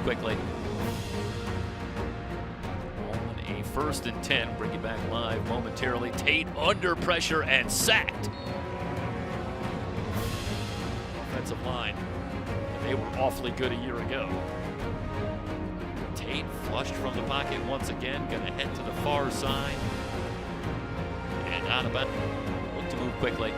quickly. On a 1st and 10, bring you back live momentarily. Tate under pressure and sacked. Offensive line, they were awfully good a year ago. Tate flushed from the pocket once again, gonna head to the far side. And out of bounds. Look to move quickly.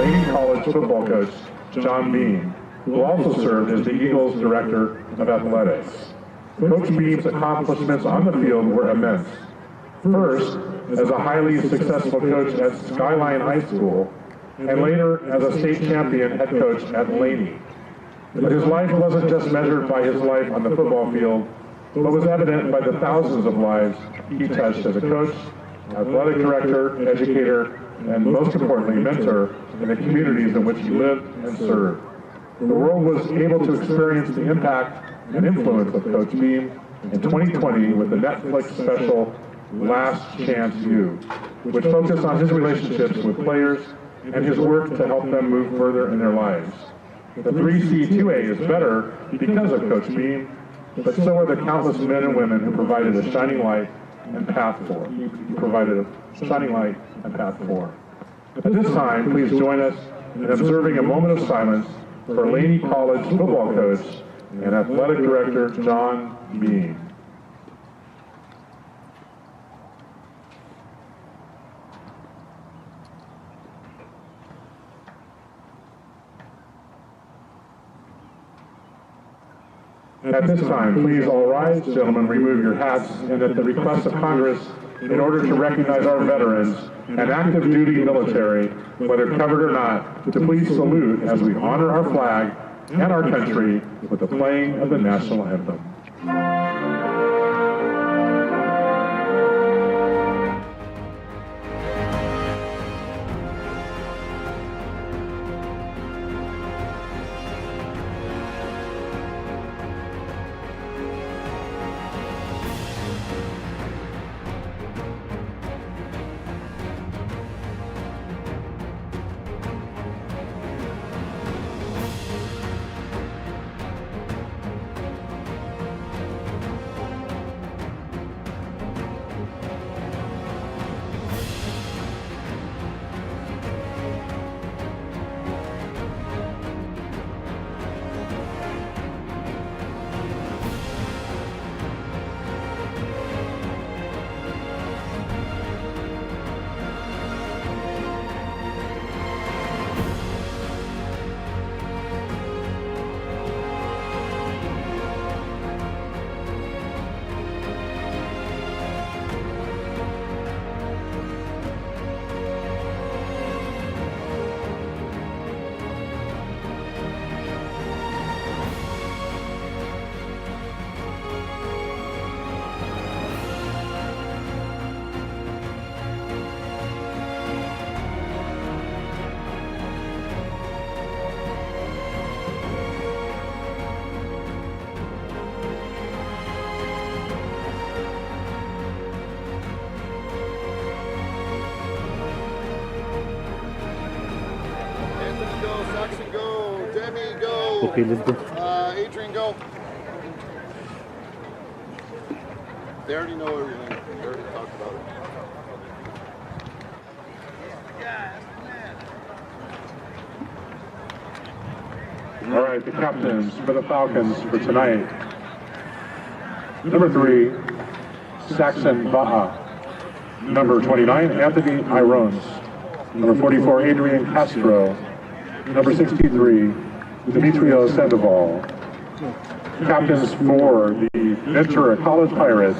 Laney College football coach, John Beam, who also served as the Eagles Director of Athletics. Coach Beam's accomplishments on the field were immense. First, as a highly successful coach at Skyline High School, and later as a state champion head coach at Laney. But his life wasn't just measured by his life on the football field, but was evident by the thousands of lives he touched as a coach, athletic director, educator, and most importantly, mentor in the communities in which he lived and served. The world was able to experience the impact and influence of Coach Beam in 2020 with the Netflix special Last Chance U, which focused on his relationships with players and his work to help them move further in their lives. The 3C2A is better because of Coach Beam, but so are the countless men and women who provided a shining light and path for. He provided a shining light and path for. At this time, please join us in observing a moment of silence for Laney College football coach and athletic director John Beam. At this time, please all rise, gentlemen, remove your hats, and at the request of Congress, in order to recognize our veterans and active duty military, whether covered or not, to please salute as we honor our flag and our country with the playing of the national anthem. Okay, let's go. Adrian, go. They already know everything. They already talked about it. All right, the captains for the Falcons for tonight. Number 3, Saxon Baha. Number 29, Anthony Irons. Number 44, Adrian Castro. Number 63, Demetrios Sandoval. Captains for the Ventura College Pirates.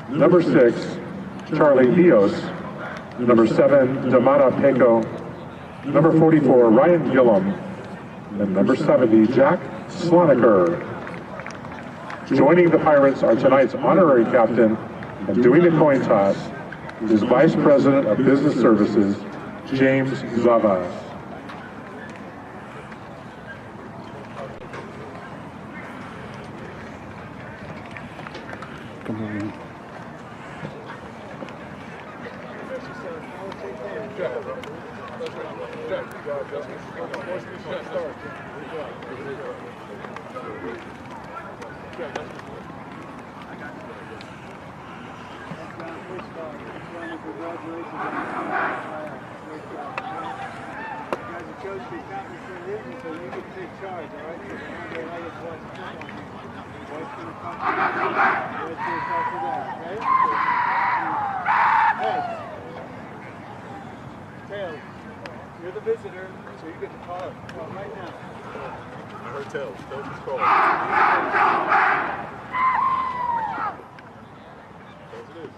Number 6, Charlie Dios. Number 7, Damara Peko. Number 44, Ryan Gillum. And number 70, Jack Sloniker. Joining the Pirates are tonight's honorary captain and doing the coin toss is Vice President of Business Services, James Zavas. Come on. You're the visitor, so you get to call it. Well, right now. I heard Tails. Tails is calling. Tails it is.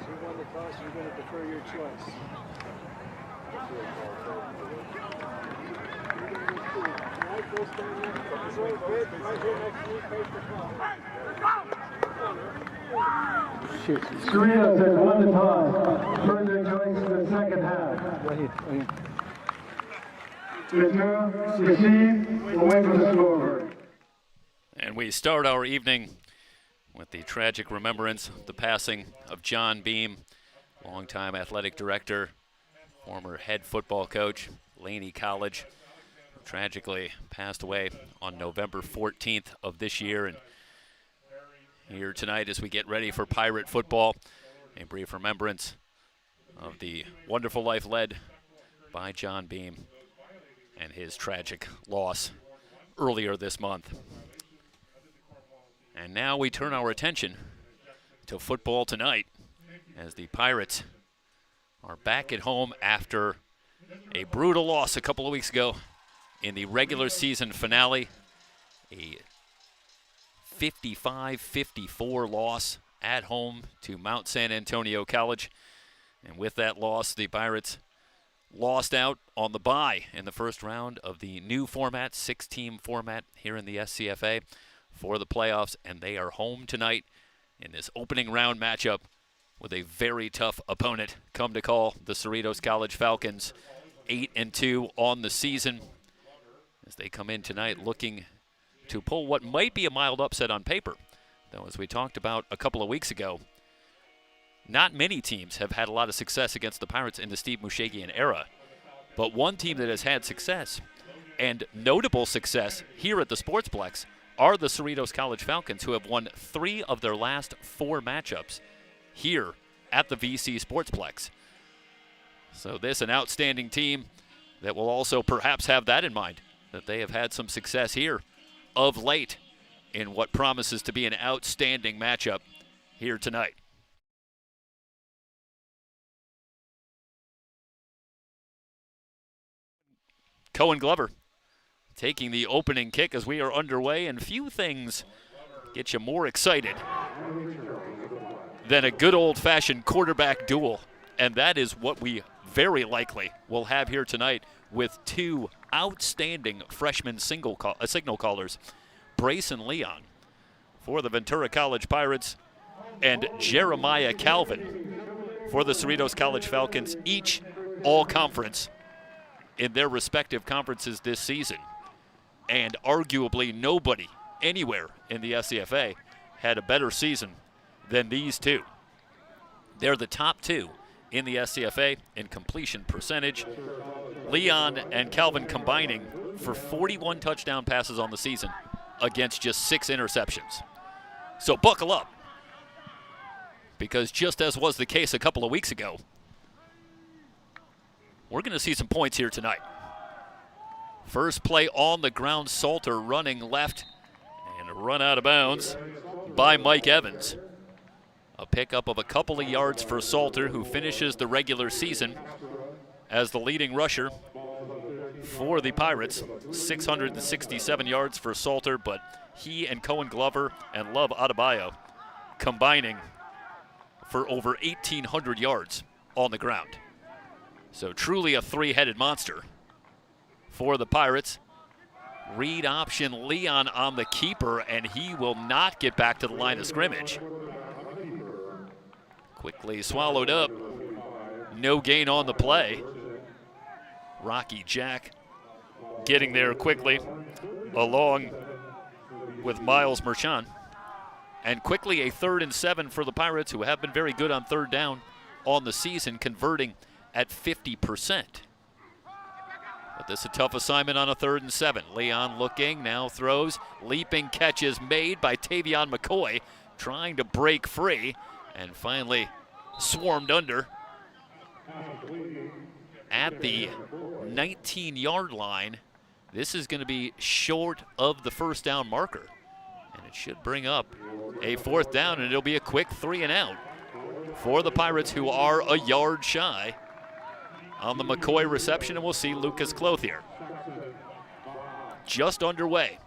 You won the toss, you're going to defer your choice. Cerritos has won the toss. Further choice for the second half. Right here. Ventura, decisive, away from the scoreboard. And we start our evening with the tragic remembrance of the passing of John Beam, longtime athletic director, former head football coach, Laney College, who tragically passed away on November 14th of this year. And here tonight as we get ready for Pirate football, a brief remembrance of the wonderful life led by John Beam and his tragic loss earlier this month. And now we turn our attention to football tonight as the Pirates are back at home after a brutal loss a couple of weeks ago in the regular season finale, a 55-54 loss at home to Mount San Antonio College. And with that loss, the Pirates lost out on the bye in the first round of the new format, 6-team format here in the SCFA for the playoffs, and they are home tonight in this opening round matchup with a very tough opponent come to call, the Cerritos College Falcons, 8-2 on the season, as they come in tonight looking to pull what might be a mild upset on paper. Though, as we talked about a couple of weeks ago, not many teams have had a lot of success against the Pirates in the Steve Mushagian era. But one team that has had success, and notable success here at the Sportsplex, are the Cerritos College Falcons, who have won 3 of their last 4 matchups here at the VC Sportsplex. So this an outstanding team that will also perhaps have that in mind, that they have had some success here of late in what promises to be an outstanding matchup here tonight. Cohen Glover taking the opening kick as we are underway, and few things get you more excited than a good old-fashioned quarterback duel, and that is what we very likely will have here tonight with 2 outstanding freshman signal callers, Brace and Leon for the Ventura College Pirates and Jeremiah Calvin for the Cerritos College Falcons, each all-conference in their respective conferences this season. And arguably nobody anywhere in the SCFA had a better season than these 2. They're the top 2 in the SCFA in completion percentage. Leon and Calvin combining for 41 touchdown passes on the season against just 6 interceptions. So buckle up, because just as was the case a couple of weeks ago, we're going to see some points here tonight. First play on the ground, Salter running left and run out of bounds by Mike Evans. A pickup of a couple of yards for Salter, who finishes the regular season as the leading rusher for the Pirates. 667 yards for Salter, but he and Cohen Glover and Love Adebayo combining for over 1,800 yards on the ground. So truly a 3-headed monster for the Pirates. Read option Leon on the keeper, and he will not get back to the line of scrimmage. Quickly swallowed up. No gain on the play. Rocky Jack getting there quickly, along with Miles Merchant. And quickly a 3rd and 7 for the Pirates, who have been very good on 3rd down on the season, converting at 50%. But this is a tough assignment on a 3rd and 7. Leon looking, now throws. Leaping catches made by Tavion McCoy, trying to break free, and finally swarmed under at the 19-yard line. This is going to be short of the 1st down marker, and it should bring up a 4th down, and it'll be a quick 3 and out for the Pirates, who are a yard shy on the McCoy reception, and we'll see Lucas Clothier. Just underway.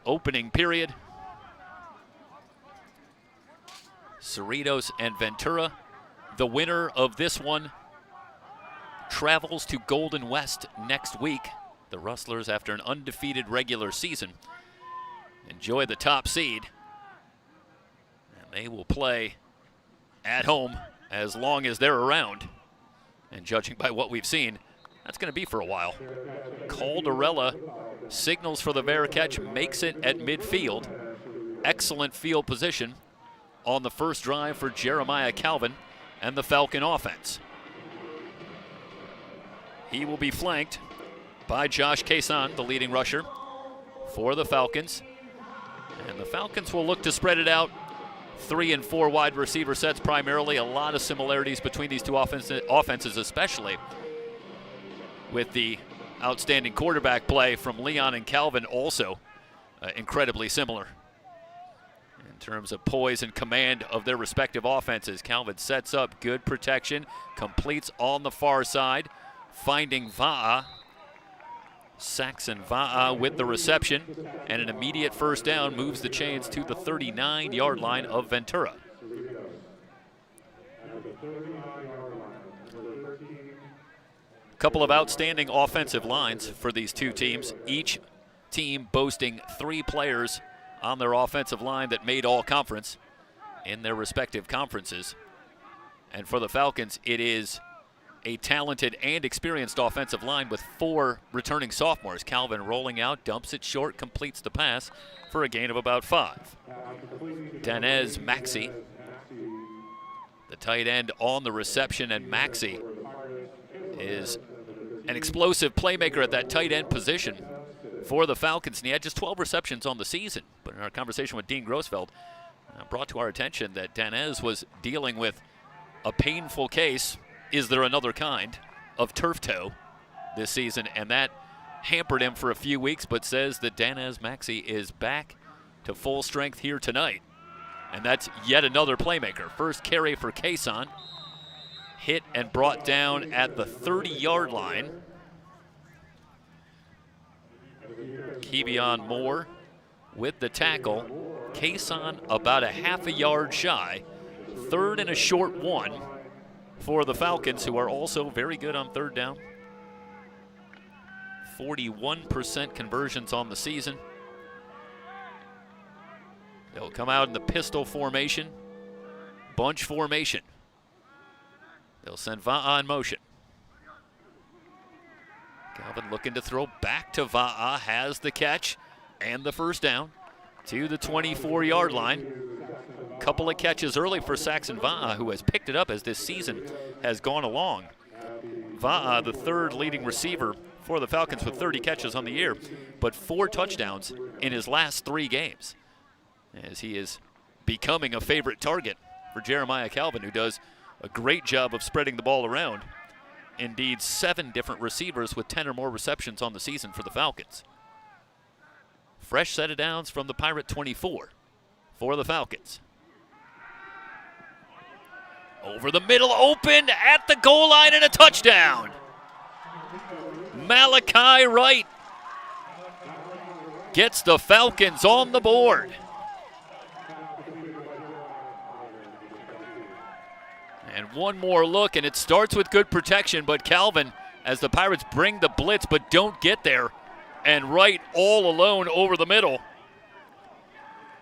Opening period. Cerritos and Ventura. The winner of this one travels to Golden West next week. The Rustlers, after an undefeated regular season, enjoy the top seed. And they will play at home as long as they're around. And judging by what we've seen, that's going to be for a while. Caldarella signals for the fair catch, makes it at midfield. Excellent field position on the first drive for Jeremiah Calvin and the Falcon offense. He will be flanked by Josh Cason, the leading rusher for the Falcons. And the Falcons will look to spread it out. 3 and 4 wide receiver sets primarily. A lot of similarities between these two offenses, especially with the outstanding quarterback play from Leon and Calvin, also incredibly similar in terms of poise and command of their respective offenses. Calvin sets up good protection, completes on the far side, finding Va'a. Saxon Va'a with the reception, and an immediate first down moves the chains to the 39-yard line of Ventura. Couple of outstanding offensive lines for these two teams, each team boasting 3 players on their offensive line that made all conference in their respective conferences. And for the Falcons, it is a talented and experienced offensive line with 4 returning sophomores. Calvin rolling out, dumps it short, completes the pass for a gain of about 5. Danez Maxey, the tight end, on the reception, and Maxey is an explosive playmaker at that tight end position for the Falcons, and he had just 12 receptions on the season. But in our conversation with Dean Grossfeld, brought to our attention that Danez was dealing with a painful case, is there another kind, of turf toe this season, and that hampered him for a few weeks, but says that Danez Maxey is back to full strength here tonight. And that's yet another playmaker. First carry for Cason, hit and brought down at the 30-yard line. Kevion Moore with the tackle. Cason about a half a yard shy. 3rd and a short 1 for the Falcons, who are also very good on 3rd down. 41% conversions on the season. They'll come out in the pistol formation, bunch formation. They'll send Va'a in motion. Calvin looking to throw back to Va'a, has the catch and the first down to the 24-yard line. Couple of catches early for Saxon Va'a, who has picked it up as this season has gone along. Va'a, the 3rd leading receiver for the Falcons with 30 catches on the year, but 4 touchdowns in his last 3 games, as he is becoming a favorite target for Jeremiah Calvin, who does a great job of spreading the ball around. Indeed, 7 different receivers with 10 or more receptions on the season for the Falcons. Fresh set of downs from the Pirate 24 for the Falcons. Over the middle, open at the goal line, and a touchdown. Malachi Wright gets the Falcons on the board. And one more look, and it starts with good protection, but Calvin, as the Pirates bring the blitz but don't get there, and Wright all alone over the middle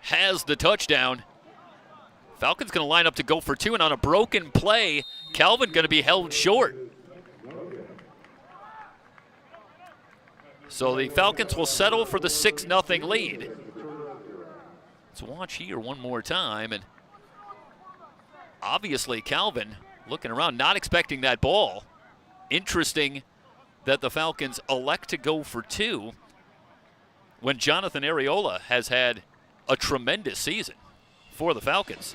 has the touchdown. Falcons going to line up to go for 2, and on a broken play, Calvin going to be held short. So the Falcons will settle for the 6-0 lead. Let's watch here one more time, and obviously Calvin looking around, not expecting that ball. Interesting that the Falcons elect to go for 2 when Jonathan Areola has had a tremendous season for the Falcons,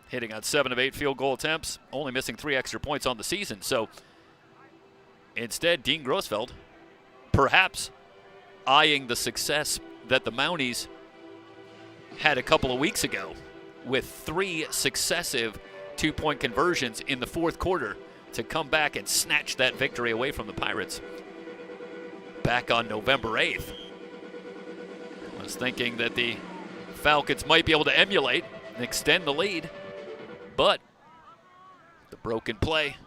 hitting on 7 of 8 field goal attempts, only missing 3 extra points on the season. So instead, Dean Grossfeld perhaps eyeing the success that the Mounties had a couple of weeks ago with 3 successive 2-point conversions in the 4th quarter to come back and snatch that victory away from the Pirates back on November 8th. I was thinking that the Falcons might be able to emulate and extend the lead, but the broken play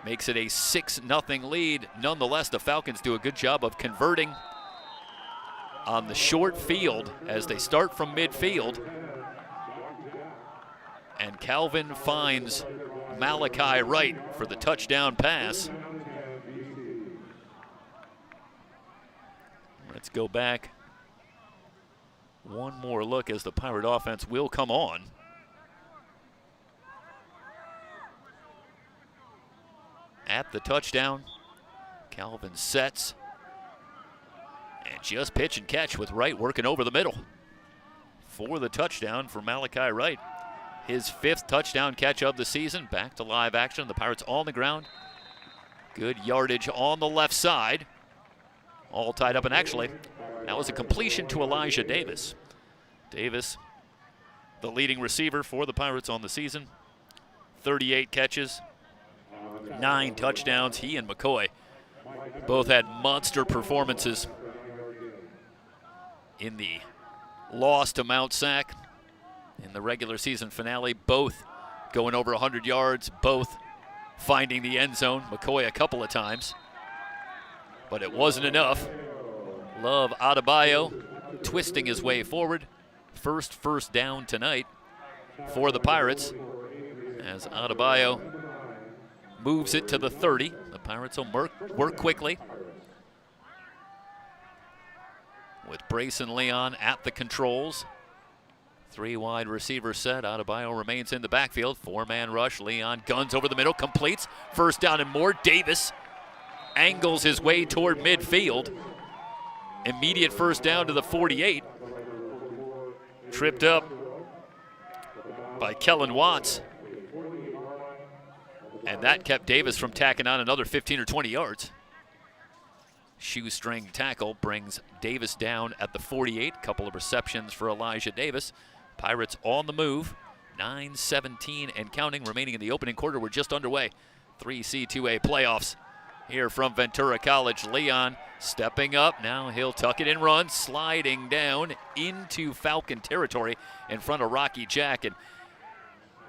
makes it a 6-0 lead. Nonetheless, the Falcons do a good job of converting on the short field as they start from midfield. And Calvin finds Malachi Wright for the touchdown pass. Let's go back. One more look as the Pirate offense will come on. At the touchdown, Calvin sets and just pitch and catch with Wright working over the middle for the touchdown for Malachi Wright. His 5th touchdown catch of the season. Back to live action. The Pirates on the ground. Good yardage on the left side. All tied up, and actually, that was a completion to Elijah Davis. Davis, the leading receiver for the Pirates on the season. 38 catches, 9 touchdowns. He and McCoy both had monster performances in the loss to Mount Sac in the regular season finale. Both going over 100 yards, both finding the end zone. McCoy a couple of times, but it wasn't enough. Love Adebayo twisting his way forward. First down tonight for the Pirates as Adebayo moves it to the 30. The Pirates will work quickly with Brayson Leon at the controls. 3 wide receiver set. Adebayo remains in the backfield. 4-man rush. Leon guns over the middle, completes. First down and more. Davis angles his way toward midfield. Immediate first down to the 48. Tripped up by Kellen Watts. And that kept Davis from tacking on another 15 or 20 yards. Shoestring tackle brings Davis down at the 48. Couple of receptions for Elijah Davis. Pirates on the move. 9:17 and counting remaining in the opening quarter. We're just underway. 3C2A playoffs here from Ventura College. Leon stepping up. Now he'll tuck it and run, sliding down into Falcon territory in front of Rocky Jack. And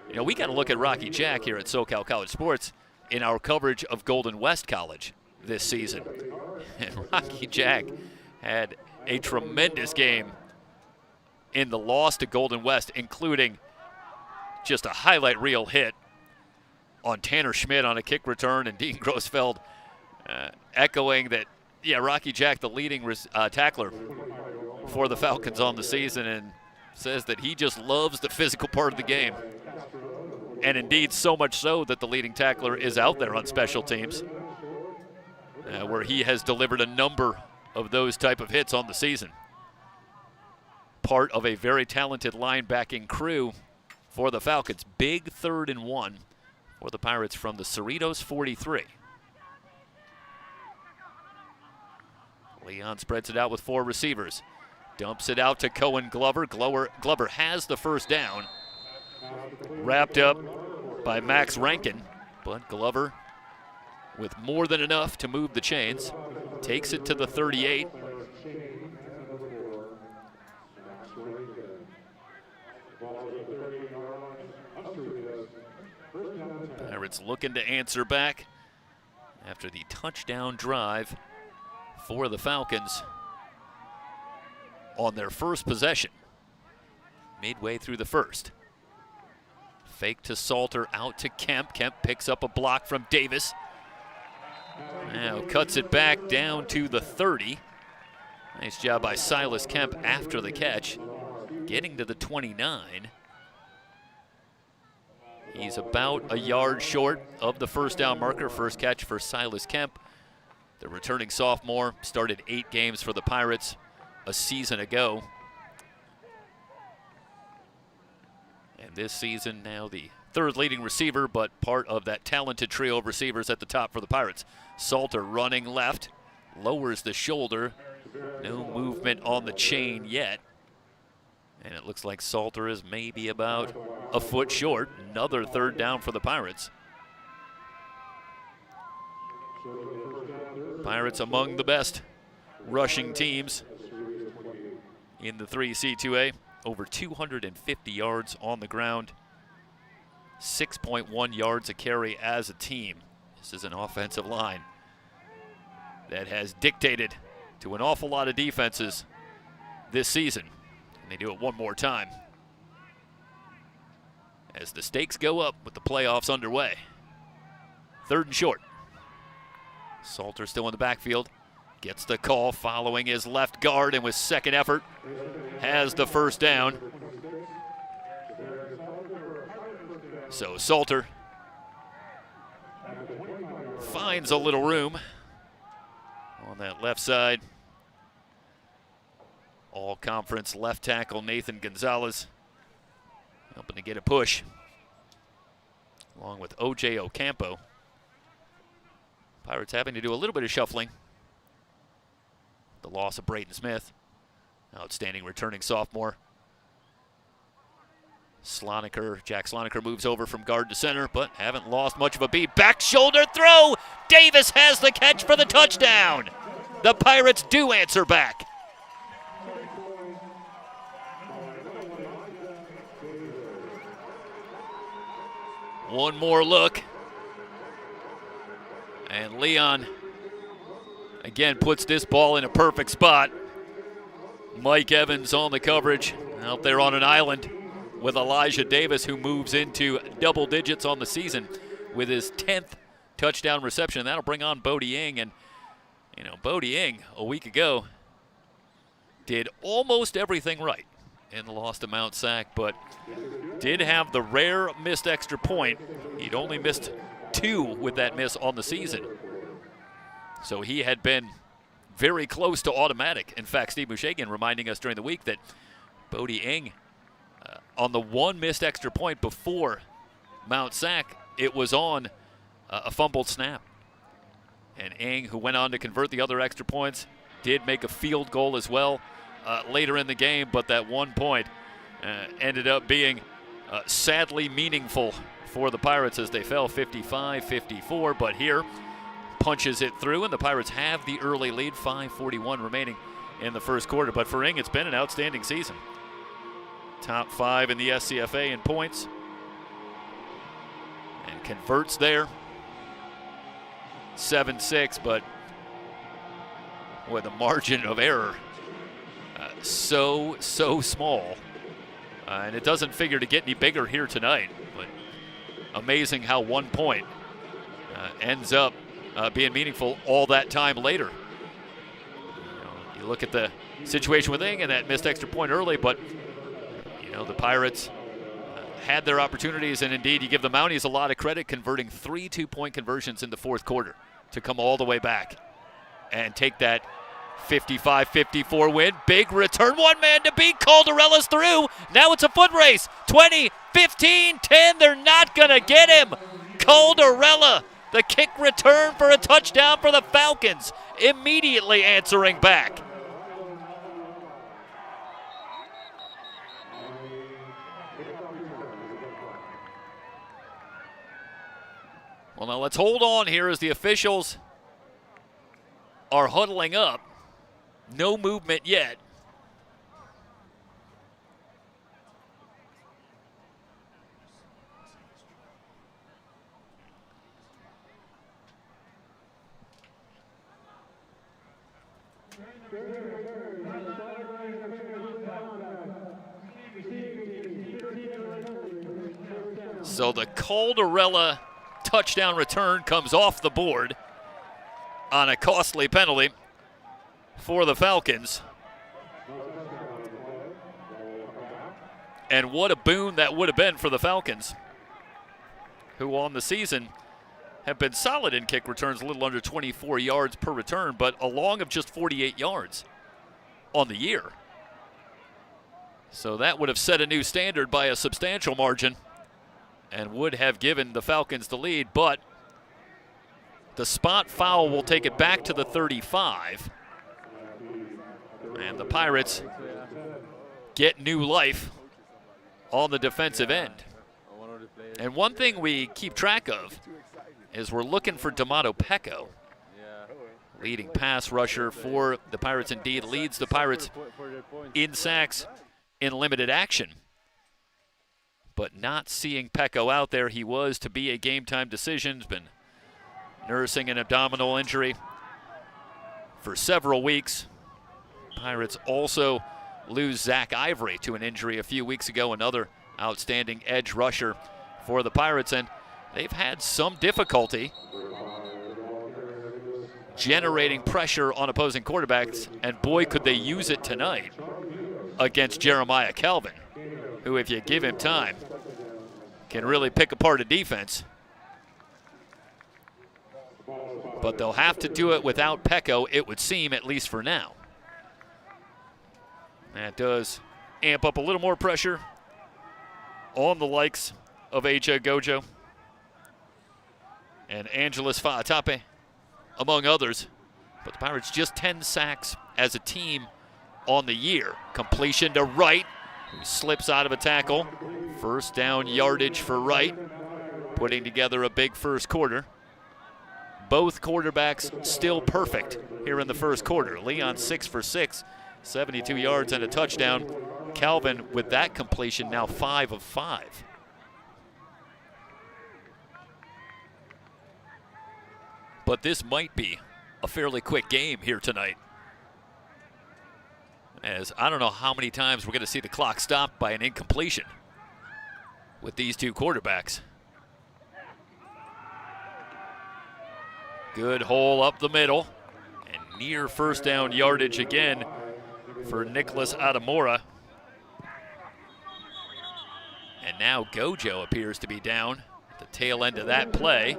you know, we got to look at Rocky Jack here at SoCal College Sports in our coverage of Golden West College this season. And Rocky Jack had a tremendous game in the loss to Golden West, including just a highlight reel hit on Tanner Schmidt on a kick return, and Dean Grossfeld echoing that, yeah, Rocky Jack, the leading tackler for the Falcons on the season, and says that he just loves the physical part of the game. And indeed, so much so that the leading tackler is out there on special teams, where he has delivered a number of those type of hits on the season. Part of a very talented linebacking crew for the Falcons. Big 3rd and 1 for the Pirates from the Cerritos 43. Leon spreads it out with 4 receivers. Dumps it out to Cohen Glover. Glover has the first down. Wrapped up by Max Rankin, but Glover with more than enough to move the chains. Takes it to the 38. Pirates looking to answer back after the touchdown drive for the Falcons on their first possession, midway through the first. Fake to Salter, out to Kemp. Kemp picks up a block from Davis. Now cuts it back down to the 30. Nice job by Silas Kemp after the catch, getting to the 29. He's about a yard short of the first down marker. First catch for Silas Kemp. The returning sophomore started 8 games for the Pirates a season ago. And this season now the 3rd leading receiver, but part of that talented trio of receivers at the top for the Pirates. Salter running left, lowers the shoulder. No movement on the chain yet. And it looks like Salter is maybe about a foot short. Another 3rd down for the Pirates. Pirates among the best rushing teams in the 3C2A. Over 250 yards on the ground. 6.1 yards a carry as a team. This is an offensive line that has dictated to an awful lot of defenses this season. And they do it one more time as the stakes go up with the playoffs underway. 3rd and short. Salter still in the backfield. Gets the call following his left guard, and with second effort has the first down. So Salter finds a little room on that left side. All-conference left tackle Nathan Gonzalez helping to get a push, along with O.J. Ocampo. Pirates having to do a little bit of shuffling. The loss of Braden Smith, outstanding returning sophomore. Jack Slonaker moves over from guard to center, but haven't lost much of a beat. Back shoulder throw. Davis has the catch for the touchdown. The Pirates do answer back. One more look. And Leon again puts this ball in a perfect spot. Mike Evans on the coverage out there on an island with Elijah Davis, who moves into double digits on the season with his 10th touchdown reception. And that'll bring on Bodie Ing. And, you know, Bodie Ing a week ago did almost everything right in the loss to Mount Sac, but did have the rare missed extra point. He'd only missed 2 with that miss on the season. So he had been very close to automatic. In fact, Steve Mushagan reminding us during the week that Bodie Ing, on the 1 missed extra point before Mount Sac, it was on a fumbled snap. And Ing, who went on to convert the other extra points, did make a field goal as well later in the game, but that 1 point ended up being sadly meaningful for the Pirates as they fell 55-54. But here, punches it through, and the Pirates have the early lead, 5:41 remaining in the first quarter. But for Ing, it's been an outstanding season. Top 5 in the SCFA in points, and converts there. 7-6, but with a margin of error so small. And it doesn't figure to get any bigger here tonight, but amazing how 1 point ends up being meaningful all that time later. You look at the situation with Ing and that missed extra point early, but the Pirates had their opportunities, and indeed you give the Mounties a lot of credit, converting 3 2-point conversions in the fourth quarter to come all the way back and take that 55-54 win. Big return, 1 man to beat. Calderella's through. Now it's a foot race. 20, 15, 10. They're not going to get him. Calderella, the kick return for a touchdown for the Falcons, immediately answering back. Well, now let's hold on here as the officials are huddling up. No movement yet. So the Calderella touchdown return comes off the board on a costly penalty for the Falcons. And what a boon that would have been for the Falcons, who on the season have been solid in kick returns, a little under 24 yards per return, but a long of just 48 yards on the year. So that would have set a new standard by a substantial margin and would have given the Falcons the lead, but the spot foul will take it back to the 35. And the Pirates get new life on the defensive end. And one thing we keep track of is we're looking for D'Amato Pecco. leading pass rusher for the Pirates, indeed leads the Pirates in sacks in limited action. But not seeing Pecco out there, he was to be a game-time decision. He's been nursing an abdominal injury for several weeks. Pirates also lose Zach Ivory to an injury a few weeks ago, another outstanding edge rusher for the Pirates, and they've had some difficulty generating pressure on opposing quarterbacks, and boy, could they use it tonight against Jeremiah Calvin, who, if you give him time, can really pick apart a defense. But they'll have to do it without Pecco, it would seem, at least for now. That does amp up a little more pressure on the likes of Eja Gojo and Angeles Faatape, among others. But the Pirates just 10 sacks as a team on the year. Completion to Wright, who slips out of a tackle. First down yardage for Wright, putting together a big first quarter. Both quarterbacks still perfect here in the first quarter. Leon 6 for 6, 72 yards and a touchdown. Calvin with that completion now 5 of 5. But this might be a fairly quick game here tonight, as I don't know how many times we're going to see the clock stopped by an incompletion with these two quarterbacks. Good hole up the middle, and near first down yardage again for Nicholas Adamora. And now Gojo appears to be down at the tail end of that play.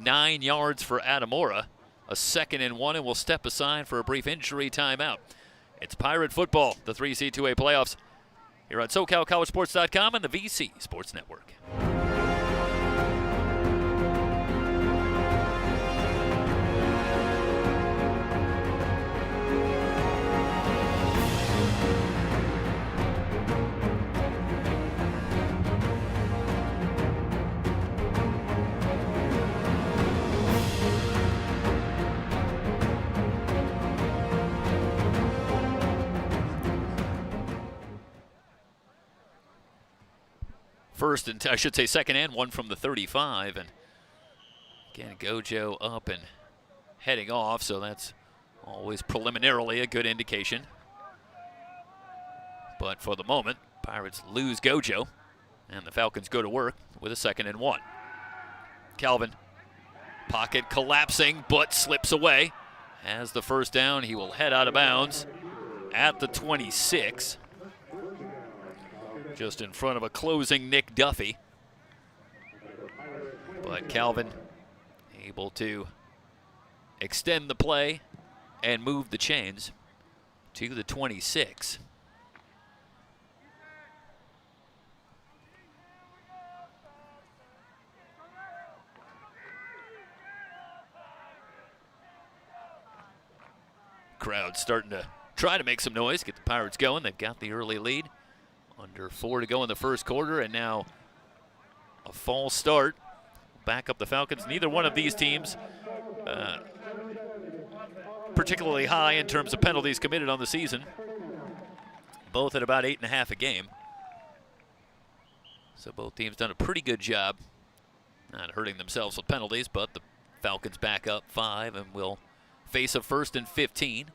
9 yards for Adamora, a 2nd and 1, and we'll step aside for a brief injury timeout. It's Pirate football, the 3C2A playoffs, here on SoCalCollegeSports.com and the VC Sports Network. First, and I should say 2nd and 1 from the 35. And again, Gojo up and heading off, so that's always preliminarily a good indication. But for the moment, Pirates lose Gojo, and the Falcons go to work with a 2nd and 1. Calvin, pocket collapsing, but slips away. Has the first down, he will head out of bounds at the 26. Just in front of a closing Nick Duffy. But Calvin able to extend the play and move the chains to the 26. Crowd starting to try to make some noise, get the Pirates going. They've got the early lead. Under 4 to go in the first quarter, and now a false start. Back up the Falcons. Neither one of these teams particularly high in terms of penalties committed on the season. Both at about 8.5 a game. So both teams done a pretty good job not hurting themselves with penalties, but the Falcons back up 5 and will face a 1st and 15.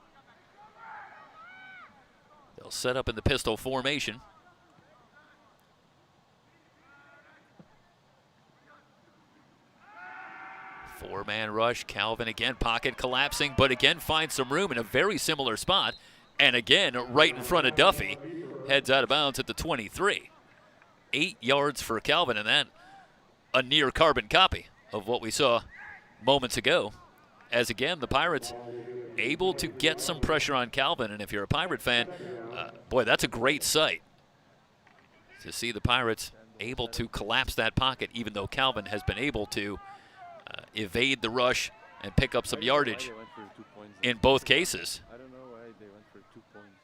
They'll set up in the pistol formation. Four-man rush, Calvin again, pocket collapsing, but again finds some room in a very similar spot. And again, right in front of Duffy, heads out of bounds at the 23. 8 yards for Calvin, and that a near carbon copy of what we saw moments ago. As again, the Pirates able to get some pressure on Calvin. And if you're a Pirate fan, boy, that's a great sight to see the Pirates able to collapse that pocket, even though Calvin has been able to evade the rush and pick up some yardage in both cases. I don't know why they went for 2 points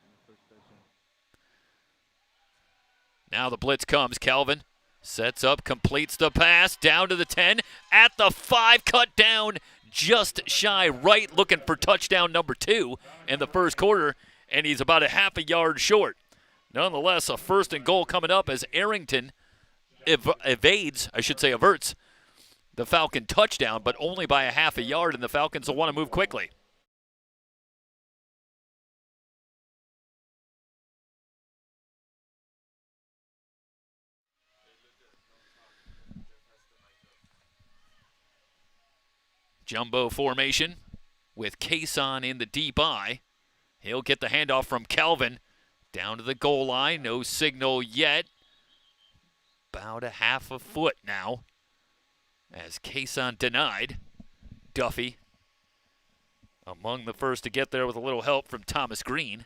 on the first session. Now the blitz comes. Calvin Sets up, completes the pass, down to the 10, at the 5, cut down, just shy right, looking for touchdown number 2 in the first quarter, and he's about a half a yard short. Nonetheless, a 1st and goal coming up as Arrington averts the Falcon touchdown, but only by a half a yard, and the Falcons will want to move quickly. Jumbo formation with Cason in the deep eye. He'll get the handoff from Calvin down to the goal line. No signal yet. About a half a foot now as Cason denied. Duffy among the first to get there with a little help from Thomas Green.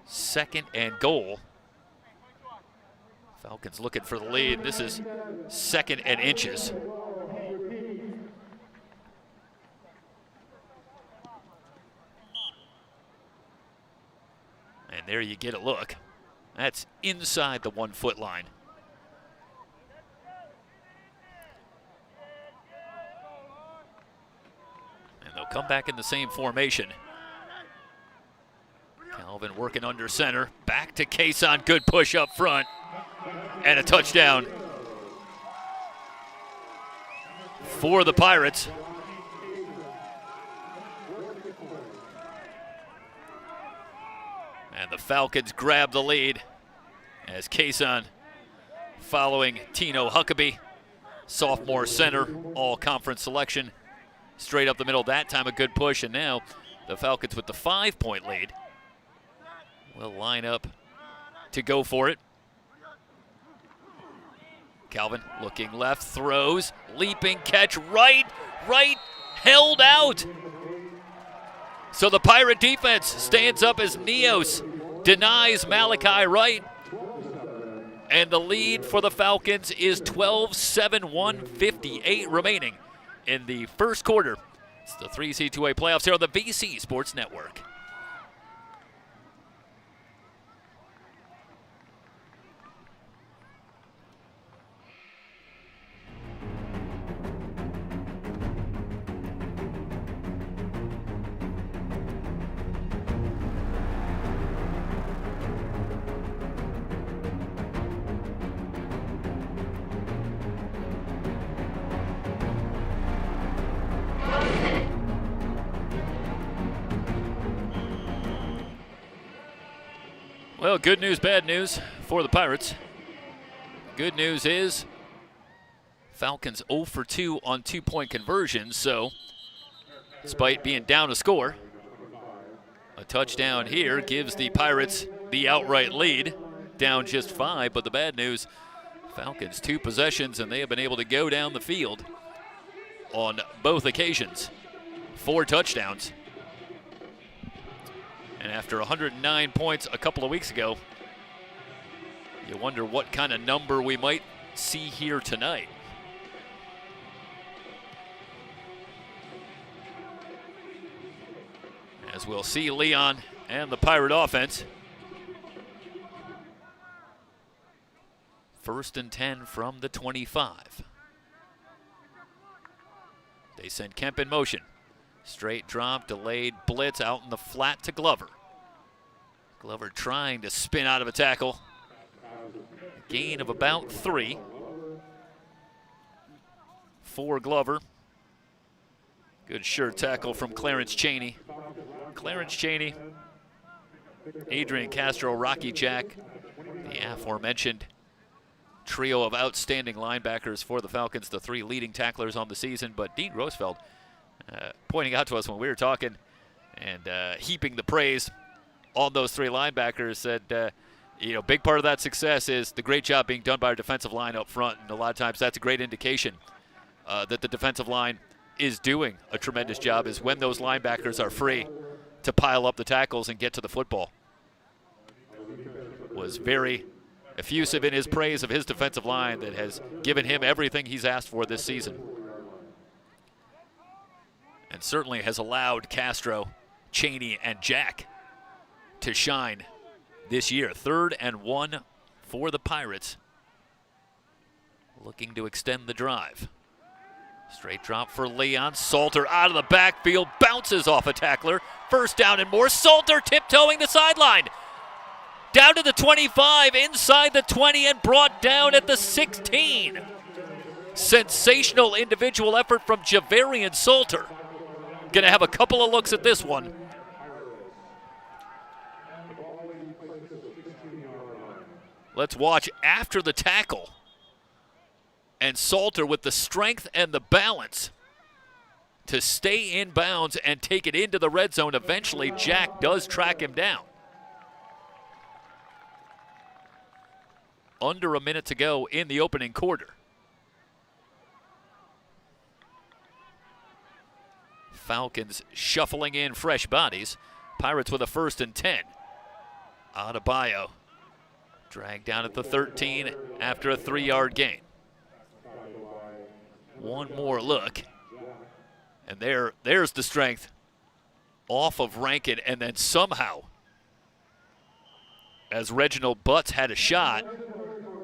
2nd and goal. Falcons looking for the lead. This is 2nd and inches. And there you get a look. That's inside the 1 foot line. And they'll come back in the same formation. Calvin working under center. Back to Cason. Good push up front. And a touchdown for the Pirates. And the Falcons grab the lead as Cason, following Tino Huckabee, sophomore center, all-conference selection, straight up the middle. That time a good push, and now the Falcons with the 5-point lead will line up to go for it. Calvin looking left, throws, leaping catch, right, held out. So the Pirate defense stands up as Neos denies Malachi Wright. And the lead for the Falcons is 12-7, 1:58 remaining in the first quarter. It's the 3C2A playoffs here on the VC Sports Network. Well, good news, bad news for the Pirates. Good news is Falcons 0 for 2 on 2-point conversions, so despite being down a score, a touchdown here gives the Pirates the outright lead, down just 5, but the bad news, Falcons 2 possessions, and they have been able to go down the field on both occasions. 4 touchdowns. And after 109 points a couple of weeks ago, you wonder what kind of number we might see here tonight. As we'll see Leon and the Pirate offense. 1st and 10 from the 25. They send Kemp in motion. Straight drop, delayed blitz out in the flat to Glover. Glover trying to spin out of a tackle. Gain of about 3 for Glover. Good sure tackle from Clarence Chaney. Clarence Chaney, Adrian Castro, Rocky Jack, the aforementioned trio of outstanding linebackers for the Falcons, the 3 leading tacklers on the season. But Dean Rosefeld pointing out to us when we were talking and heaping the praise on those 3 linebackers, said, big part of that success is the great job being done by our defensive line up front. And a lot of times that's a great indication that the defensive line is doing a tremendous job, is when those linebackers are free to pile up the tackles and get to the football. Was very effusive in his praise of his defensive line that has given him everything he's asked for this season. And certainly has allowed Castro, Chaney, and Jack to shine this year. 3rd and 1 for the Pirates, looking to extend the drive. Straight drop for Leon. Salter out of the backfield, bounces off a tackler. First down and more. Salter tiptoeing the sideline. Down to the 25, inside the 20, and brought down at the 16. Sensational individual effort from Javarian Salter. Gonna have a couple of looks at this one. Let's watch after the tackle. And Salter with the strength and the balance to stay in bounds and take it into the red zone. Eventually, Jack does track him down. Under a minute to go in the opening quarter. Falcons shuffling in fresh bodies. Pirates with a 1st and 10. Adebayo dragged down at the 13 after a 3-yard gain. One more look. And there's the strength off of Rankin, and then somehow, as Reginald Butts had a shot,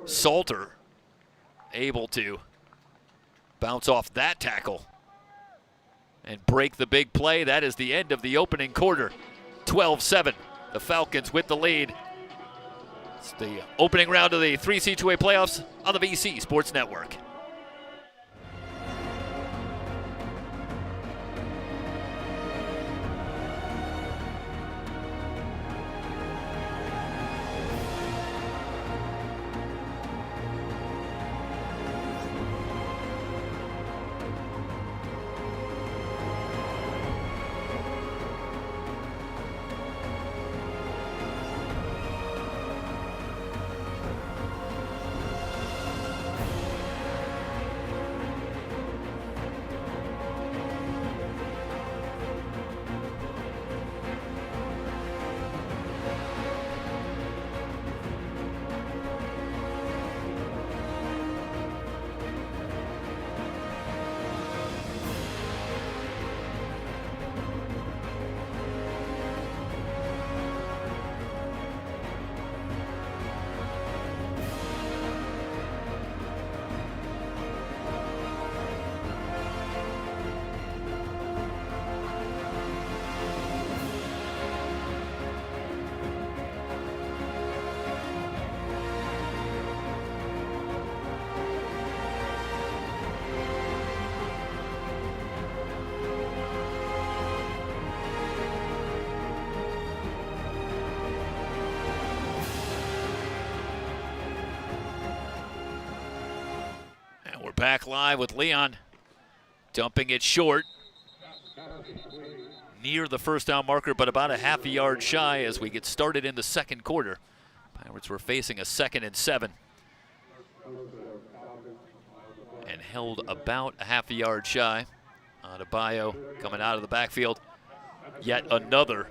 Salter able to bounce off that tackle and break the big play. That is the end of the opening quarter. 12-7, the Falcons with the lead. It's the opening round of the 3C2A playoffs on the VC Sports Network. Back live with Leon dumping it short. Near the 1st down marker, but about a half a yard shy as we get started in the second quarter. Pirates were facing a 2nd and 7. And held about a half a yard shy. Adebayo coming out of the backfield. Yet another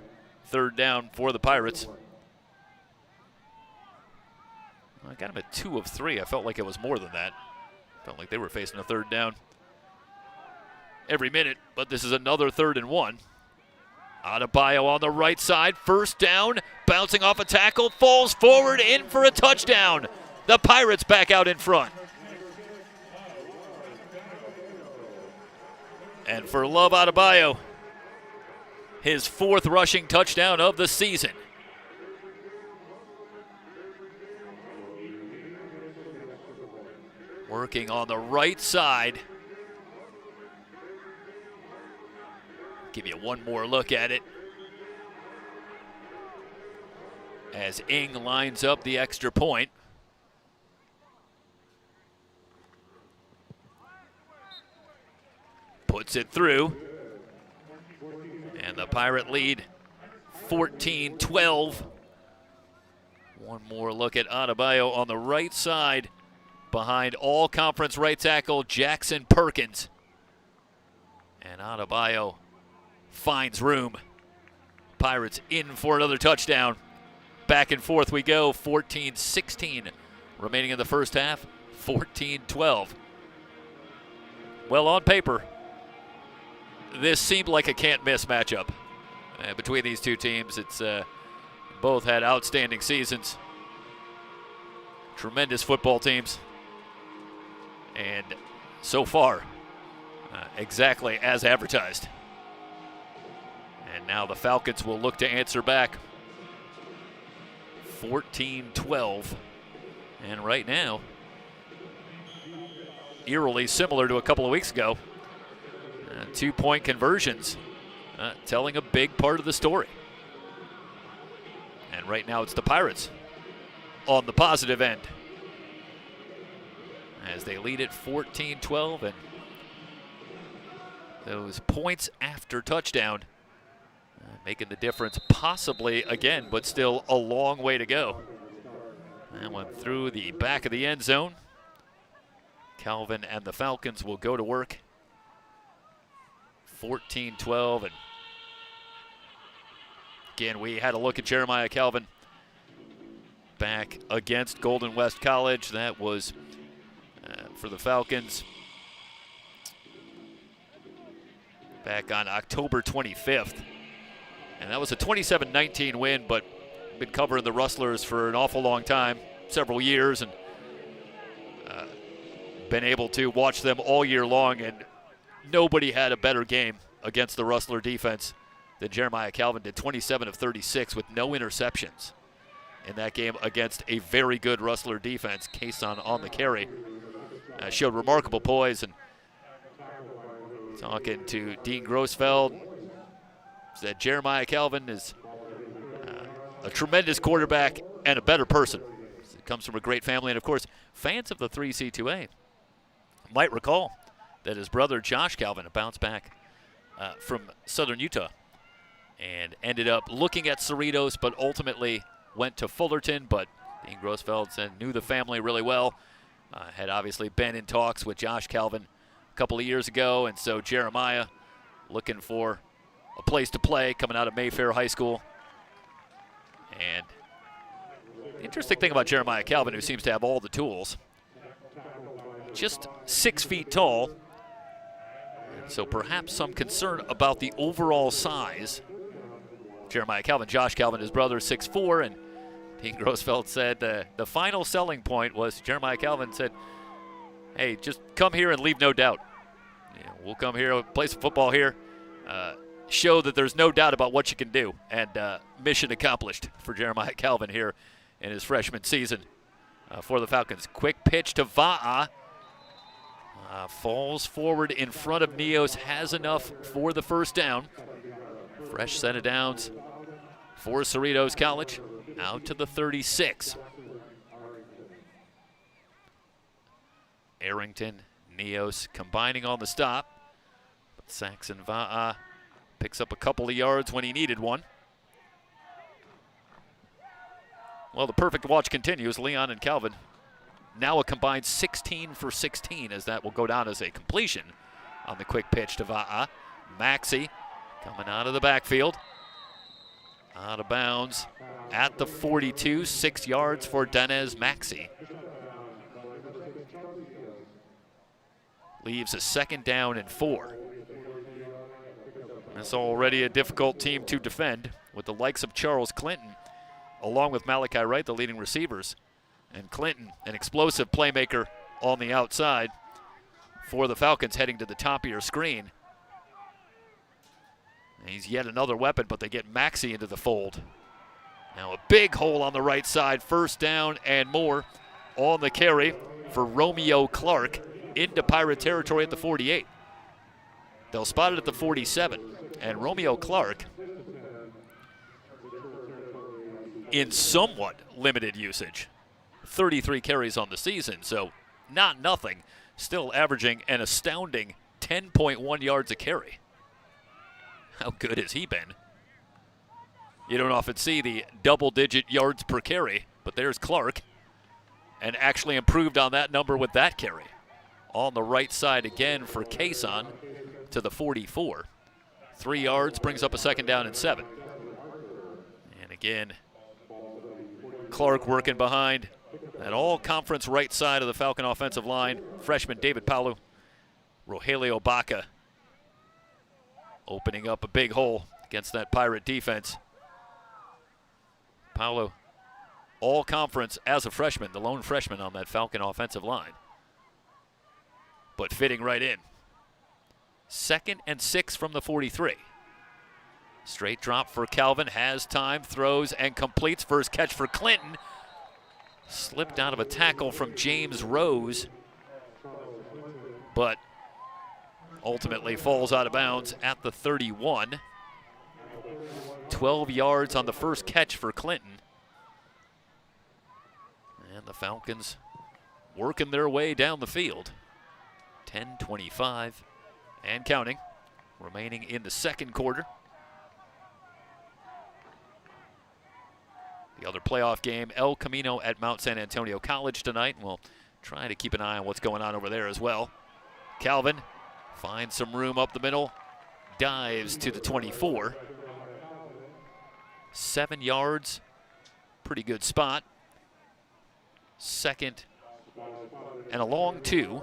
3rd down for the Pirates. I got him at 2 of 3. I felt like it was more than that. Felt like they were facing a 3rd down every minute, but this is another 3rd and 1. Adebayo on the right side, 1st down, bouncing off a tackle, falls forward, in for a touchdown. The Pirates back out in front. And for Love Adebayo, his 4th rushing touchdown of the season. Working on the right side. Give you one more look at it. As Ing lines up the extra point. Puts it through. And the Pirate lead 14-12. One more look at Adebayo on the right side. Behind all-conference right tackle Jackson Perkins. And Adebayo finds room. Pirates in for another touchdown. Back and forth we go, 14-16 remaining in the first half, 14-12. Well, on paper, this seemed like a can't-miss matchup between these two teams. It's both had outstanding seasons. Tremendous football teams. And so far, exactly as advertised. And now the Falcons will look to answer back. 14-12. And right now, eerily similar to a couple of weeks ago, 2-point conversions telling a big part of the story. And right now it's the Pirates on the positive end as they lead it 14-12, and those points after touchdown making the difference possibly again, but still a long way to go. That one through the back of the end zone. Calvin and the Falcons will go to work. 14-12, and again, we had a look at Jeremiah Calvin back against Golden West College. That was for the Falcons back on October 25th. And that was a 27-19 win, but been covering the Rustlers for an awful long time, several years, and been able to watch them all year long, and nobody had a better game against the Rustler defense than Jeremiah Calvin did. 27 of 36 with no interceptions in that game against a very good Rustler defense. Cason on the carry. Showed remarkable poise, and talking to Dean Grossfeld, said Jeremiah Calvin is a tremendous quarterback and a better person. He comes from a great family, and of course, fans of the 3C2A might recall that his brother Josh Calvin bounced back from Southern Utah and ended up looking at Cerritos, but ultimately went to Fullerton. But Dean Grossfeld said knew the family really well, had obviously been in talks with Josh Calvin a couple of years ago, and so Jeremiah looking for a place to play coming out of Mayfair High School. And the interesting thing about Jeremiah Calvin, who seems to have all the tools, just 6 feet tall, and so perhaps some concern about the overall size. Jeremiah Calvin, Josh Calvin, his brother, 6'4", and Dean Grossfeld said the final selling point was Jeremiah Calvin said, hey, just come here and leave no doubt. We'll come here, play some football here, show that there's no doubt about what you can do, and mission accomplished for Jeremiah Calvin here in his freshman season for the Falcons. Quick pitch to Va'a. Falls forward in front of Neos, has enough for the first down. Fresh set of downs for Cerritos College, out to the 36. Arrington, Neos combining on the stop, but Saxon Va'a picks up a couple of yards when he needed one. Well, the perfect watch continues. Leon and Calvin now a combined 16 for 16, as that will go down as a completion on the quick pitch to Va'a. Maxey coming out of the backfield. Out of bounds at the 42, 6 yards for Danez Maxey. Leaves a 2nd down and 4. It's already a difficult team to defend with the likes of Charles Clinton, along with Malachi Wright, the leading receivers. And Clinton, an explosive playmaker on the outside for the Falcons, heading to the top of your screen. And he's yet another weapon, but they get Maxey into the fold. Now a big hole on the right side, 1st down and more on the carry for Romeo Clark into Pirate territory at the 48. They'll spot it at the 47, and Romeo Clark in somewhat limited usage. 33 carries on the season, so not nothing. Still averaging an astounding 10.1 yards a carry. How good has he been? You don't often see the double-digit yards per carry, but there's Clark, and actually improved on that number with that carry. On the right side again for Cason to the 44. 3 yards, brings up a 2nd down and 7. And again, Clark working behind that all-conference right side of the Falcon offensive line. Freshman David Palu, Rogelio Baca opening up a big hole against that Pirate defense. Paolo all conference as a freshman, the lone freshman on that Falcon offensive line. But fitting right in. 2nd and 6 from the 43. Straight drop for Calvin, has time, throws and completes. First catch for Clinton. Slipped out of a tackle from James Rose, but ultimately falls out of bounds at the 31. 12 yards on the first catch for Clinton. And the Falcons working their way down the field. 10:25 and counting, remaining in the second quarter. The other playoff game, El Camino at Mount San Antonio College tonight. We'll try to keep an eye on what's going on over there as well. Calvin finds some room up the middle, dives to the 24. 7 yards, pretty good spot. Second and a long 2,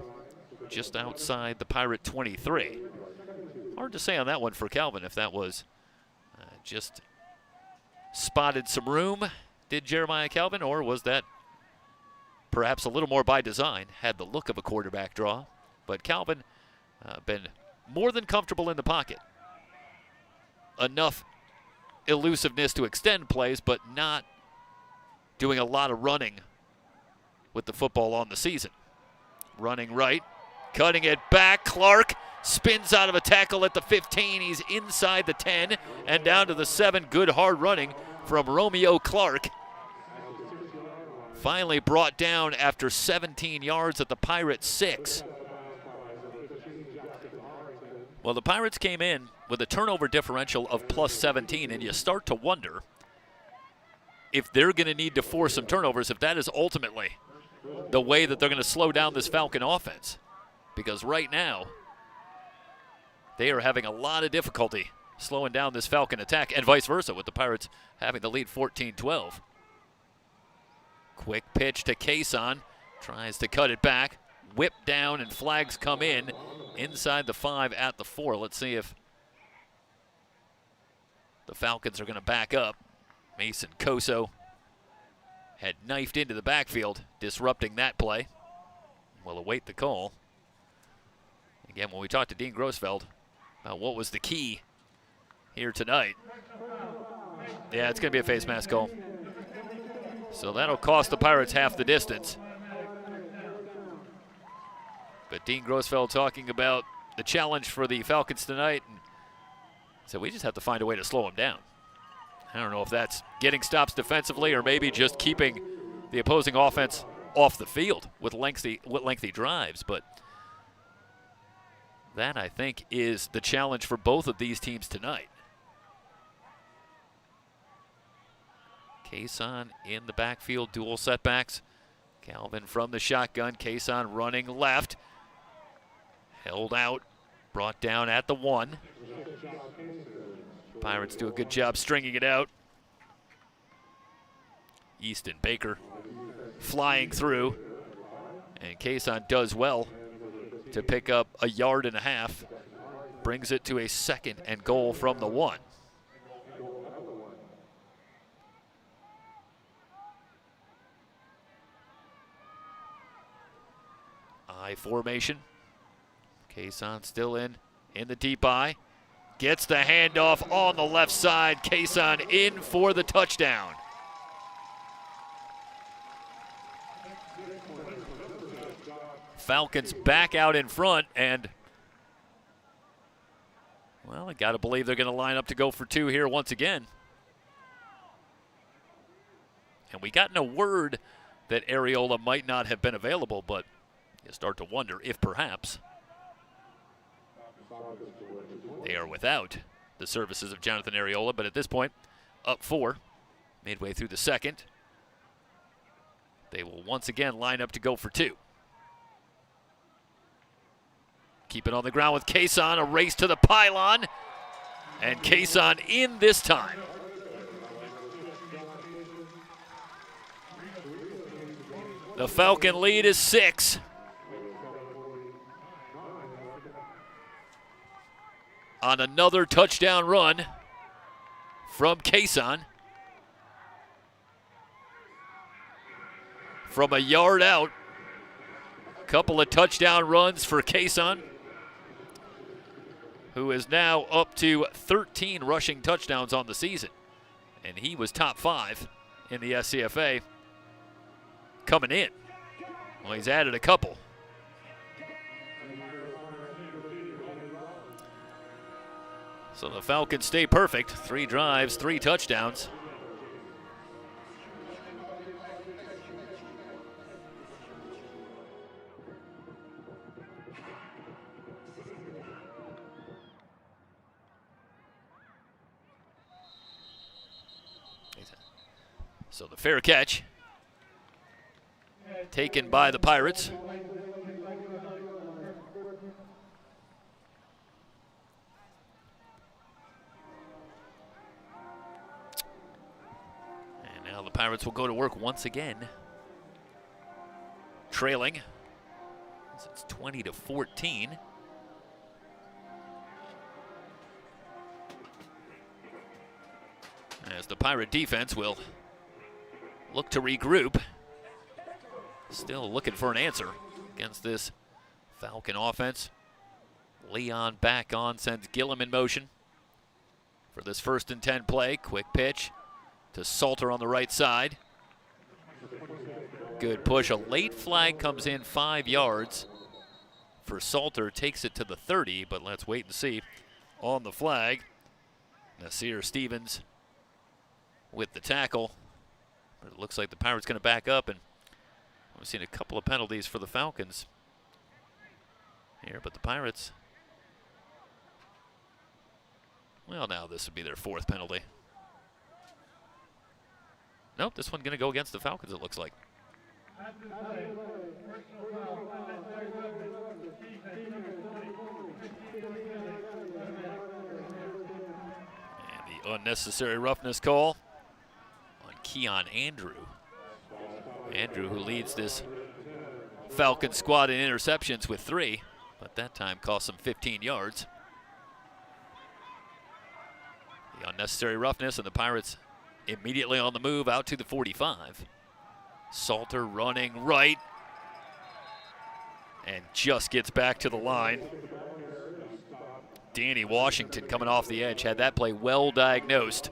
just outside the Pirate 23. Hard to say on that one for Calvin if that was just spotted some room, did Jeremiah Calvin, or was that perhaps a little more by design? Had the look of a quarterback draw, but Calvin been more than comfortable in the pocket. Enough elusiveness to extend plays, but not doing a lot of running with the football on the season. Running right, cutting it back. Clark spins out of a tackle at the 15. He's inside the 10 and down to the 7. Good hard running from Romeo Clark. Finally brought down after 17 yards at the Pirates 6. Well, the Pirates came in with a turnover differential of plus 17, and you start to wonder if they're going to need to force some turnovers, if that is ultimately the way that they're going to slow down this Falcon offense. Because right now, they are having a lot of difficulty slowing down this Falcon attack, and vice versa, with the Pirates having the lead 14-12. Quick pitch to Cason, tries to cut it back, whipped down, and flags come in inside the 5 at the 4. Let's see if the Falcons are going to back up. Mason Coso had knifed into the backfield, disrupting that play. We'll await the call. Again, when we talked to Dean Grossfeld about what was the key here tonight. Yeah, it's going to be a face mask call. So that'll cost the Pirates half the distance. But Dean Grossfeld talking about the challenge for the Falcons tonight. And so we just have to find a way to slow them down. I don't know if that's getting stops defensively or maybe just keeping the opposing offense off the field with lengthy drives. But that, I think, is the challenge for both of these teams tonight. Cason in the backfield, dual setbacks. Calvin from the shotgun. Cason running left. Held out, brought down at the 1. Pirates do a good job stringing it out. Easton Baker flying through. And Cason does well to pick up a 1.5 yards. Brings it to a 2nd and goal from the 1. I formation. Cason still in the deep eye. Gets the handoff on the left side. Cason in for the touchdown. Falcons back out in front, and, well, I got to believe they're going to line up to go for 2 here once again. And we got no word that Areola might not have been available, but you start to wonder if perhaps they are without the services of Jonathan Areola. But at this point, up 4, midway through the second. They will once again line up to go for 2. Keep it on the ground with Cason, a race to the pylon. And Cason in this time. The Falcon lead is 6. On another touchdown run from Cason. from a yard out. Couple of touchdown runs for Kason, who is now up to 13 rushing touchdowns on the season. And he was top 5 in the SCFA coming in. Well, he's added a couple. So the Falcons stay perfect. 3 drives, 3 touchdowns. So the fair catch taken by the Pirates. And now the Pirates will go to work once again, trailing. It's 20-14. As the Pirate defense will look to regroup. Still looking for an answer against this Falcon offense. Leon back on, sends Gillum in motion for this 1st and 10 play. Quick pitch to Salter on the right side. Good push. A late flag comes in 5 yards for Salter. Takes it to the 30, but let's wait and see on the flag. Nasir Stevens with the tackle. But it looks like the Pirates going to back up, and we've seen a couple of penalties for the Falcons here, but the Pirates, well, now this would be their 4th penalty. Nope, this one's going to go against the Falcons, it looks like. And the unnecessary roughness call on Keon Andrew. Andrew, who leads this Falcon squad in interceptions with 3, but that time cost him 15 yards. The unnecessary roughness, and the Pirates immediately on the move out to the 45. Salter running right and just gets back to the line. Danny Washington coming off the edge, had that play well diagnosed.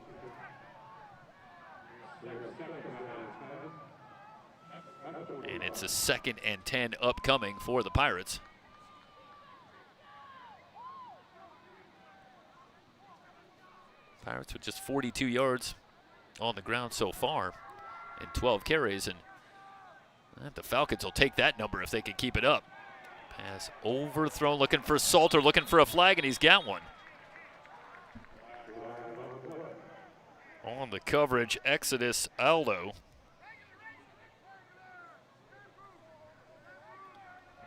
And it's a 2nd and 10 upcoming for the Pirates. Pirates with just 42 yards on the ground so far in 12 carries, and the Falcons will take that number if they can keep it up. Pass overthrown, looking for Salter, looking for a flag, and he's got one. On the coverage, Exodus Aldo.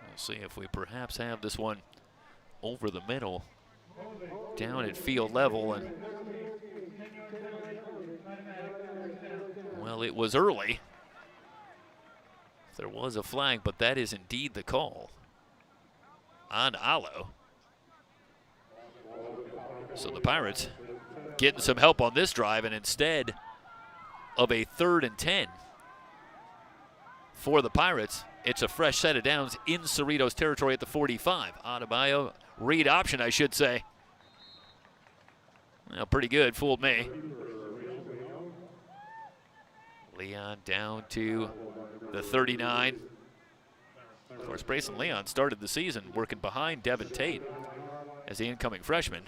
We'll see if we perhaps have this one over the middle, down at field level, and well, it was early. There was a flag, but that is indeed the call on Alo. So the Pirates getting some help on this drive, and instead of a 3rd and 10 for the Pirates, it's a fresh set of downs in Cerritos territory at the 45. Adebayo, read option, I should say. Well, pretty good, fooled me. Leon down to the 39. Of course, Brayson Leon started the season working behind Devin Tate as the incoming freshman.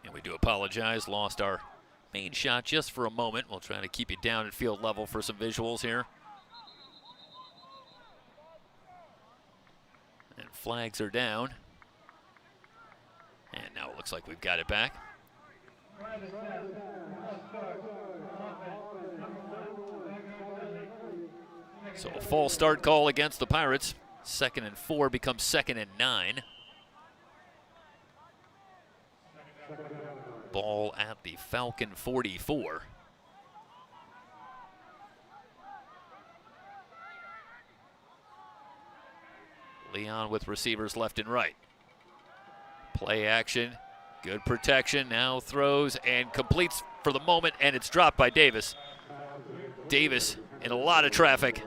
And we do apologize, lost our main shot just for a moment. We'll try to keep you down at field level for some visuals here. And flags are down. And now it looks like we've got it back. So a false start call against the Pirates. 2nd and 4 becomes 2nd and 9. Ball at the Falcon 44. Leon with receivers left and right. Play action Good protection, now throws and completes for the moment, and it's dropped by Davis. Davis in a lot of traffic.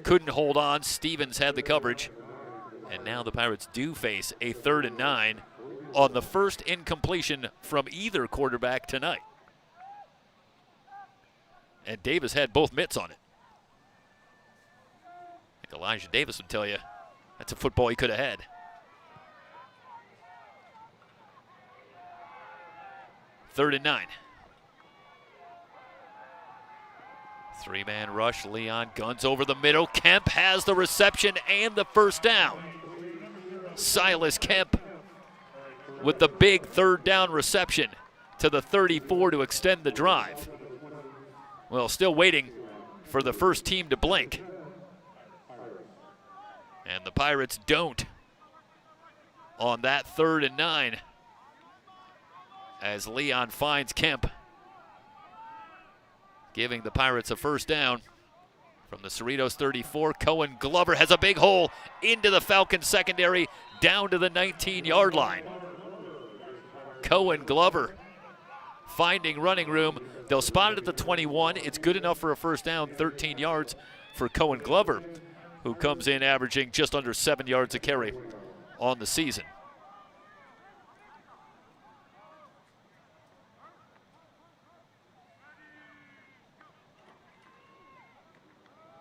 Couldn't hold on. Stevens had the coverage. And now the Pirates do face a 3rd and 9 on the first incompletion from either quarterback tonight. And Davis had both mitts on it. I think Elijah Davis would tell you that's a football he could have had. 3rd and 9. 3-man rush. Leon guns over the middle. Kemp has the reception and the first down. Silas Kemp with the big 3rd down reception to the 34 to extend the drive. Well, still waiting for the first team to blink. And the Pirates don't on that 3rd and 9 as Leon finds Kemp, giving the Pirates a first down from the Cerritos 34. Cohen Glover has a big hole into the Falcons secondary down to the 19-yard line. Cohen Glover finding running room. They'll spot it at the 21. It's good enough for a first down, 13 yards for Cohen Glover, who comes in averaging just under 7 yards a carry on the season.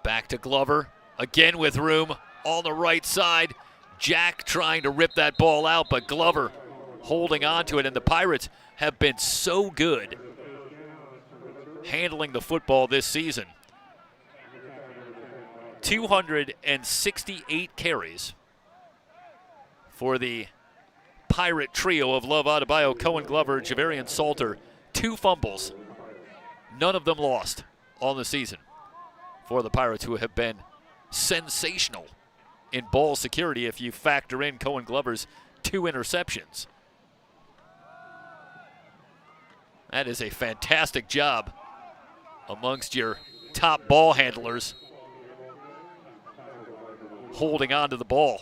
Back to Glover, again with room on the right side. Jack trying to rip that ball out, but Glover holding on to it, and the Pirates have been so good handling the football this season. 268 carries for the Pirate trio of Love Adebayo, Cohen Glover, Javarian Salter. 2 fumbles, none of them lost on the season for the Pirates, who have been sensational in ball security if you factor in Cohen Glover's 2 interceptions. That is a fantastic job amongst your top ball handlers holding on to the ball.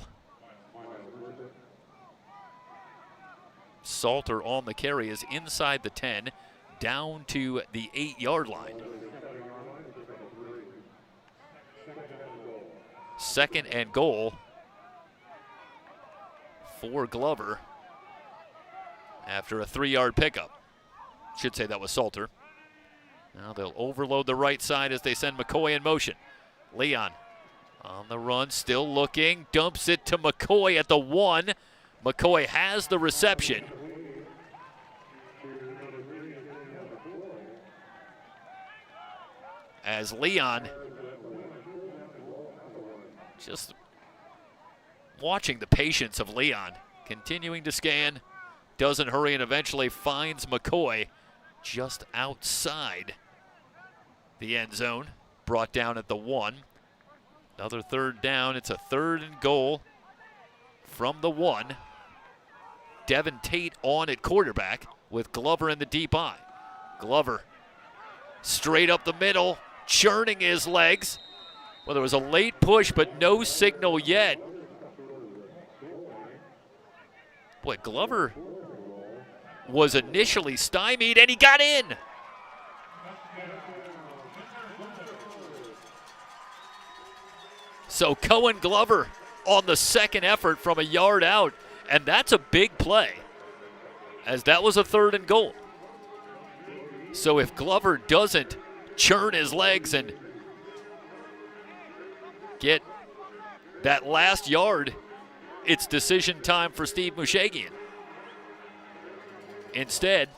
Salter on the carry is inside the 10, down to the 8-yard line. 2nd and goal for Glover after a 3-yard pickup. Should say that was Salter. Now they'll overload the right side as they send McCoy in motion. Leon on the run, still looking, dumps it to McCoy at the 1. McCoy has the reception. As Leon, just watching the patience of Leon, continuing to scan, doesn't hurry, and eventually finds McCoy just outside the end zone, brought down at the 1. Another 3rd down. It's a 3rd and goal from the 1. Devin Tate on at quarterback with Glover in the deep eye. Glover straight up the middle, churning his legs. Well, there was a late push, but no signal yet. Boy, Glover was initially stymied, and he got in. So Cohen Glover on the 2nd effort from a yard out, and that's a big play, as that was a 3rd and goal. So if Glover doesn't churn his legs and get that last yard, it's decision time for Steve Mushagian. Instead,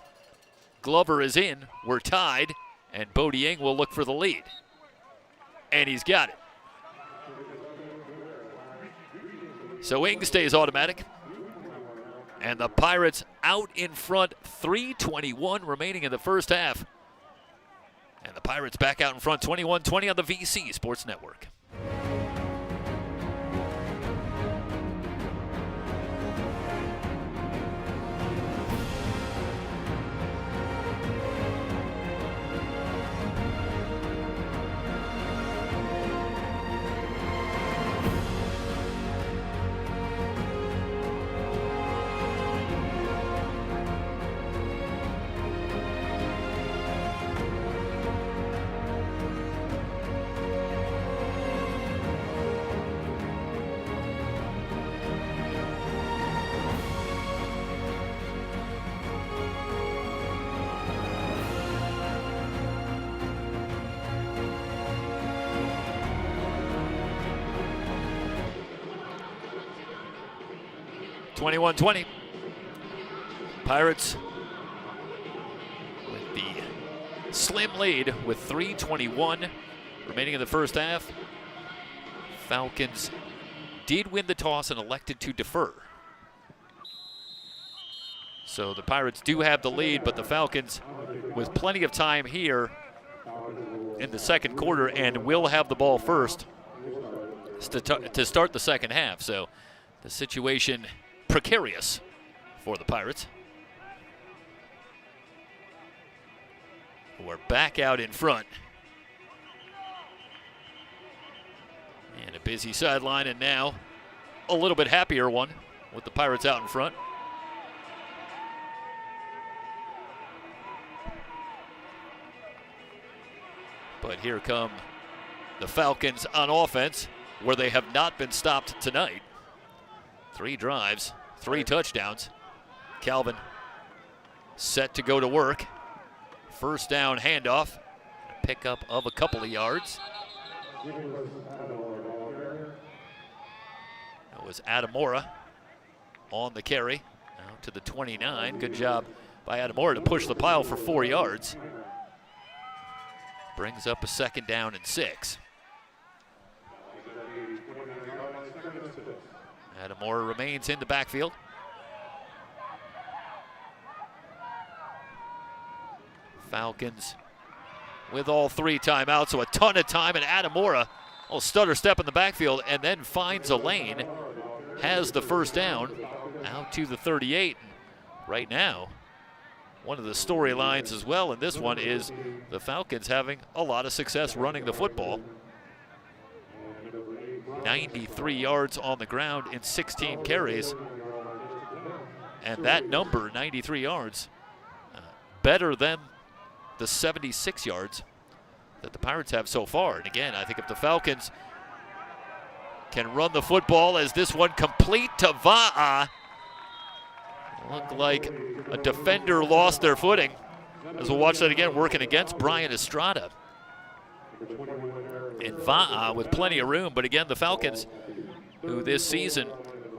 Glover is in, we're tied, and Bodie Ing will look for the lead. And he's got it. So Ing stays automatic. And the Pirates out in front, 3:21 remaining in the first half. And the Pirates back out in front, 21-20 on the VC Sports Network. 21-20. Pirates with the slim lead with 3:21 remaining in the first half. Falcons did win the toss and elected to defer. So the Pirates do have the lead, but the Falcons with plenty of time here in the second quarter and will have the ball first to start the second half. So the situation precarious for the Pirates, who are back out in front. And a busy sideline, and now a little bit happier one with the Pirates out in front. But here come the Falcons on offense, where they have not been stopped tonight. 3 drives, 3 touchdowns. Calvin set to go to work. First down handoff, a pickup of a couple of yards. It was Adamora on the carry, out to the 29. Good job by Adamora to push the pile for 4 yards. Brings up a second down and 6. Adamora remains in the backfield. Falcons with all 3 timeouts, so a ton of time, and Adamora will stutter step in the backfield and then finds a lane, has the first down, out to the 38. Right now, one of the storylines as well in this one is the Falcons having a lot of success running the football. 93 yards on the ground in 16 carries. And that number, 93 yards, better than the 76 yards that the Pirates have so far. And again, I think if the Falcons can run the football, as this one complete to Va'a, looked like a defender lost their footing. As we'll watch that again, working against Brian Estrada. And Va'a with plenty of room, but again, the Falcons, who this season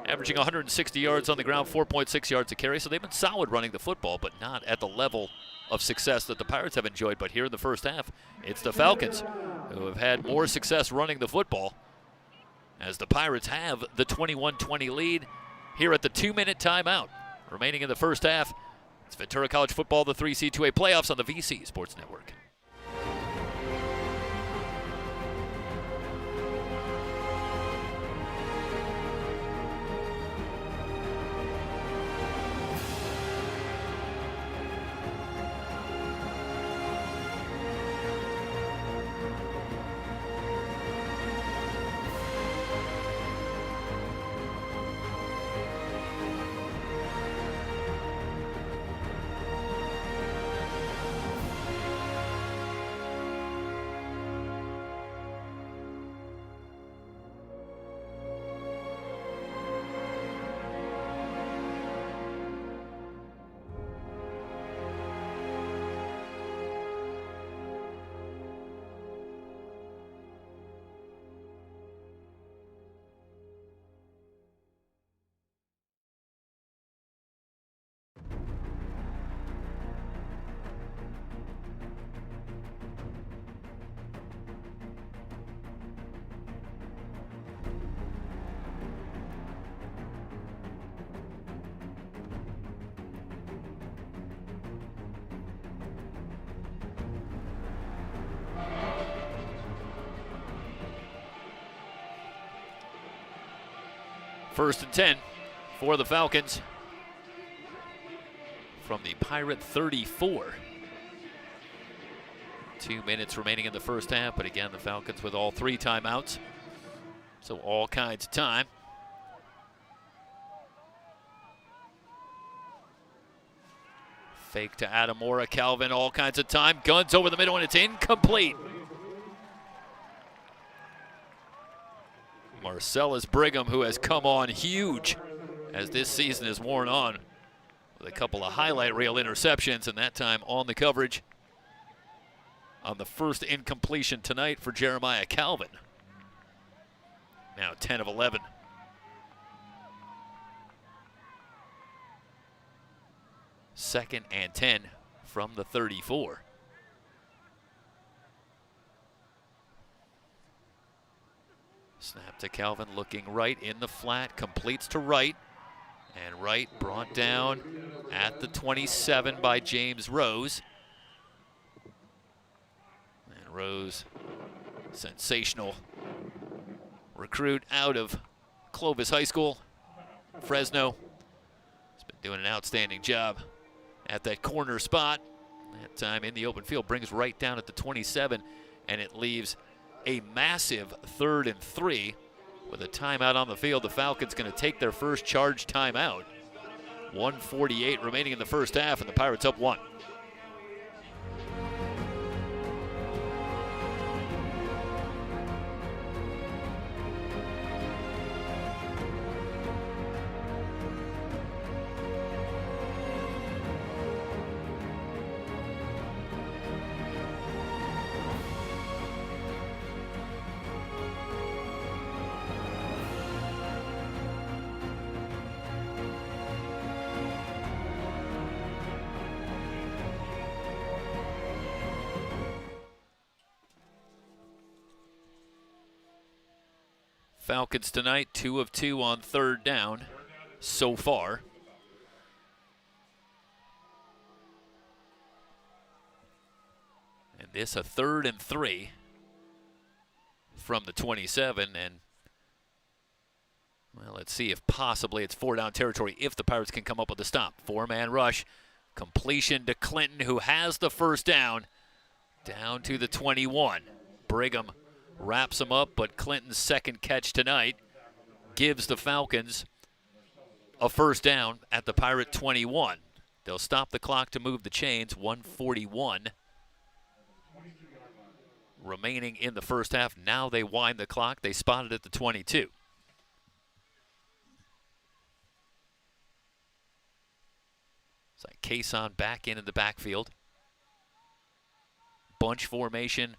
averaging 160 yards on the ground, 4.6 yards a carry, so they've been solid running the football, but not at the level of success that the Pirates have enjoyed. But here in the first half, it's the Falcons who have had more success running the football, as the Pirates have the 21-20 lead here at the 2-minute timeout remaining in the first half. It's Ventura College Football, the 3C2A playoffs on the VC Sports Network. First and 10 for the Falcons from the Pirate 34. 2 minutes remaining in the first half, but again, the Falcons with all 3 timeouts, so all kinds of time. Fake to Adamora, Calvin, all kinds of time. Guns over the middle, and it's incomplete. Marcellus Brigham, who has come on huge as this season has worn on, with a couple of highlight reel interceptions, and that time on the coverage on the first incompletion tonight for Jeremiah Calvin. Now 10 of 11. 2nd and 10 from the 34. Snap to Calvin, looking right in the flat, completes to Wright. And Wright brought down at the 27 by James Rose. And Rose, sensational recruit out of Clovis High School, Fresno. He's been doing an outstanding job at that corner spot. That time in the open field brings Wright down at the 27, and it leaves a massive 3rd and 3 with a timeout on the field. The Falcons going to take their first charge timeout. 1:48 remaining in the first half, and the Pirates up 1. Falcons tonight, 2 of 2 on 3rd down so far. And this a 3rd and 3 from the 27. And, well, let's see if possibly it's 4-down territory if the Pirates can come up with a stop. 4-man rush. Completion to Clinton, who has the first down to the 21. Brigham wraps him up, but Clinton's 2nd catch tonight gives the Falcons a first down at the Pirate 21. They'll stop the clock to move the chains. 1:41 remaining in the first half. Now they wind the clock. They spot it at the 22. It's like Cason back in the backfield. Bunch formation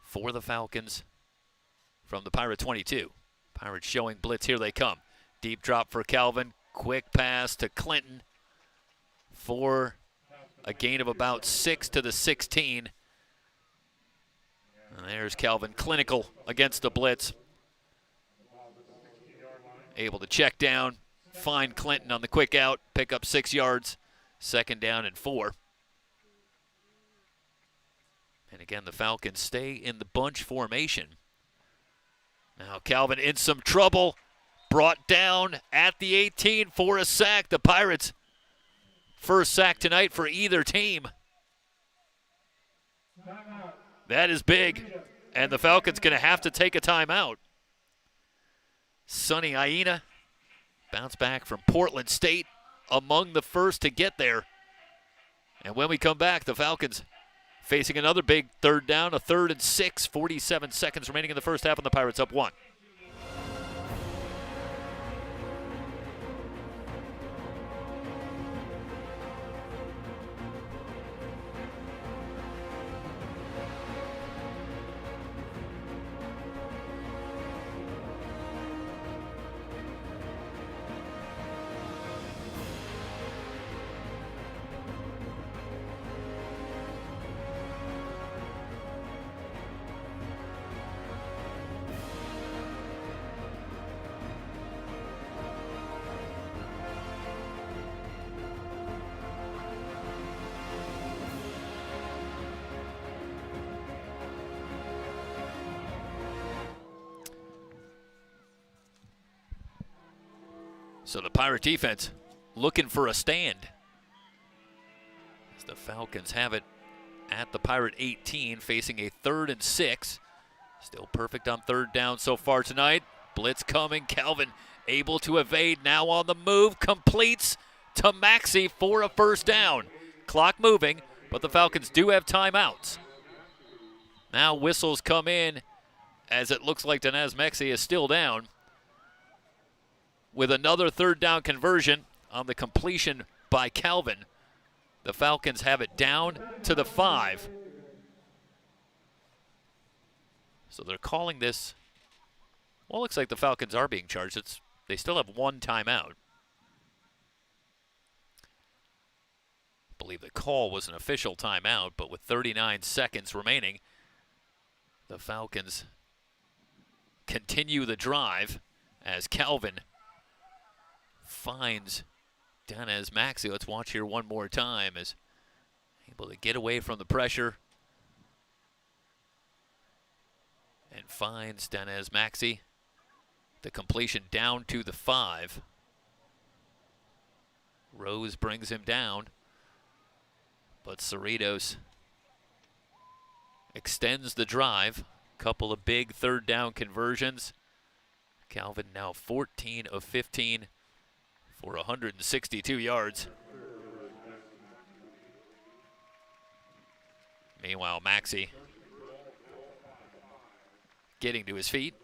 for the Falcons from the Pirate 22. Pirates showing blitz. Here they come. Deep drop for Calvin. Quick pass to Clinton for a gain of about 6 to the 16. And there's Calvin, clinical against the blitz. Able to check down, find Clinton on the quick out, pick up 6 yards. 2nd down and 4. And again, the Falcons stay in the bunch formation. Now Calvin in some trouble. Brought down at the 18 for a sack. The Pirates' first sack tonight for either team. That is big. And the Falcons going to have to take a timeout. Sonny Aina, bounce back from Portland State, among the first to get there. And when we come back, the Falcons facing another big 3rd down, a 3rd and 6, 47 seconds remaining in the first half, and the Pirates up 1. So the Pirate defense looking for a stand, as the Falcons have it at the Pirate 18, facing a 3rd and 6. Still perfect on 3rd down so far tonight. Blitz coming. Calvin able to evade. Now on the move. Completes to Maxey for a first down. Clock moving, but the Falcons do have timeouts. Now whistles come in, as it looks like Danaz Maxey is still down, with another 3rd down conversion on the completion by Calvin. The Falcons have it down to the 5. So they're calling this, well, it looks like the Falcons are being charged. They still have 1 timeout. believe the call was an official timeout, but with 39 seconds remaining, the Falcons continue the drive as Calvin finds Danez Maxey. Let's watch here one more time as able to get away from the pressure and finds Danez Maxey. The completion down to the 5. Rose brings him down, but Cerritos extends the drive. Couple of big third down conversions. Calvin now 14 of 15 for 162 yards. Meanwhile, Maxey getting to his feet.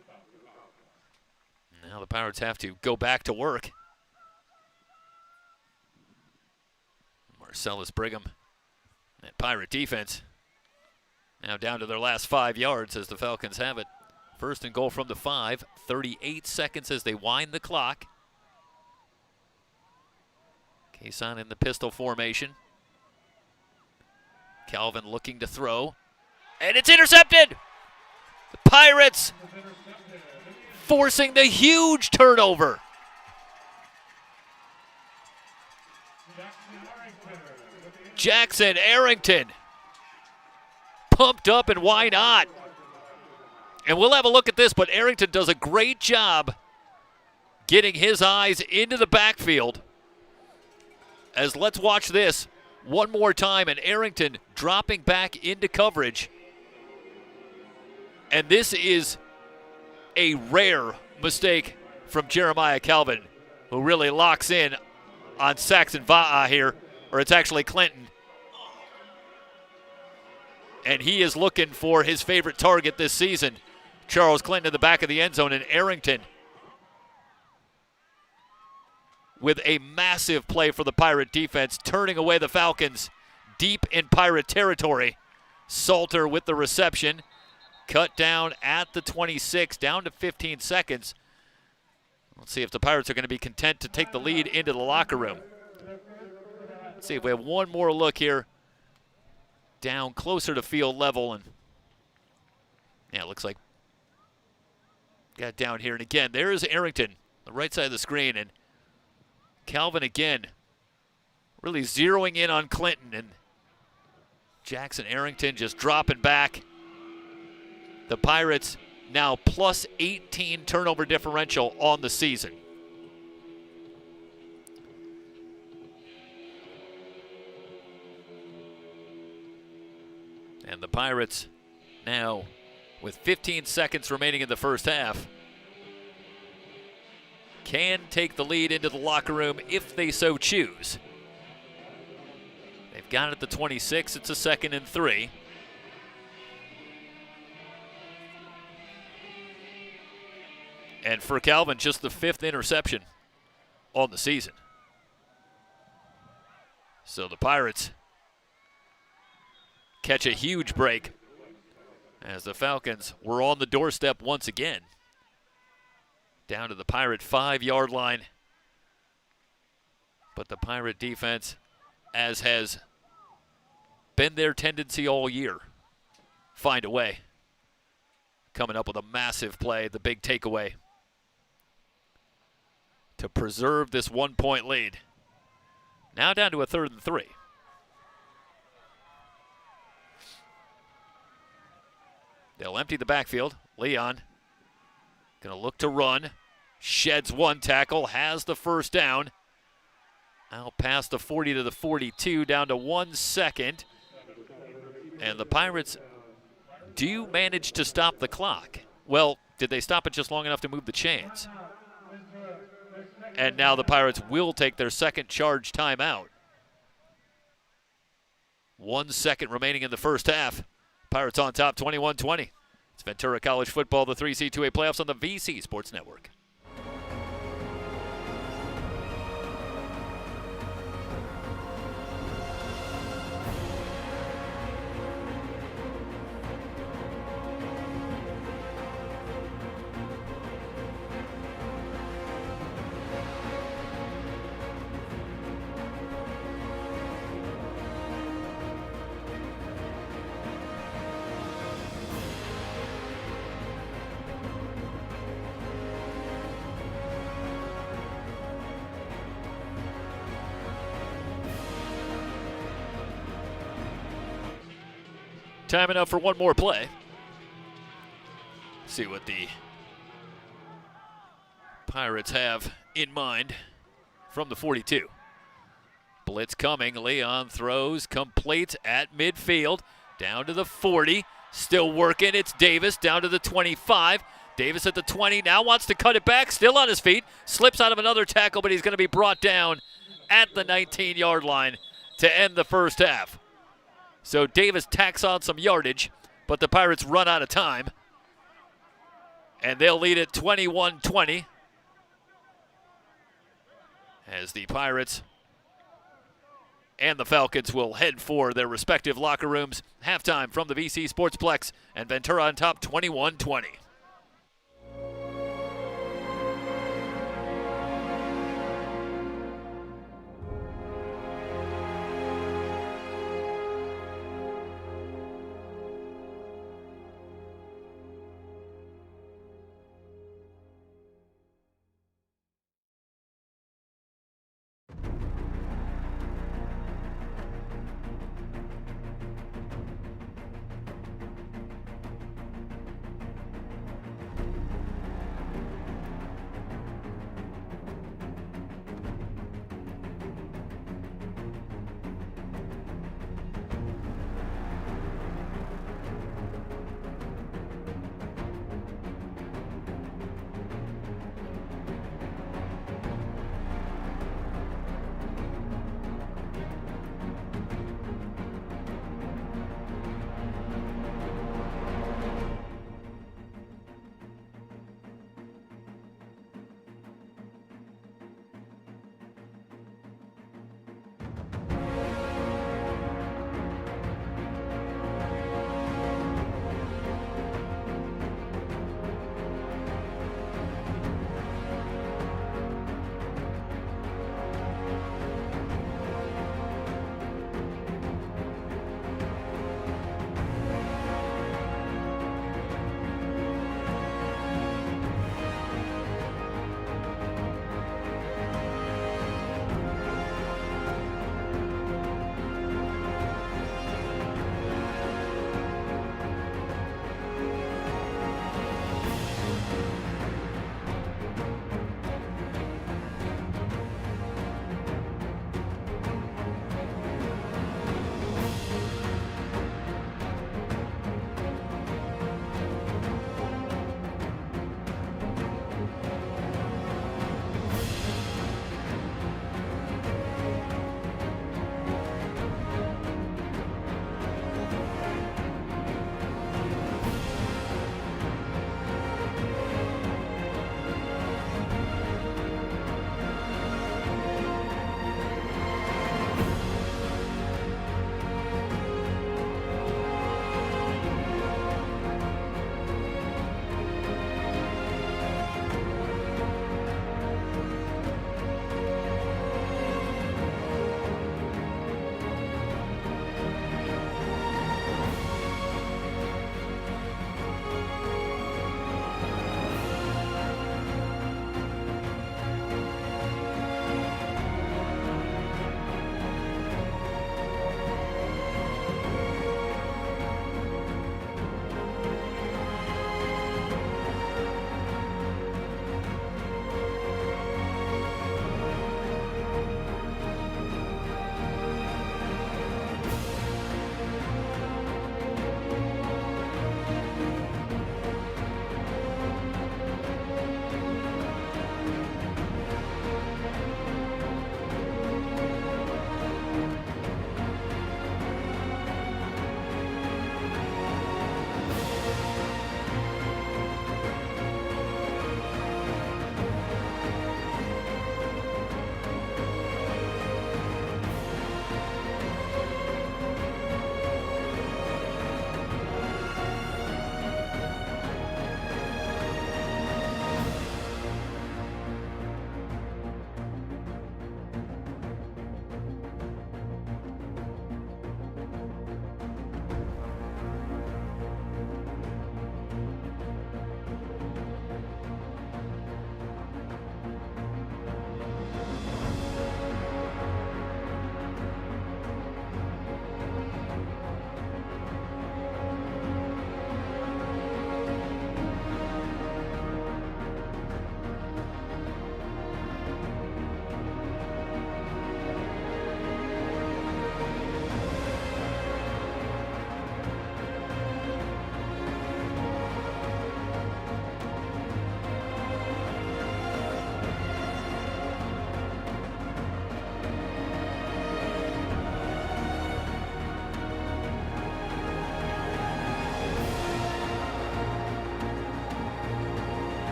Now the Pirates have to go back to work. Marcellus Brigham, that Pirate defense, now down to their last 5 yards as the Falcons have it. First and goal from the 5, 38 seconds as they wind the clock. Cason in the pistol formation. Calvin looking to throw, and it's intercepted! The Pirates forcing the huge turnover. Jackson Arrington pumped up, and why not? And we'll have a look at this, but Arrington does a great job getting his eyes into the backfield. As let's watch this one more time, and Arrington dropping back into coverage. And this is a rare mistake from Jeremiah Calvin, who really locks in on Saxon Va'a here, or it's actually Clinton. And he is looking for his favorite target this season, Charles Clinton in the back of the end zone, and Arrington with a massive play for the Pirate defense, turning away the Falcons deep in Pirate territory. Salter with the reception, cut down at the 26, down to 15 seconds. Let's see if the Pirates are going to be content to take the lead into the locker room. Let's see if we have one more look here. Down closer to field level, and yeah, it looks like got down here. And again, there's Arrington, the right side of the screen, and Calvin again really zeroing in on Clinton, and Jackson Arrington just dropping back. The Pirates now plus 18 turnover differential on the season. And the Pirates now, with 15 seconds remaining in the first half, can take the lead into the locker room if they so choose. They've got it at the 26. It's a 2nd and 3. And for Calvin, just the 5th interception on the season. So the Pirates catch a huge break as the Falcons were on the doorstep once again. Down to the Pirate 5-yard line. But the Pirate defense, as has been their tendency all year, find a way. Coming up with a massive play, the big takeaway, to preserve this 1-point lead. Now down to a 3rd and 3. They'll empty the backfield. Leon going to look to run. Sheds one tackle, has the first down. Out past the 40 to the 42, down to 1 second. And the Pirates do manage to stop the clock. Well, did they stop it just long enough to move the chains? And now the Pirates will take their second charge timeout. 1 second remaining in the first half. Pirates on top, 21-20. It's Ventura College Football, the 3C2A playoffs on the VC Sports Network. Time enough for one more play. See what the Pirates have in mind from the 42. Blitz coming. Leon throws, complete at midfield. Down to the 40. Still working. It's Davis down to the 25. Davis at the 20. Now wants to cut it back. Still on his feet. Slips out of another tackle, but he's going to be brought down at the 19-yard line to end the first half. So Davis tacks on some yardage, but the Pirates run out of time. And they'll lead it 21-20 as the Pirates and the Falcons will head for their respective locker rooms. Halftime from the VC Sportsplex, and Ventura on top 21-20.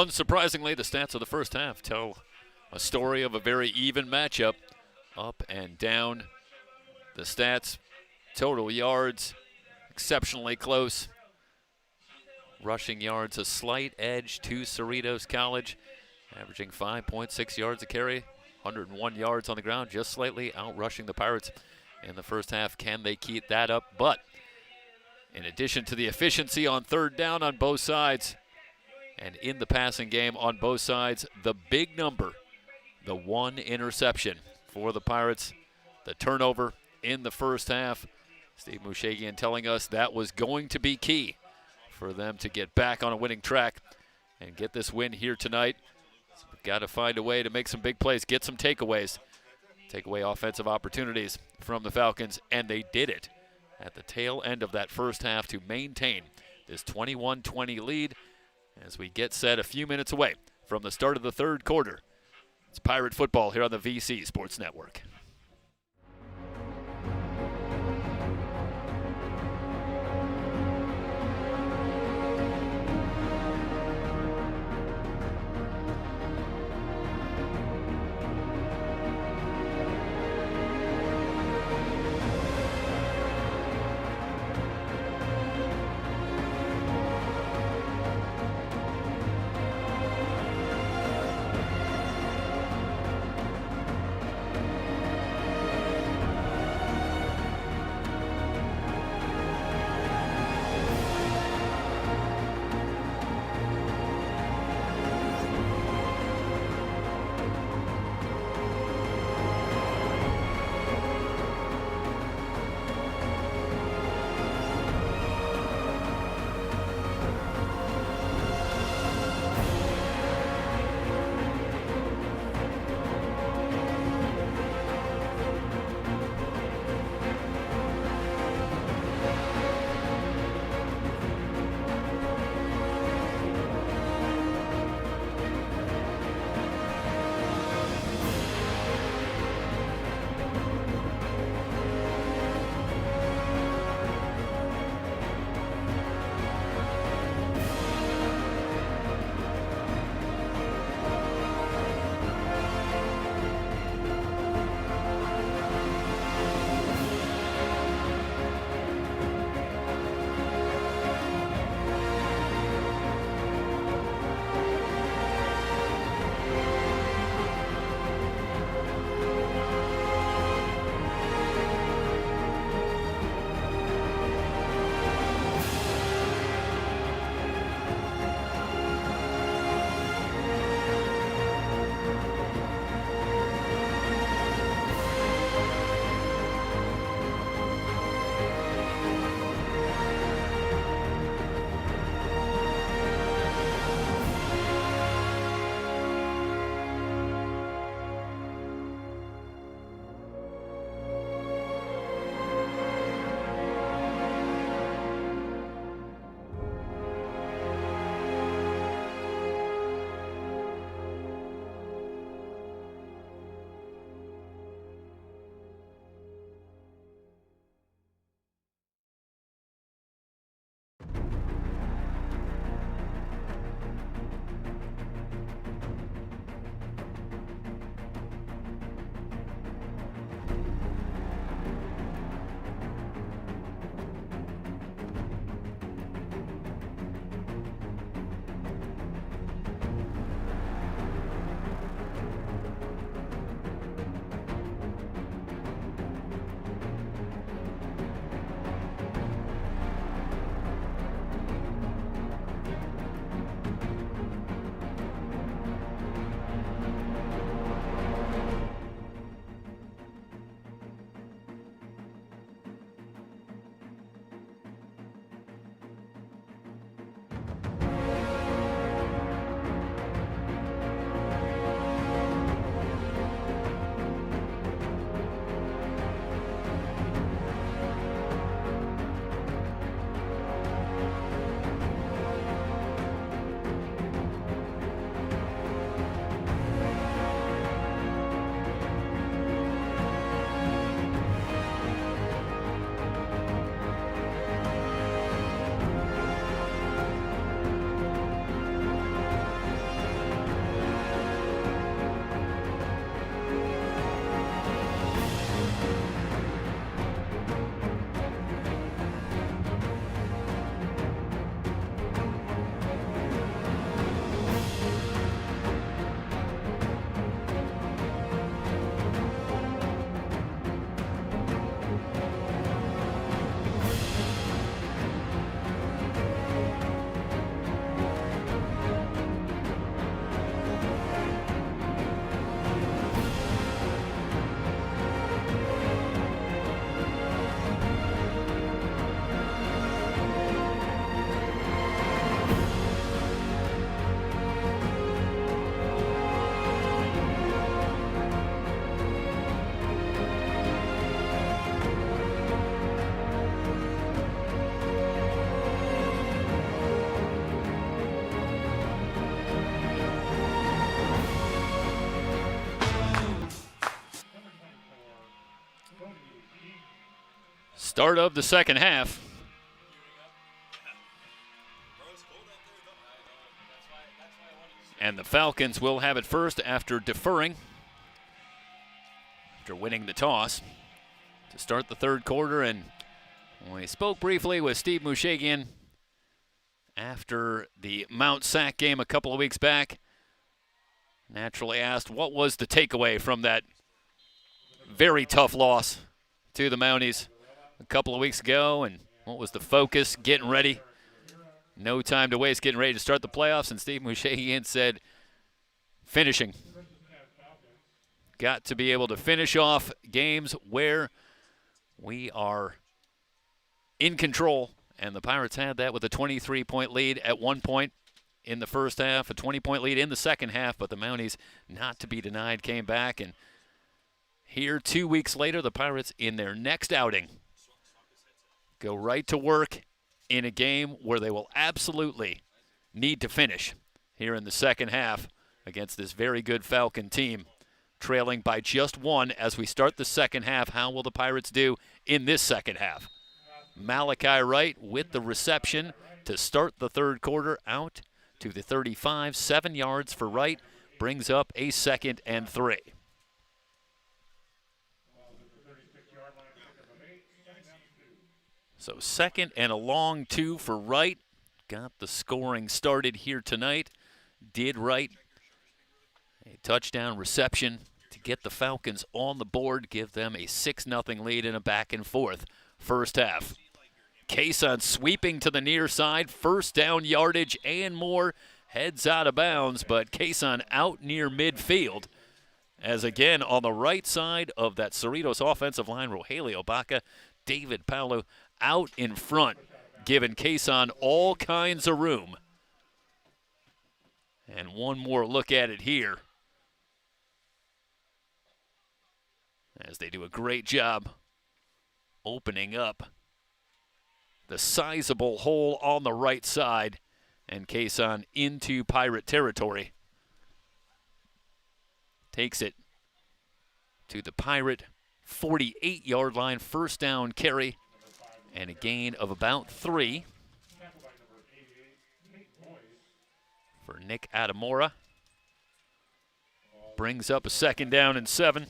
Unsurprisingly, the stats of the first half tell a story of a very even matchup, up and down. The stats, total yards, exceptionally close. Rushing yards, a slight edge to Cerritos College, averaging 5.6 yards a carry, 101 yards on the ground, just slightly out-rushing the Pirates in the first half. Can they keep that up? But in addition to the efficiency on third down on both sides, and in the passing game on both sides, the big number, the one interception for the Pirates, the turnover in the first half. Steve Mushagian telling us that was going to be key for them to get back on a winning track and get this win here tonight. So we've got to find a way to make some big plays, get some takeaways, take away offensive opportunities from the Falcons, and they did it at the tail end of that first half to maintain this 21-20 lead as we get set a few minutes away from the start of the third quarter. It's Pirate football here on the VC Sports Network. Start of the second half. And the Falcons will have it first after deferring, after winning the toss, to start the third quarter. And we spoke briefly with Steve Mushagian after the Mount Sac game a couple of weeks back. Naturally asked, what was the takeaway from that very tough loss to the Mounties a couple of weeks ago, and what was the focus getting ready? No time to waste getting ready to start the playoffs, and Steve Mushagian said, finishing. Got to be able to finish off games where we are in control, and the Pirates had that with a 23-point lead at one point in the first half, a 20-point lead in the second half, but the Mounties, not to be denied, came back. And here 2 weeks later, the Pirates in their next outing go right to work in a game where they will absolutely need to finish here in the second half against this very good Falcon team, trailing by just one as we start the second half. How will the Pirates do in this second half? Malachi Wright with the reception to start the third quarter, out to the 35, 7 yards for Wright, brings up a 2nd and 3. So 2nd and a long 2 for Wright. Got the scoring started here tonight. Did Wright a touchdown reception to get the Falcons on the board, give them a 6-0 lead in a back and forth first half. Cason sweeping to the near side, first down yardage and more, heads out of bounds, but Cason out near midfield. As again on the right side of that Cerritos offensive line, Rogelio Baca, David Paulo out in front, giving Cason all kinds of room. And one more look at it here, as they do a great job opening up the sizable hole on the right side, and Cason into Pirate territory. Takes it to the Pirate 48-yard line, first down carry, and a gain of about 3 for Nick Adamora. Brings up a 2nd down and 7.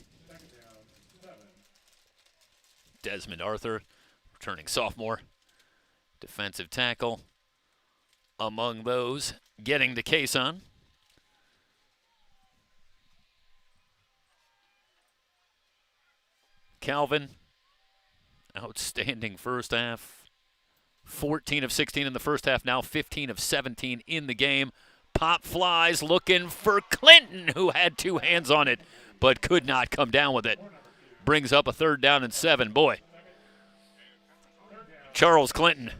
Desmond Arthur, returning sophomore, defensive tackle, among those getting the Cason. Calvin, outstanding first half. 14 of 16 in the first half, now 15 of 17 in the game. Pop flies, looking for Clinton, who had 2 hands on it, but could not come down with it. Brings up a 3rd down and 7. Boy, Charles Clinton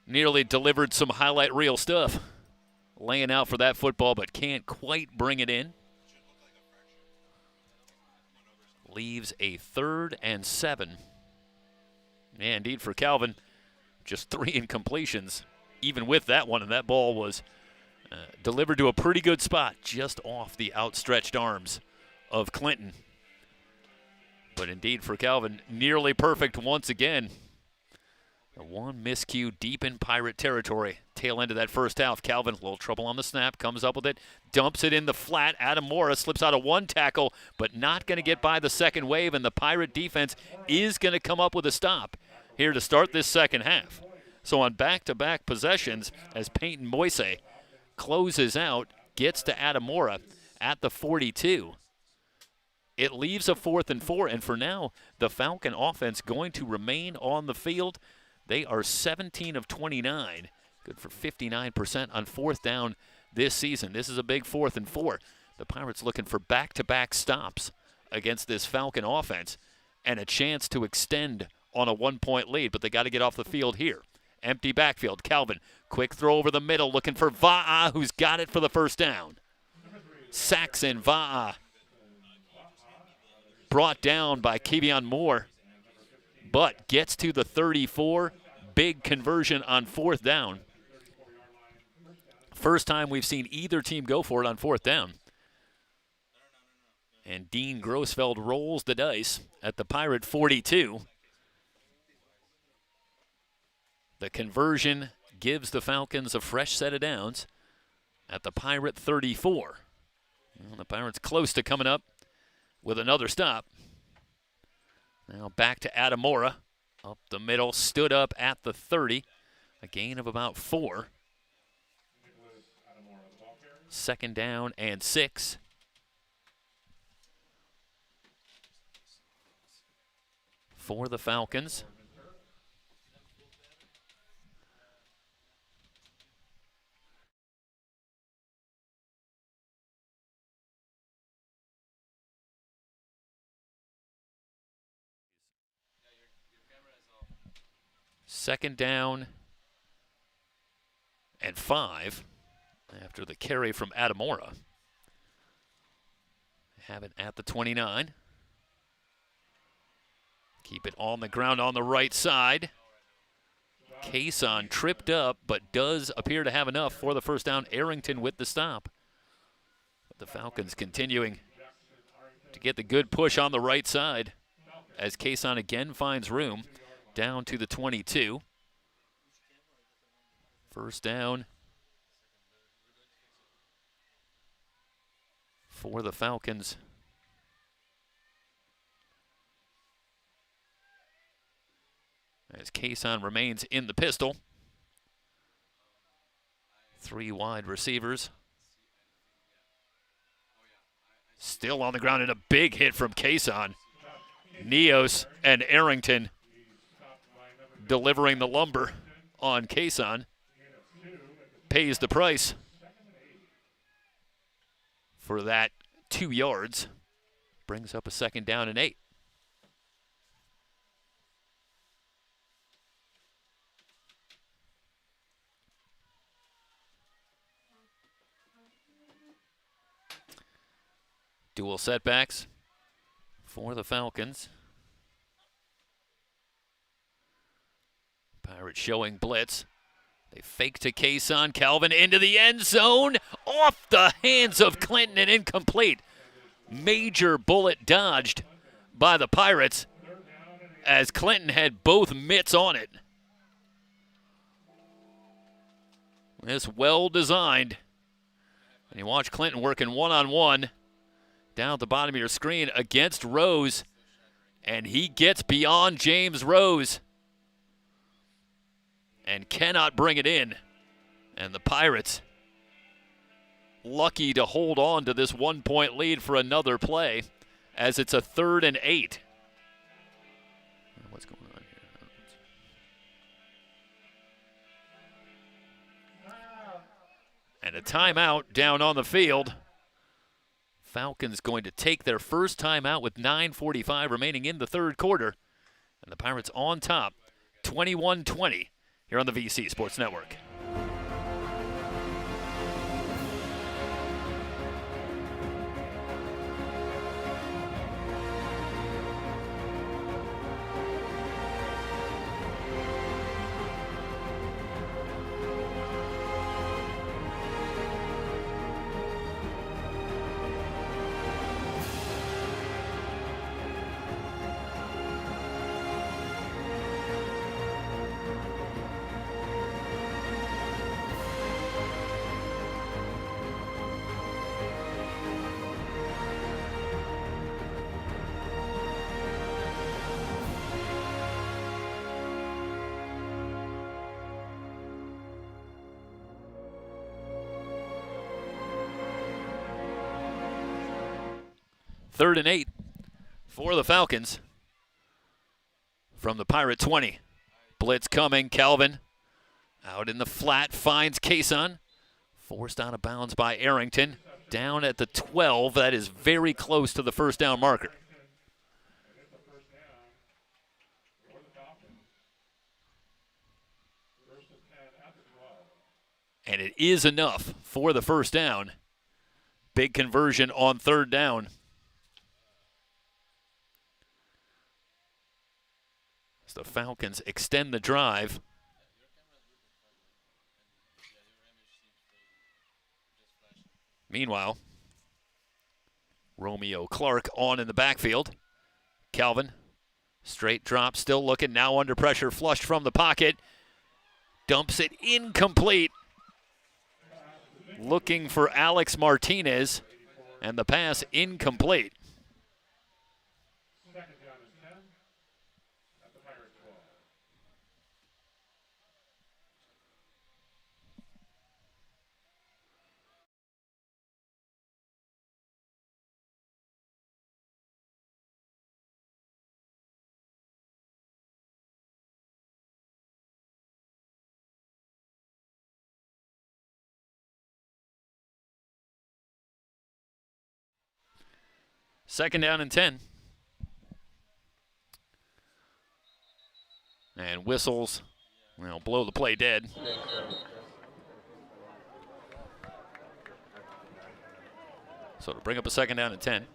nearly delivered some highlight reel stuff, laying out for that football, but can't quite bring it in. Leaves a 3rd and 7. Yeah, indeed, for Calvin, just 3 incompletions, even with that one, and that ball was delivered to a pretty good spot, just off the outstretched arms of Clinton. But indeed, for Calvin, nearly perfect once again. The one miscue deep in Pirate territory. Tail end of that first half. Calvin, a little trouble on the snap, comes up with it, dumps it in the flat. Adam Morris slips out of 1 tackle, but not going to get by the second wave, and the Pirate defense is going to come up with a stop here to start this second half. So on back-to-back possessions, as Peyton Moise closes out, gets to Adamora at the 42. It leaves a 4th and 4, and for now, the Falcon offense going to remain on the field. They are 17 of 29, good for 59% on 4th down this season. This is a big 4th and 4. The Pirates looking for back-to-back stops against this Falcon offense and a chance to extend on a 1-point lead, but they got to get off the field here. Empty backfield. Calvin, quick throw over the middle, looking for Va'a, who's got it for the first down. Saxon Va'a brought down by Kevion Moore, but gets to the 34. Big conversion on 4th down. First time we've seen either team go for it on 4th down. And Dean Grossfeld rolls the dice at the Pirate 42. The conversion gives the Falcons a fresh set of downs at the Pirate 34. Well, the Pirates close to coming up with another stop. Now back to Adamora. Up the middle, stood up at the 30. A gain of about 4. Second down and 6. For the Falcons. Second down and 5 after the carry from Adamora. Have it at the 29. Keep it on the ground on the right side. Cason tripped up, but does appear to have enough for the first down. Arrington with the stop. But the Falcons continuing to get the good push on the right side as Cason again finds room down to the 22. First down for the Falcons. As Cason remains in the pistol. 3 wide receivers. Still on the ground and a big hit from Cason. Neos and Arrington delivering the lumber on Cason. Pays the price for that 2 yards. Brings up a second down and 8. Dual setbacks for the Falcons. Pirates showing blitz. They fake to Cason. Calvin into the end zone. Off the hands of Clinton and incomplete. Major bullet dodged by the Pirates as Clinton had both mitts on it. This well designed. And you watch Clinton working one-on-one down at the bottom of your screen against Rose. And he gets beyond James Rose and cannot bring it in. And the Pirates lucky to hold on to this 1-point lead for another play as it's a 3rd and 8. What's going on here? And a timeout down on the field. Falcons going to take their first timeout with 9:45 remaining in the 3rd quarter. And the Pirates on top, 21-20 here on the VC Sports Network. Third and 8 for the Falcons from the Pirate 20. Blitz coming. Calvin out in the flat finds Cason. Forced out of bounds by Arrington. Down at the 12. That is very close to the first down marker. And it is enough for the first down. Big conversion on 3rd down. As the Falcons extend the drive. Meanwhile, Romeo Clark on in the backfield. Calvin, straight drop, still looking, now under pressure, flushed from the pocket. dumps it incomplete. Looking for Alex Martinez, and the pass incomplete. Second down and 10. And whistles, well, blow the play dead. So to bring up a second down and 10.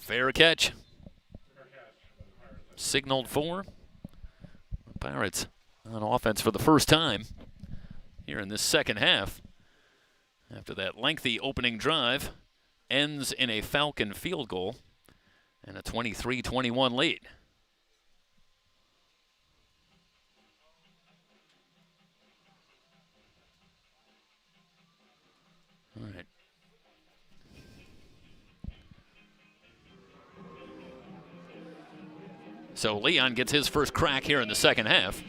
Fair catch. Signaled for. Pirates on offense for the first time here in this second half. After that lengthy opening drive, ends in a Falcon field goal and a 23-21 lead. All right. So Leon gets his first crack here in the second half.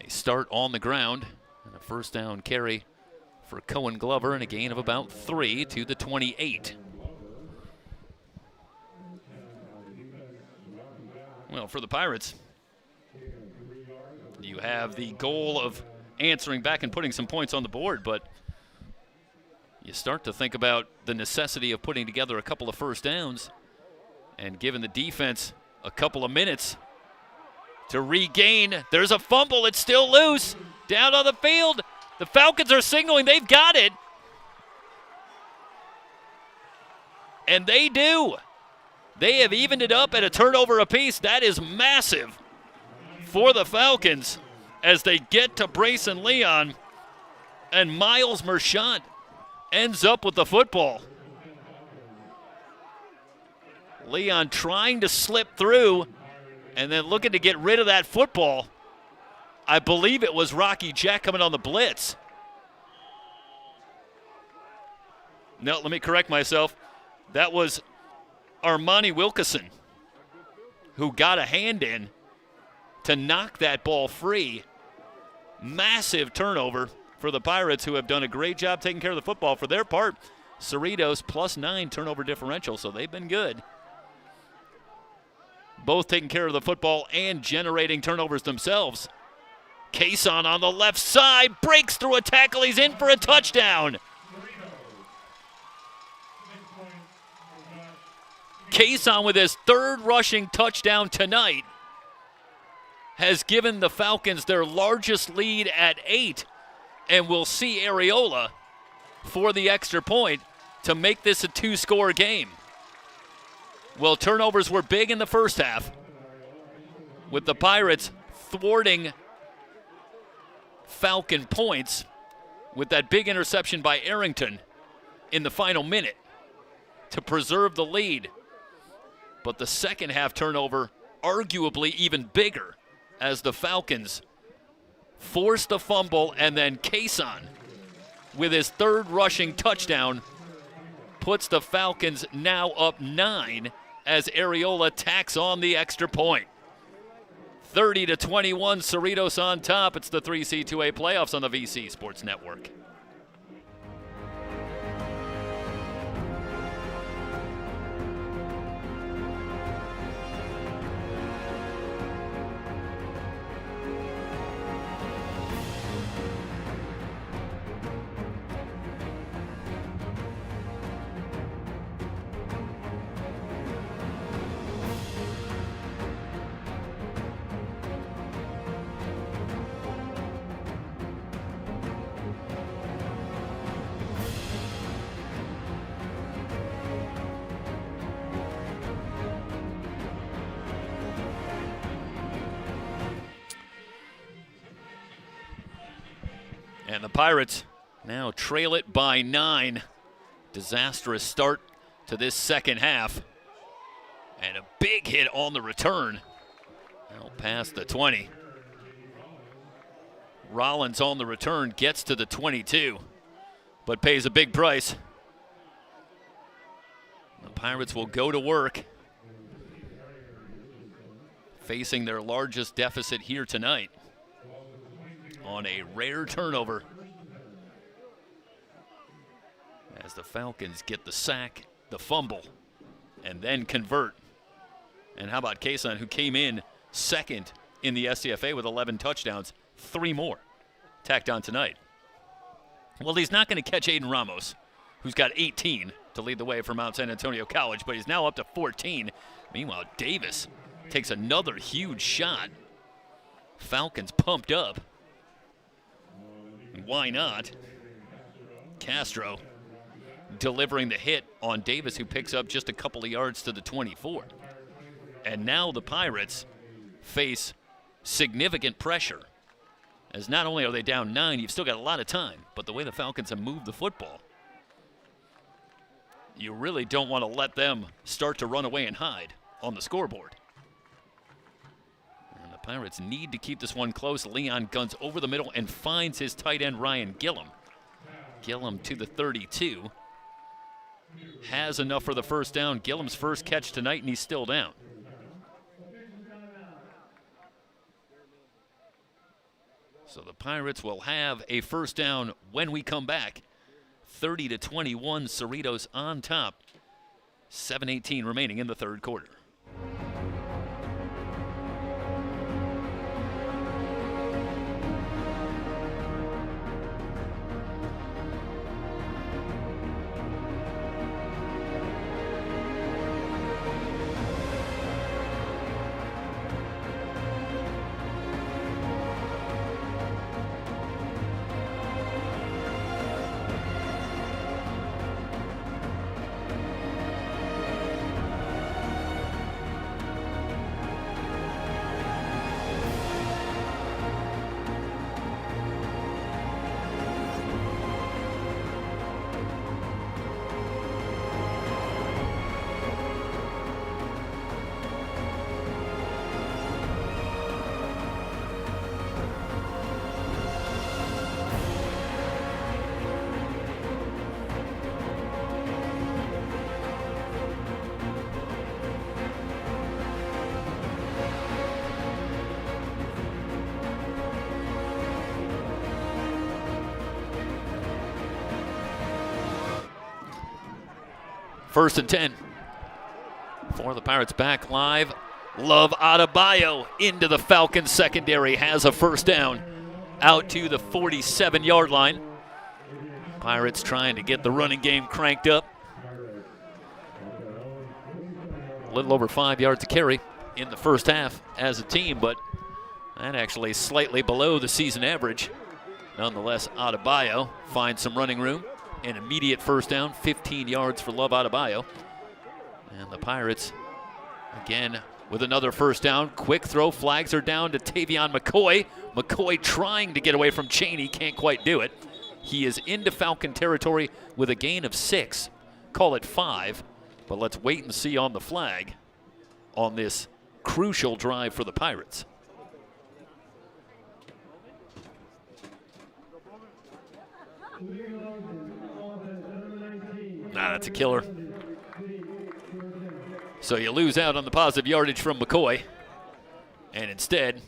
They start on the ground, and a first down carry for Cohen Glover and a gain of about 3 to the 28. Well, for the Pirates, you have the goal of answering back and putting some points on the board, but you start to think about the necessity of putting together a couple of first downs and giving the defense a couple of minutes to regain. There's a fumble. It's still loose. Down on the field. The Falcons are signaling they've got it. And they do. They have evened it up at a turnover apiece. That is massive for the Falcons as they get to Brayson Leon. And Miles Merchant ends up with the football. Leon trying to slip through and then looking to get rid of that football. I believe it was Rocky Jack coming on the blitz. No, let me correct myself. That was Armani Wilkeson who got a hand in to knock that ball free. Massive turnover for the Pirates, who have done a great job taking care of the football. For their part, Cerritos +9 turnover differential, so they've been good. Both taking care of the football and generating turnovers themselves. Cason on the left side, breaks through a tackle. He's in for a touchdown. Cason with his third rushing touchdown tonight has given the Falcons their largest lead at 8, and we'll see Areola for the extra point to make this a 2-score game. Well, turnovers were big in the first half, with the Pirates thwarting Falcon points with that big interception by Arrington in the final minute to preserve the lead. But the second half turnover arguably even bigger as the Falcons forced the fumble, and then Cason with his third rushing touchdown puts the Falcons now up 9 as Areola tacks on the extra point. 30-21, Cerritos on top. It's the 3C2A playoffs on the VC Sports Network. And the Pirates now trail it by 9. Disastrous start to this second half. And a big hit on the return. Now past the 20. Rollins on the return gets to the 22, but pays a big price. The Pirates will go to work, facing their largest deficit here tonight on a rare turnover, as the Falcons get the sack, the fumble, and then convert. And how about Cason, who came in second in the SCFA with 11 touchdowns, 3 more tacked on tonight. Well, he's not going to catch Aiden Ramos, who's got 18 to lead the way for Mount San Antonio College, but he's now up to 14. Meanwhile, Davis takes another huge shot. Falcons pumped up. Why not? Castro delivering the hit on Davis, who picks up just a couple of yards to the 24. And now the Pirates face significant pressure, as not only are they down 9, you've still got a lot of time, but the way the Falcons have moved the football, you really don't want to let them start to run away and hide on the scoreboard. And the Pirates need to keep this one close. Leon guns over the middle and finds his tight end Ryan Gillum. Gillum to the 32. Has enough for the first down. Gillum's first catch tonight, and he's still down. So the Pirates will have a first down when we come back. 30-21, Cerritos on top. 7:18 remaining in the third quarter. First and 10 for the Pirates. Back live. Love Adebayo into the Falcons secondary, has a first down out to the 47-yard line. Pirates trying to get the running game cranked up. A little over 5 yards to carry in the first half as a team, but that actually is slightly below the season average. Nonetheless, Adebayo finds some running room. An immediate first down, 15 yards for Love Adebayo. And the Pirates, again, with another first down. Quick throw, flags are down to Tavion McCoy. McCoy trying to get away from Cheney, can't quite do it. He is into Falcon territory with a gain of 6. Call it 5, but let's wait and see on the flag on this crucial drive for the Pirates. That's a killer. So you lose out on the positive yardage from McCoy, and instead,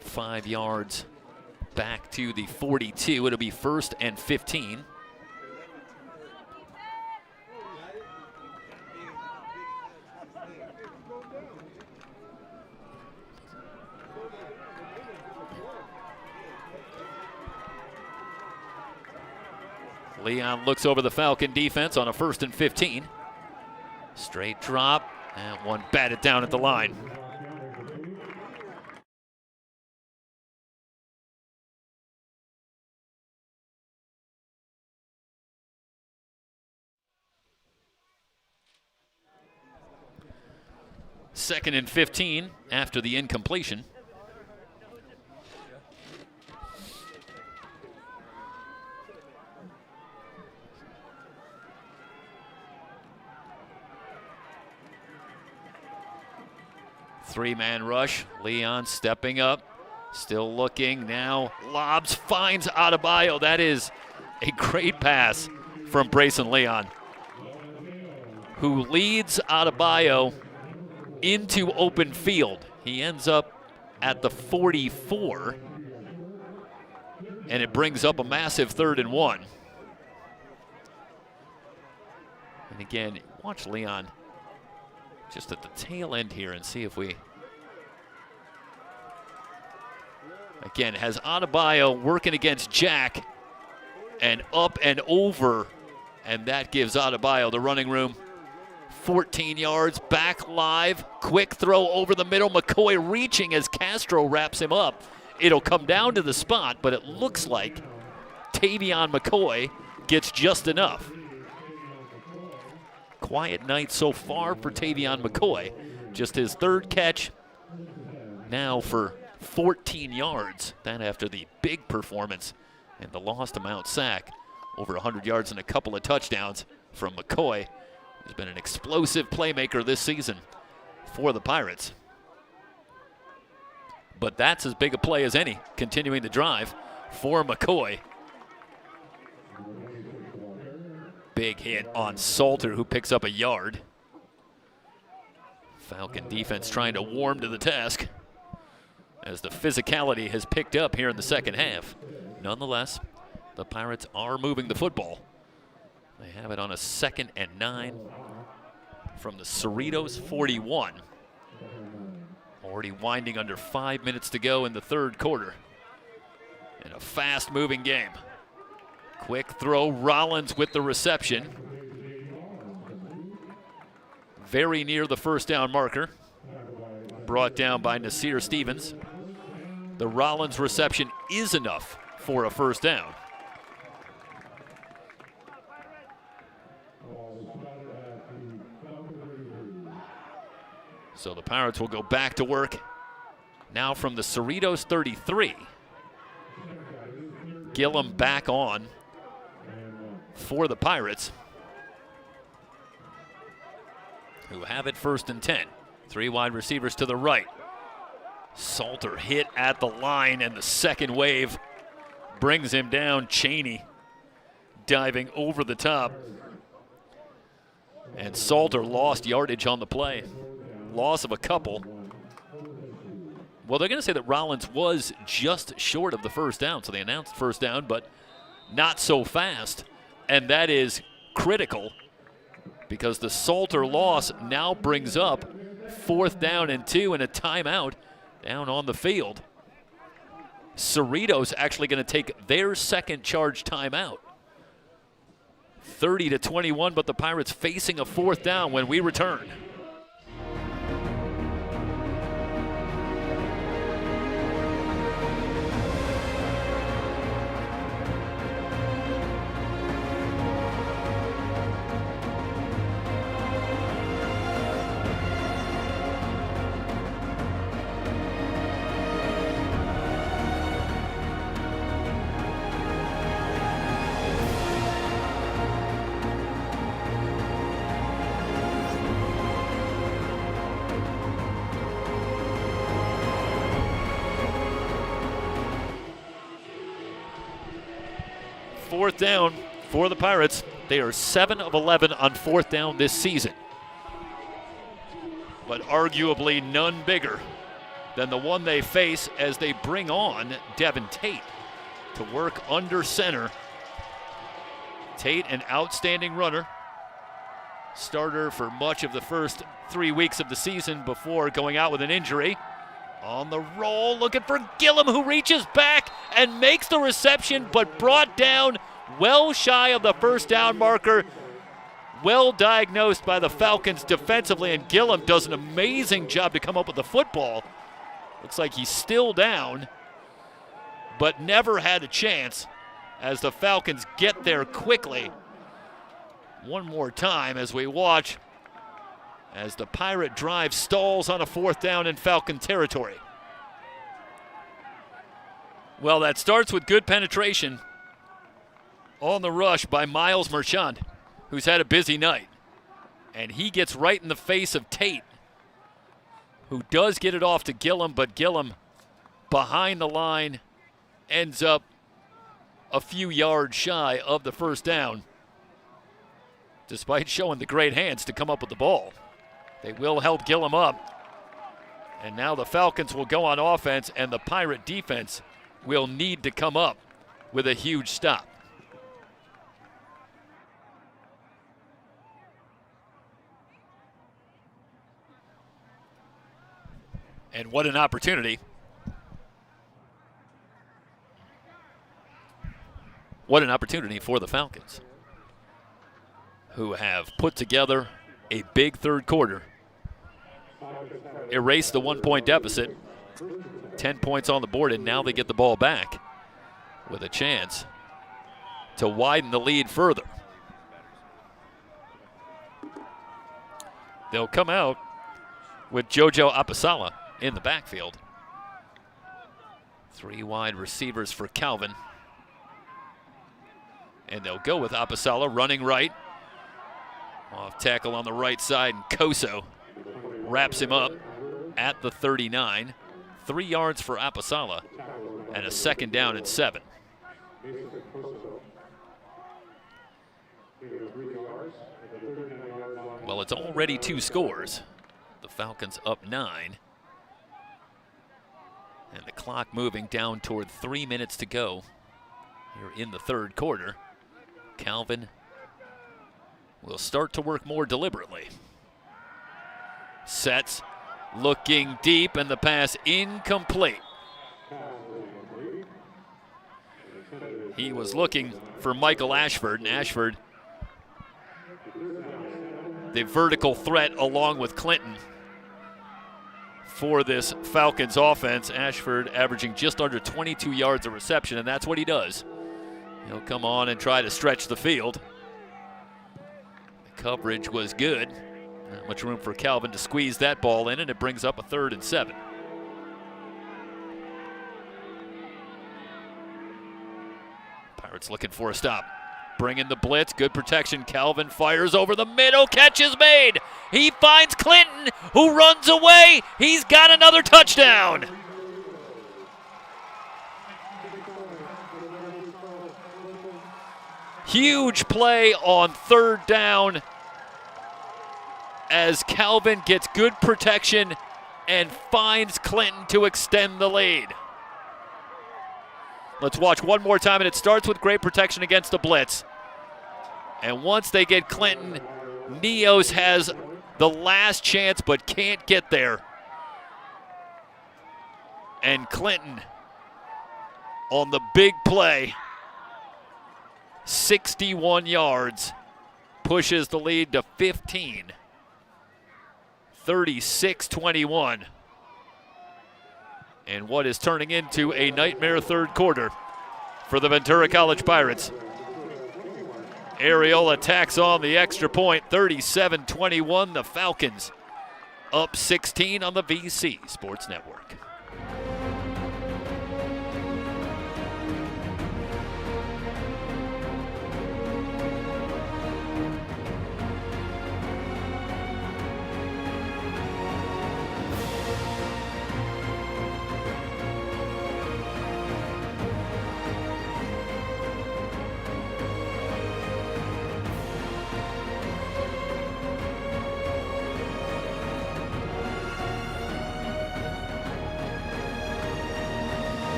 5 yards back to the 42. It'll be first and 15. Leon looks over the Falcon defense on a first and 15. Straight drop, and one batted down at the line. Second and 15 after the incompletion. Three-man rush. Leon stepping up, still looking now. Lobs, finds Adebayo. That is a great pass from Brayson Leon, who leads Adebayo into open field. He ends up at the 44, and it brings up a massive 3rd and 1. And again, watch Leon just at the tail end here and see if we, again, has Adebayo working against Jack and up and over, and that gives Adebayo the running room. 14 yards, back live, quick throw over the middle. McCoy reaching as Castro wraps him up. It'll come down to the spot, but it looks like Tavion McCoy gets just enough. Quiet night so far for Tavion McCoy. Just his 3rd catch now for 14 yards. That after the big performance and the lost amount sack. Over 100 yards and a couple of touchdowns from McCoy. He's been an explosive playmaker this season for the Pirates. But that's as big a play as any, continuing the drive for McCoy. Big hit on Salter, who picks up a yard. Falcon defense trying to warm to the task as the physicality has picked up here in the second half. Nonetheless, the Pirates are moving the football. They have it on a 2nd and 9 from the Cerritos 41. Already winding under 5 minutes to go in the 3rd quarter. In a fast-moving game. Quick throw, Rollins with the reception. Very near the first down marker. Brought down by Nasir Stevens. The Rollins reception is enough for a first down. So the Pirates will go back to work now from the Cerritos 33. Gillum back on for the Pirates, who have it first and 10. 3 wide receivers to the right. Salter hit at the line, and the second wave brings him down. Cheney diving over the top. And Salter lost yardage on the play. Loss of a couple. Well, they're going to say that Rollins was just short of the first down, so they announced first down, but not so fast. And that is critical because the Salter loss now brings up 4th down and 2 and a timeout down on the field. Cerritos actually going to take their second charge timeout. 30-21, but the Pirates facing a 4th down when we return. Fourth down for the Pirates. They are 7 of 11 on 4th down this season. But arguably none bigger than the one they face as they bring on Devin Tate to work under center. Tate, an outstanding runner. Starter for much of the first 3 weeks of the season before going out with an injury. On the roll, looking for Gillum, who reaches back and makes the reception, but brought down well shy of the 1st down marker. Well diagnosed by the Falcons defensively, and Gillum does an amazing job to come up with the football. Looks like he's still down, but never had a chance as the Falcons get there quickly. One more time as we watch as the Pirate drive stalls on a 4th down in Falcon territory. Well, that starts with good penetration on the rush by Miles Marchand, who's had a busy night. And he gets right in the face of Tate, who does get it off to Gillum, but Gillum behind the line ends up a few yards shy of the 1st down, despite showing the great hands to come up with the ball. They will help Gillum up. And now the Falcons will go on offense, and the Pirate defense will need to come up with a huge stop. And what an opportunity. What an opportunity for the Falcons, who have put together a big 3rd quarter. Erased the 1-point deficit. 10 points on the board, and now they get the ball back with a chance to widen the lead further. They'll come out with Jojo Apasala in the backfield. 3 wide receivers for Calvin. And they'll go with Apasala running right. Off tackle on the right side, and Koso wraps him up at the 39. 3 yards for Apasala and a 2nd down and 7. Well, it's already 2 scores. The Falcons up 9. And the clock moving down toward 3 minutes to go here in the 3rd quarter. Calvin will start to work more deliberately. Sets, looking deep, and the pass incomplete. He was looking for Michael Ashford, and Ashford, the vertical threat along with Clinton for this Falcons offense. Ashford averaging just under 22 yards of reception, and that's what he does. He'll come on and try to stretch the field. The coverage was good. Not much room for Calvin to squeeze that ball in, and it brings up a 3rd and 7. Pirates looking for a stop. Bringing the blitz, good protection. Calvin fires over the middle, catch is made. He finds Clinton, who runs away. He's got another touchdown. Huge play on 3rd down as Calvin gets good protection and finds Clinton to extend the lead. Let's watch one more time, and it starts with great protection against the blitz. And once they get Clinton, Neos has the last chance but can't get there. And Clinton on the big play, 61 yards, pushes the lead to 15. 36-21. And what is turning into a nightmare third quarter for the Ventura College Pirates. Ariola tacks on the extra point, 37-21. The Falcons up 16 on the VC Sports Network.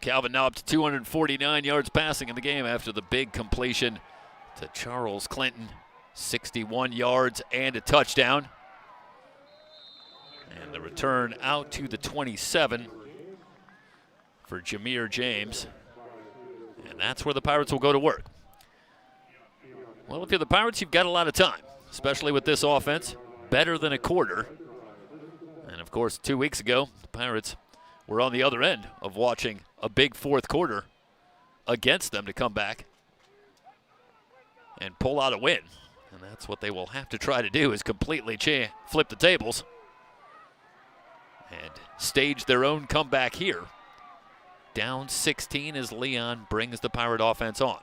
Calvin now up to 249 yards passing in the game after the big completion to Charles Clinton. 61 yards and a touchdown. And the return out to the 27 for Jameer James. And that's where the Pirates will go to work. Well, if you're the Pirates, you've got a lot of time, especially with this offense. Better than a quarter. And, of course, 2 weeks ago, the Pirates were on the other end of watching a big fourth quarter against them to come back and pull out a win. And that's what they will have to try to do, is completely flip the tables and stage their own comeback here. Down 16 as Leon brings the Pirate offense on.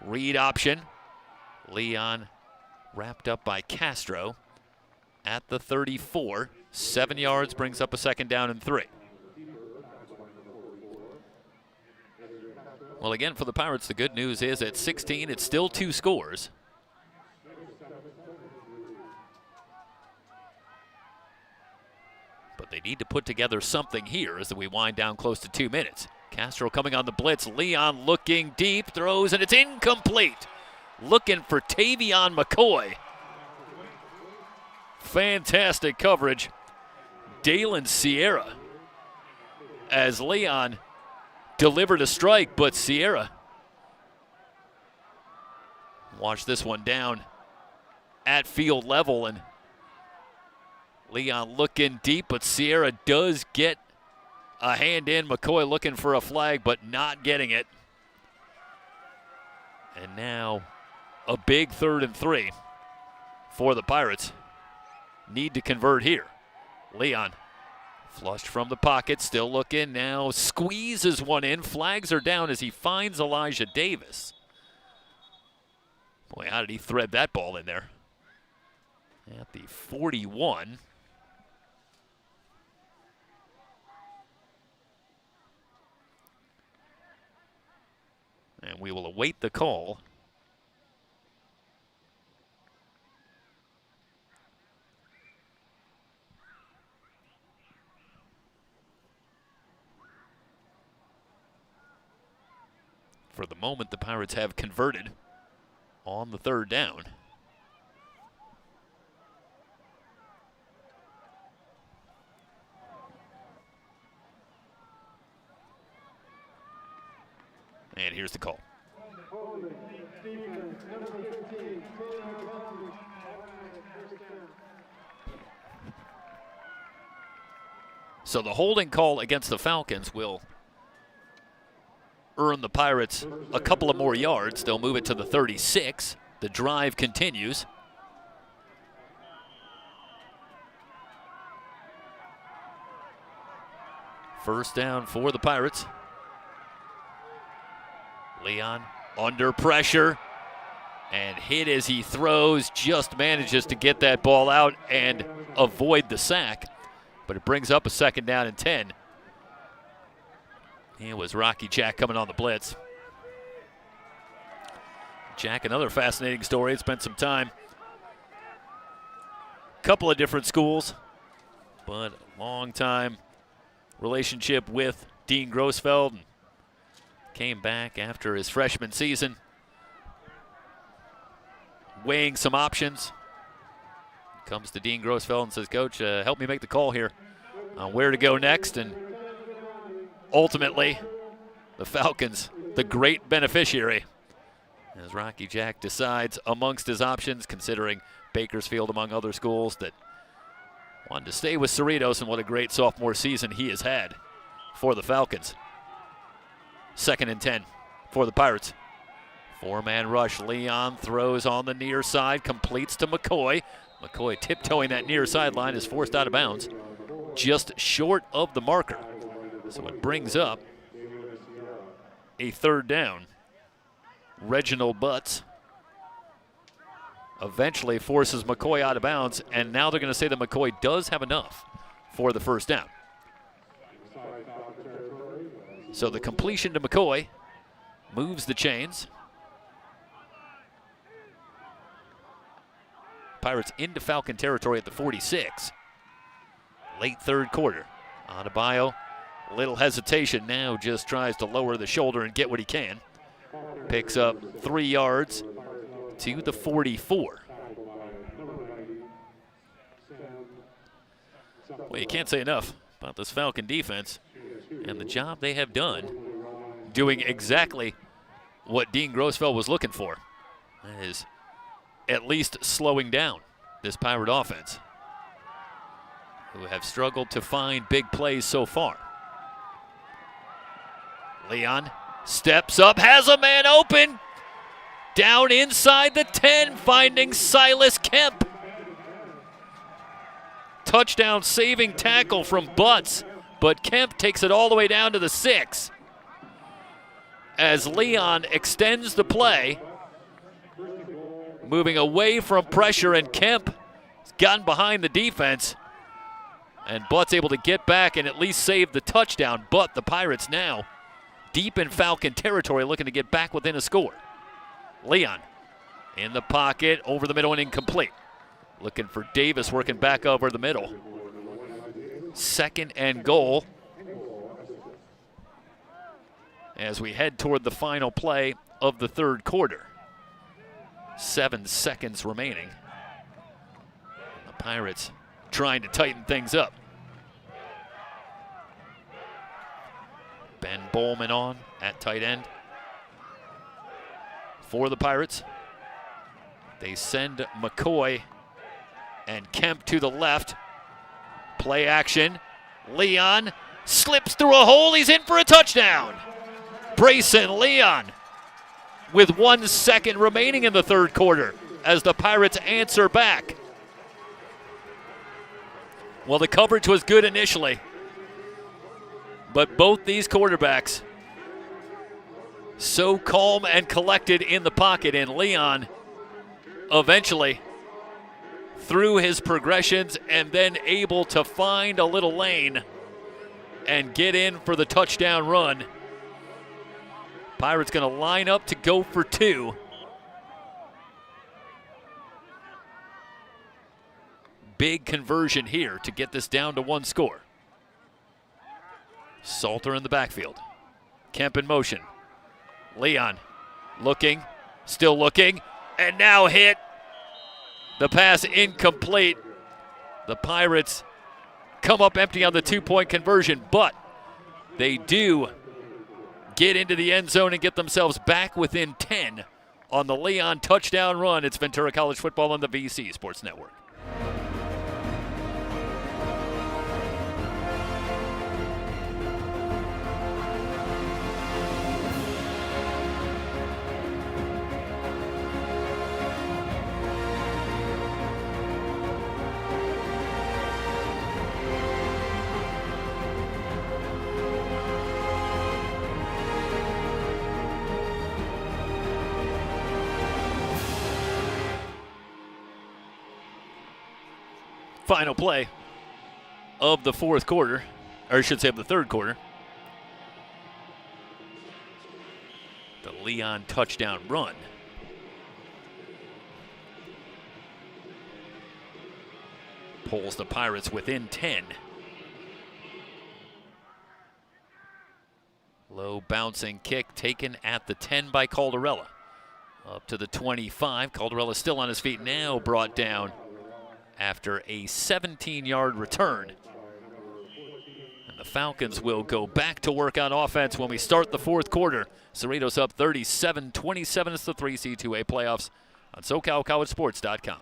Read option. Leon wrapped up by Castro at the 34. 7 yards, brings up a second down and 3. Well, again, for the Pirates, the good news is at 16, it's still 2 scores. But they need to put together something here as we wind down close to 2 minutes. Castro coming on the blitz. Leon looking deep, throws, and it's incomplete. Looking for Tavion McCoy. Fantastic coverage. Dalen Sierra as Leon delivered a strike, but Sierra watched this one down at field level, and Leon looking deep, but Sierra does get a hand in. McCoy looking for a flag, but not getting it. And now a big 3rd and 3 for the Pirates. Need to convert here. Leon flushed from the pocket, still looking, now squeezes one in. Flags are down as he finds Elijah Davis. Boy, how did he thread that ball in there? At the 41. And we will await the call. For the moment, the Pirates have converted on the 3rd down. And here's the call. So the holding call against the Falcons will earn the Pirates a couple of more yards. They'll move it to the 36. The drive continues. First down for the Pirates. Leon under pressure and hit as he throws, just manages to get that ball out and avoid the sack, but it brings up a second down and 10. It was Rocky Jack coming on the blitz. Jack, another fascinating story. It spent some time couple of different schools, but a long time relationship with Dean Grossfeld. Came back after his freshman season, weighing some options. Comes to Dean Grossfeld and says, Coach, help me make the call here on where to go next. And ultimately, the Falcons, the great beneficiary, as Rocky Jack decides amongst his options, considering Bakersfield among other schools, that wanted to stay with Cerritos, and what a great sophomore season he has had for the Falcons. 2nd and 10 for the Pirates. 4-man rush. Leon throws on the near side, completes to McCoy. McCoy tiptoeing that near sideline is forced out of bounds, just short of the marker. So it brings up a 3rd down. Reginald Butts eventually forces McCoy out of bounds, and now they're going to say that McCoy does have enough for the 1st down. So the completion to McCoy moves the chains. Pirates into Falcon territory at the 46. Late 3rd quarter. Adebayo, little hesitation, now just tries to lower the shoulder and get what he can. Picks up 3 yards to the 44. Well, you can't say enough about this Falcon defense and the job they have done doing exactly what Dean Grossfeld was looking for. That is at least slowing down this Pirate offense, who have struggled to find big plays so far. Leon steps up, has a man open. Down inside the 10, finding Silas Kemp. Touchdown saving tackle from Butts, but Kemp takes it all the way down to the 6. As Leon extends the play, moving away from pressure, and Kemp has gotten behind the defense. And Butts able to get back and at least save the touchdown, but the Pirates now deep in Falcon territory, looking to get back within a score. Leon in the pocket, over the middle and incomplete. Looking for Davis, working back over the middle. 2nd and goal as we head toward the final play of the 3rd quarter. 7 seconds remaining. And the Pirates trying to tighten things up. Ben Bowman on at tight end for the Pirates. They send McCoy and Kemp to the left. Play action. Leon slips through a hole. He's in for a touchdown. Brayson Leon with 1 second remaining in the 3rd quarter as the Pirates answer back. Well, the coverage was good initially, but both these quarterbacks so calm and collected in the pocket, and Leon eventually through his progressions and then able to find a little lane and get in for the touchdown run. Pirates going to line up to go for 2. Big conversion here to get this down to 1 score. Salter in the backfield. Kemp in motion. Leon looking, still looking, and now hit. The pass incomplete. The Pirates come up empty on the 2-point conversion, but they do get into the end zone and get themselves back within 10 on the Leon touchdown run. It's Ventura College football on the VC Sports Network. Final play of the 4th quarter, or I should say of the 3rd quarter. The Leon touchdown run. pulls the Pirates within 10. Low bouncing kick taken at the 10 by Caldarella. Up to the 25. Caldarella still on his feet, now brought down after a 17-yard return. And the Falcons will go back to work on offense when we start the fourth quarter. Cerritos up 37-27. It's the 3C2A playoffs on SoCalCollegeSports.com.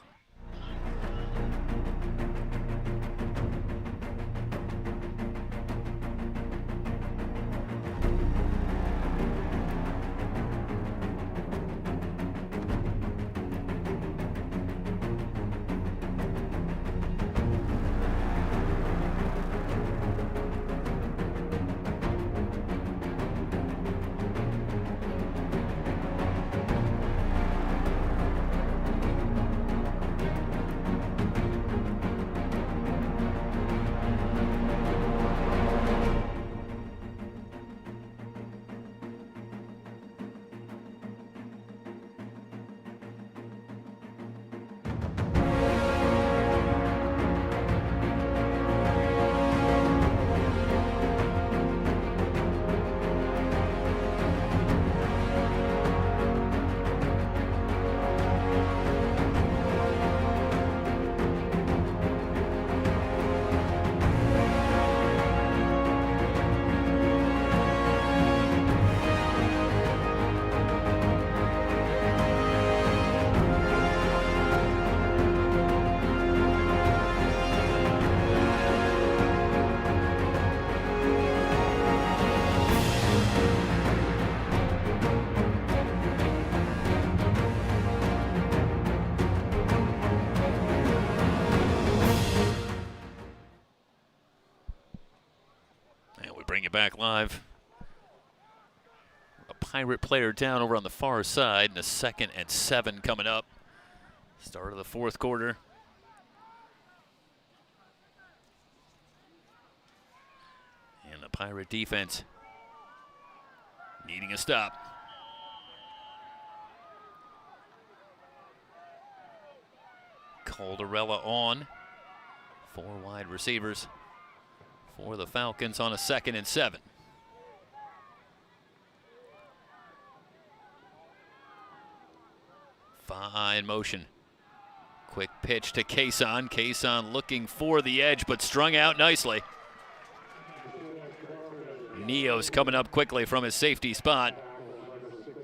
Bring it back live. A Pirate player down over on the far side, and a 2nd and 7 coming up. Start of the fourth quarter. And the Pirate defense needing a stop. Caldarella on. 4 wide receivers for the Falcons on a 2nd and 7. Fine motion. Quick pitch to Cason. Cason looking for the edge, but strung out nicely. Neo's coming up quickly from his safety spot.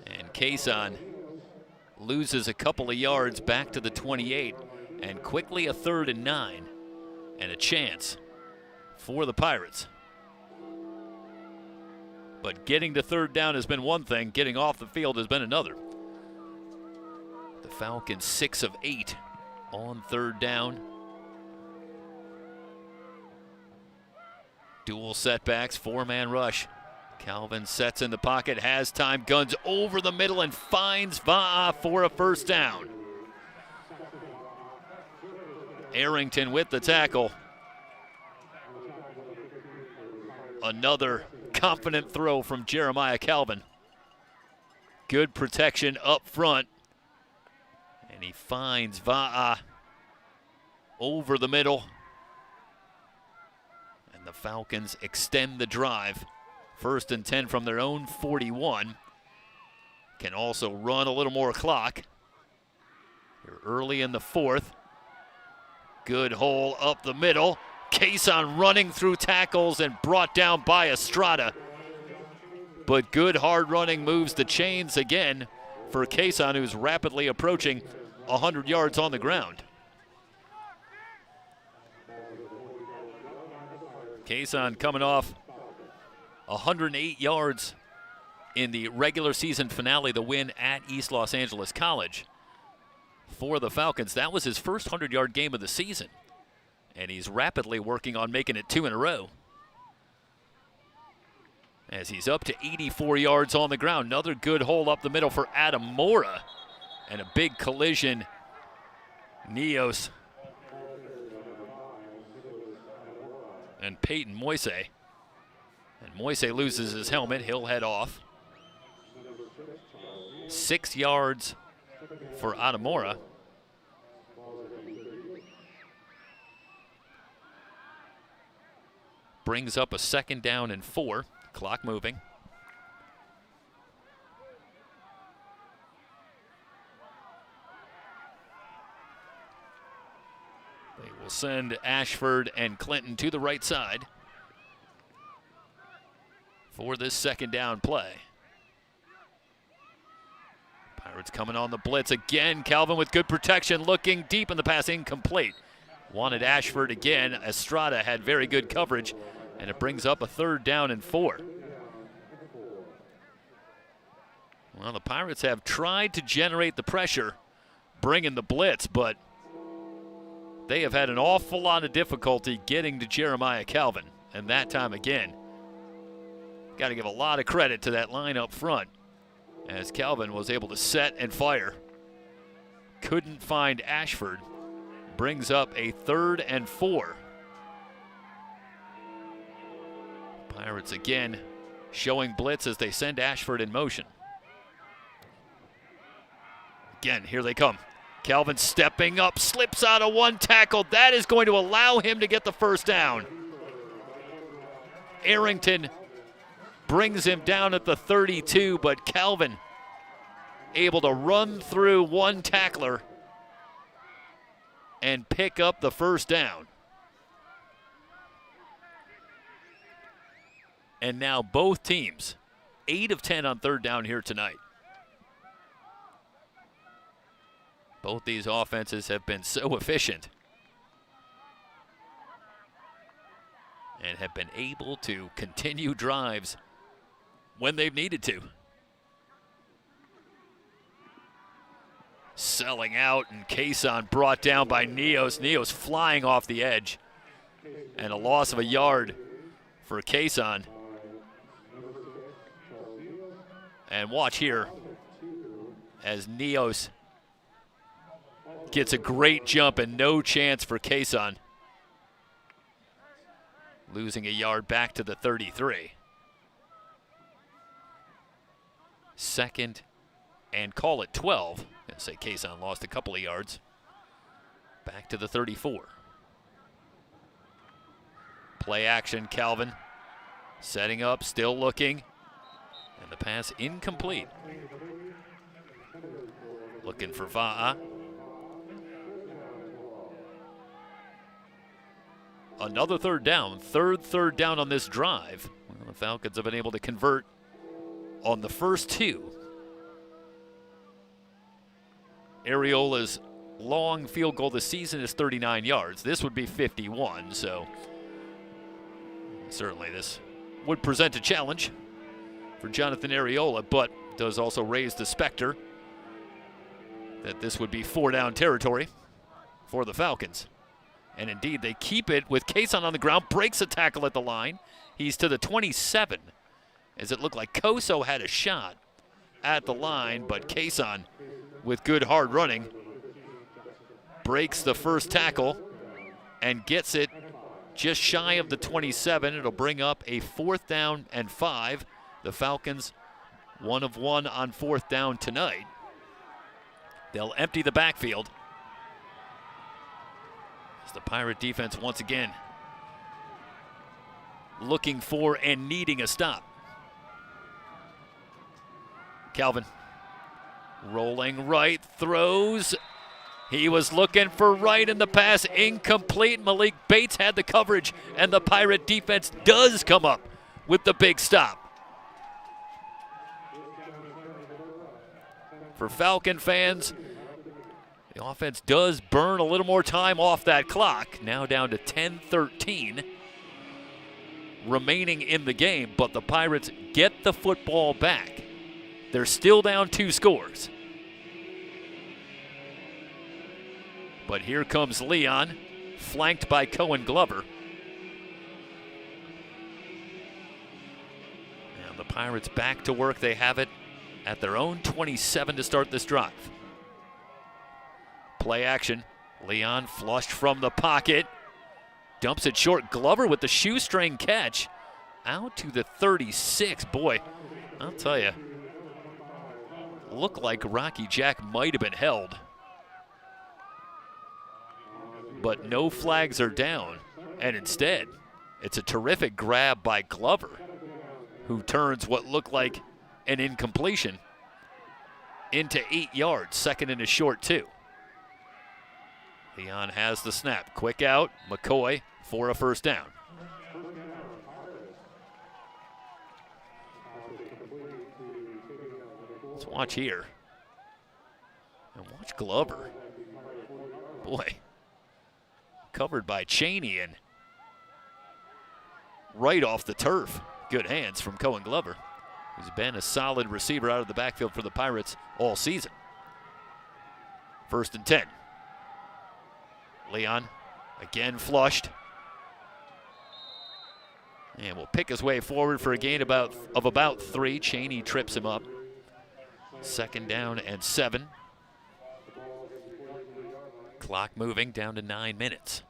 And Cason loses a couple of yards back to the 28. And quickly a 3rd and 9. And a chance for the Pirates. But getting to 3rd down has been one thing. Getting off the field has been another. The Falcons 6 of 8 on 3rd down. Dual setbacks, 4-man rush. Calvin sets in the pocket, has time, guns over the middle, and finds Va'a for a 1st down. Arrington with the tackle. Another confident throw from Jeremiah Calvin. Good protection up front. And he finds Va'a over the middle. And the Falcons extend the drive. 1st and 10 from their own 41. Can also run a little more clock. Here early in the 4th. Good hole up the middle. Cason running through tackles and brought down by Estrada. But good hard running moves the chains again for Cason, who's rapidly approaching 100 yards on the ground. Cason coming off 108 yards in the regular season finale, the win at East Los Angeles College for the Falcons. That was his first 100-yard game of the season. And he's rapidly working on making it 2 in a row. As he's up to 84 yards on the ground. Another good hole up the middle for Adam Mora. And a big collision. Neos and Peyton Moise. And Moise loses his helmet. He'll head off. 6 yards for Adamora. brings up a 2nd down and 4. Clock moving. They will send Ashford and Clinton to the right side for this 2nd down play. Pirates coming on the blitz again. Calvin with good protection, looking deep in the pass, incomplete. Wanted Ashford again. Estrada had very good coverage, and it brings up a 3rd down and 4. Well, the Pirates have tried to generate the pressure, bringing the blitz, but they have had an awful lot of difficulty getting to Jeremiah Calvin. And that time again, got to give a lot of credit to that line up front, as Calvin was able to set and fire. Couldn't find Ashford. Brings up a 3rd and 4. Pirates again showing blitz as they send Ashford in motion. Again, here they come. Calvin stepping up, slips out of one tackle. That is going to allow him to get the 1st down. Arrington brings him down at the 32, but Calvin able to run through one tackler and pick up the 1st down. And now both teams, 8 of 10 on 3rd down here tonight. Both these offenses have been so efficient and have been able to continue drives when they've needed to. Selling out, and Cason brought down by Neos. Neos flying off the edge, and a loss of a yard for Cason. And watch here as Neos gets a great jump and no chance for Cason. Losing a yard back to the 33. 2nd and call it 12. I'd say Cason lost a couple of yards. Back to the 34. Play action, Calvin. Setting up, still looking. And the pass incomplete. Looking for Va'a. Another 3rd down. Third down on this drive. Well, the Falcons have been able to convert on the first 2. Ariola's long field goal this season is 39 yards. This would be 51, so certainly this would present a challenge for Jonathan Ariola, but does also raise the specter that this would be 4-down territory for the Falcons. And indeed, they keep it with Cason on the ground, breaks a tackle at the line. He's to the 27, as it looked like Koso had a shot at the line, but Cason, with good hard running, breaks the first tackle and gets it just shy of the 27. It'll bring up a 4th down and 5. The Falcons 1 of 1 on 4th down tonight. They'll empty the backfield as the Pirate defense once again looking for and needing a stop. Calvin rolling right, throws. He was looking for right in the pass, incomplete. Malik Bates had the coverage, and the Pirate defense does come up with the big stop. For Falcon fans, the offense does burn a little more time off that clock. Now down to 10-13 remaining in the game, but the Pirates get the football back. They're still down 2 scores. But here comes Leon, flanked by Cohen Glover. And the Pirates back to work. They have it at their own 27 to start this drive. Play action. Leon flushed from the pocket. Dumps it short. Glover with the shoestring catch. Out to the 36. Boy, I'll tell you, looked like Rocky Jack might have been held. But no flags are down. And instead, It's a terrific grab by Glover, who turns what looked like an incompletion into 8 yards, second and a short 2. Leon has the snap. Quick out, McCoy for a first down. Let's watch here. And watch Glover. Boy, covered by Cheney and right off the turf. Good hands from Cohen Glover, who's been a solid receiver out of the backfield for the Pirates all season. 1st and 10. Leon again flushed. And will pick his way forward for a gain of about 3. Cheney trips him up. 2nd down and 7. Clock moving down to 9 minutes.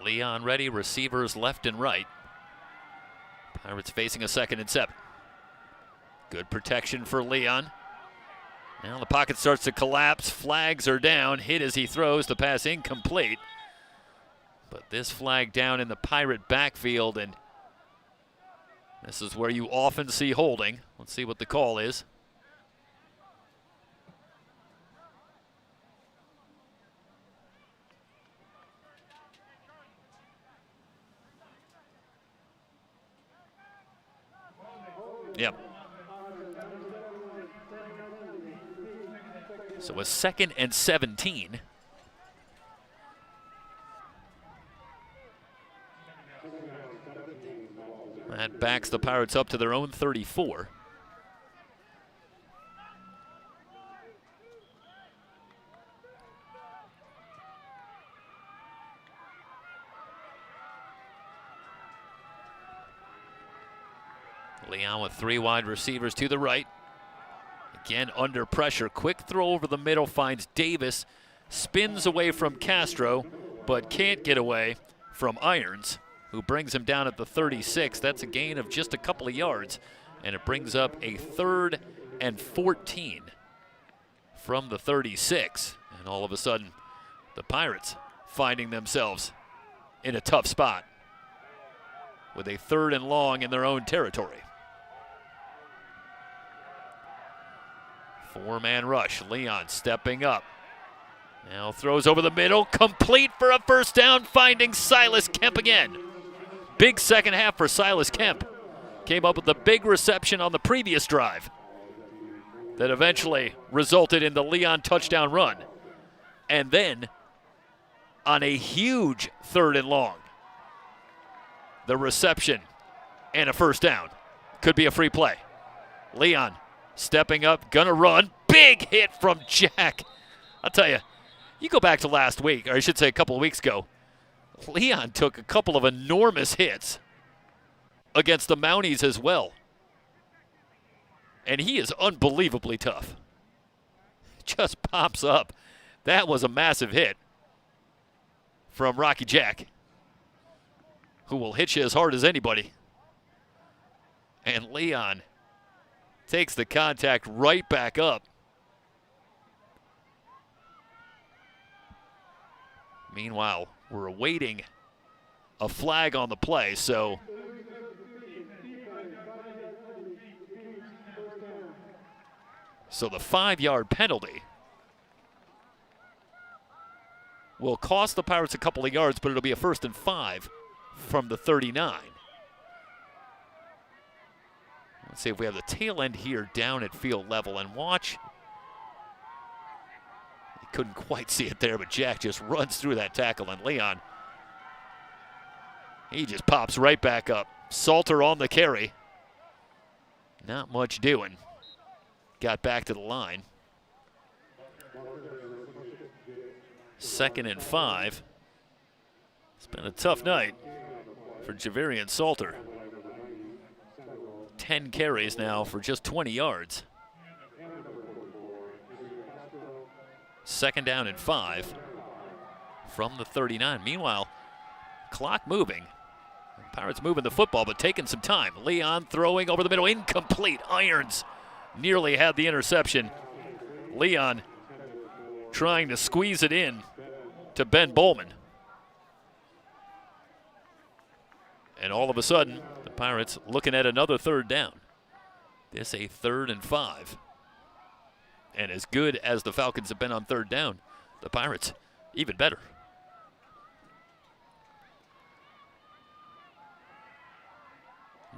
Leon ready, receivers left and right. Pirates facing a 2nd and 7. Good protection for Leon. Now the pocket starts to collapse. Flags are down. Hit as he throws. The pass incomplete. But this flag down in the Pirate backfield, and this is where you often see holding. Let's see what the call is. Yep. So a 2nd and 17. That backs the Pirates up to their own 34. Leon with 3 wide receivers to the right. Again under pressure. Quick throw over the middle, finds Davis. Spins away from Castro, but can't get away from Irons, who brings him down at the 36. That's a gain of just a couple of yards, and it brings up a 3rd and 14 from the 36. And all of a sudden, the Pirates finding themselves in a tough spot with a 3rd and long in their own territory. 4-man rush. Leon stepping up. Now throws over the middle, complete for a first down, finding Silas Kemp again. Big second half for Silas Kemp. Came up with a big reception on the previous drive that eventually resulted in the Leon touchdown run. And then on a huge 3rd and long, the reception and a first down. Could be a free play. Leon stepping up, gonna run. Big hit from Jack. I'll tell you, you go back to last week, or I should say a couple of weeks ago, Leon took a couple of enormous hits against the Mounties as well. And he is unbelievably tough. Just pops up. That was a massive hit from Rocky Jack, who will hit you as hard as anybody. And Leon takes the contact right back up. Meanwhile, we're awaiting a flag on the play, so the 5-yard penalty will cost the Pirates a couple of yards, but it'll be a 1st and 5 from the 39. Let's see if we have the tail end here down at field level, and watch. You couldn't quite see it there, but Jack just runs through that tackle, and Leon, he just pops right back up. Salter on the carry. Not much doing. Got back to the line. 2nd and 5. It's been a tough night for Javarian Salter. 10 carries now for just 20 yards. 2nd down and 5 from the 39. Meanwhile, clock moving. Pirates moving the football, but taking some time. Leon throwing over the middle, incomplete. Irons nearly had the interception, Leon trying to squeeze it in to Ben Bowman. And all of a sudden, the Pirates looking at another third down. This a 3rd and 5. And as good as the Falcons have been on third down, the Pirates even better.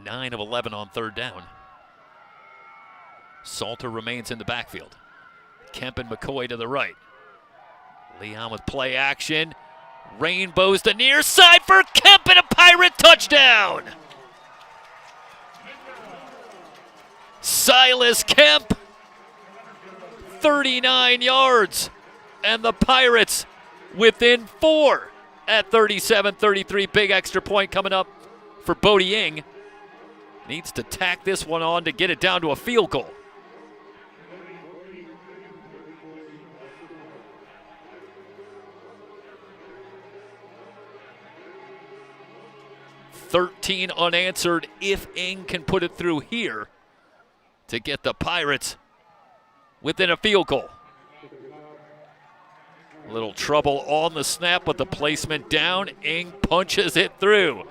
9 of 11 on third down. Salter remains in the backfield. Kemp and McCoy to the right. Leon with play action. Rainbows the near side for Kemp and a Pirate touchdown. Silas Kemp, 39 yards. And the Pirates within 4 at 37-33. Big extra point coming up for Bodie Ying. Needs to tack this one on to get it down to a field goal. $13 unanswered if Ing can put it through here to get the Pirates within a field goal. A little trouble on the snap, but the placement down. Ing punches it through.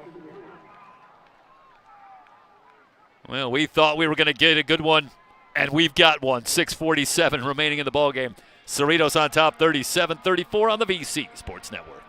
Well, we thought we were going to get a good one, and we've got one. 6:47 remaining in the ballgame. Cerritos on top, 37-34 on the VC Sports Network.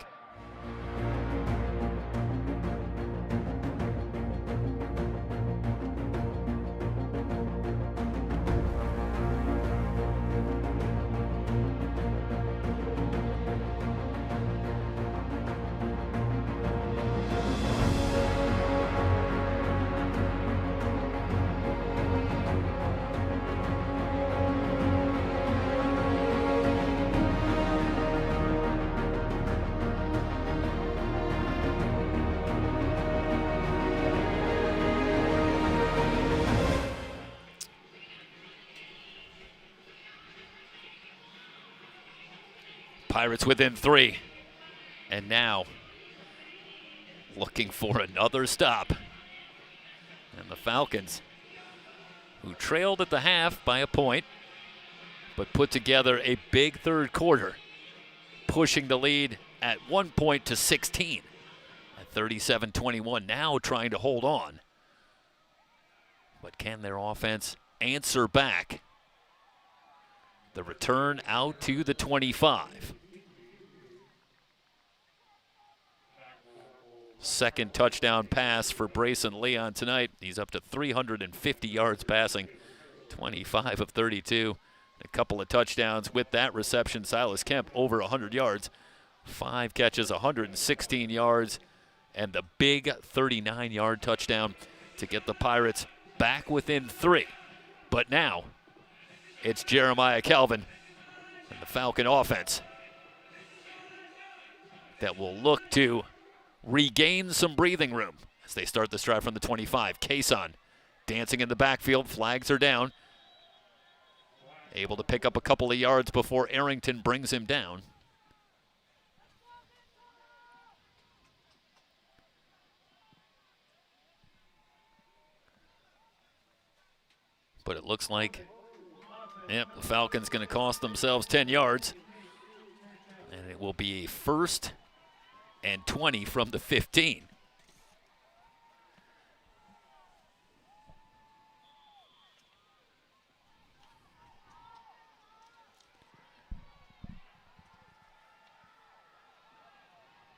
Pirates within 3. And now looking for another stop. And the Falcons, who trailed at the half by a point, but put together a big third quarter, pushing the lead at 1 point to 16 at 37-21. Now trying to hold on. But can their offense answer back? The return out to the 25. Second touchdown pass for Brayson Leon tonight. He's up to 350 yards passing, 25 of 32. A couple of touchdowns with that reception. Silas Kemp over 100 yards, 5 catches, 116 yards, and the big 39-yard touchdown to get the Pirates back within 3. But now it's Jeremiah Calvin and the Falcon offense that will look to regain some breathing room as they start this drive from the 25. Kason dancing in the backfield. Flags are down. Able to pick up a couple of yards before Arrington brings him down. But it looks like, the Falcons going to cost themselves 10 yards. And it will be a 1st and 20 from the 15.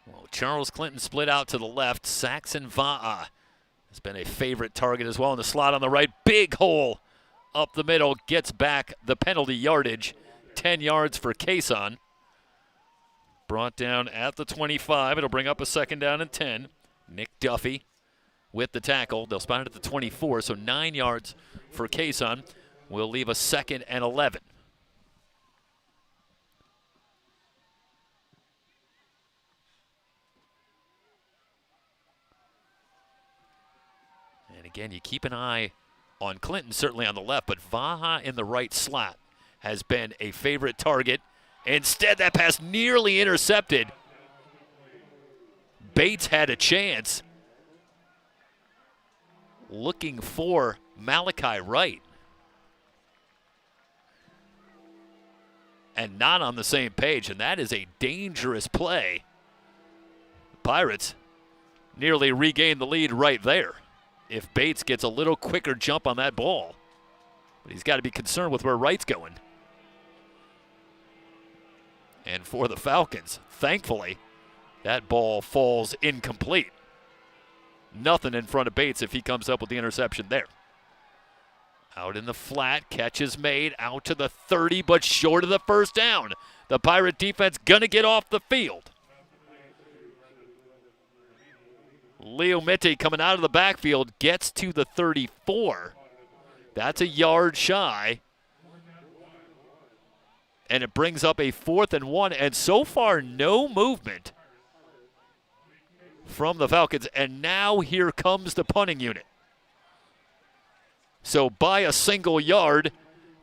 Well, Charles Clinton split out to the left. Saxon Va'a has been a favorite target as well in the slot on the right. Big hole up the middle, gets back the penalty yardage. 10 yards for Kason. Brought down at the 25. It'll bring up a 2nd down and 10. Nick Duffy with the tackle. They'll spot it at the 24, so 9 yards for Kason. Will leave a 2nd and 11. And again, you keep an eye on Clinton, certainly on the left, but Vaha in the right slot has been a favorite target. Instead, that pass nearly intercepted. Bates had a chance. Looking for Malachi Wright. and not on the same page, and that is a dangerous play. Pirates nearly regain the lead right there if Bates gets a little quicker jump on that ball. But he's got to be concerned with where Wright's going. And for the Falcons, thankfully, that ball falls incomplete. Nothing in front of Bates if he comes up with the interception there. Out in the flat, catch is made, out to the 30, but short of the first down. The Pirate defense gonna get off the field. Leo Mitte coming out of the backfield gets to the 34. That's a yard shy. And it brings up a 4th and 1, and so far no movement from the Falcons. And now here comes the punting unit. So by a single yard,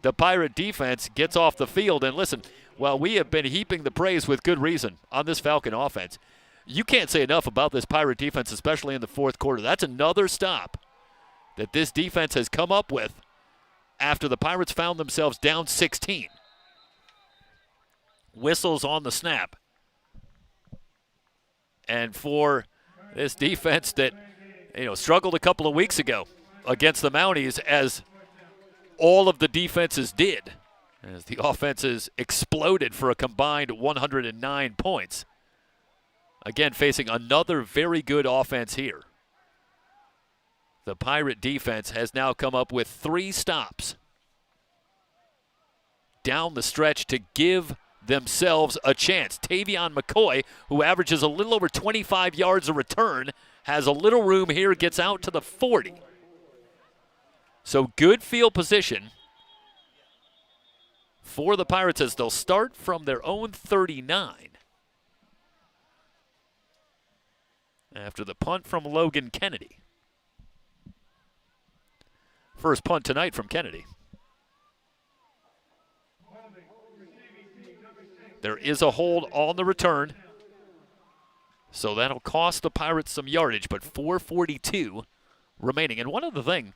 the Pirate defense gets off the field. And listen, while we have been heaping the praise with good reason on this Falcon offense, you can't say enough about this Pirate defense, especially in the fourth quarter. That's another stop that this defense has come up with after the Pirates found themselves down 16. Whistles on the snap. And for this defense that, struggled a couple of weeks ago against the Mounties, as all of the defenses did, as the offenses exploded for a combined 109 points. Again, facing another very good offense here. The Pirate defense has now come up with 3 stops down the stretch to give themselves a chance. Tavion McCoy, who averages a little over 25 yards a return, has a little room here, gets out to the 40. So good field position for the Pirates as they'll start from their own 39. After the punt from Logan Kennedy. First punt tonight from Kennedy. There is a hold on the return, so that'll cost the Pirates some yardage, but 4:42 remaining. And one other thing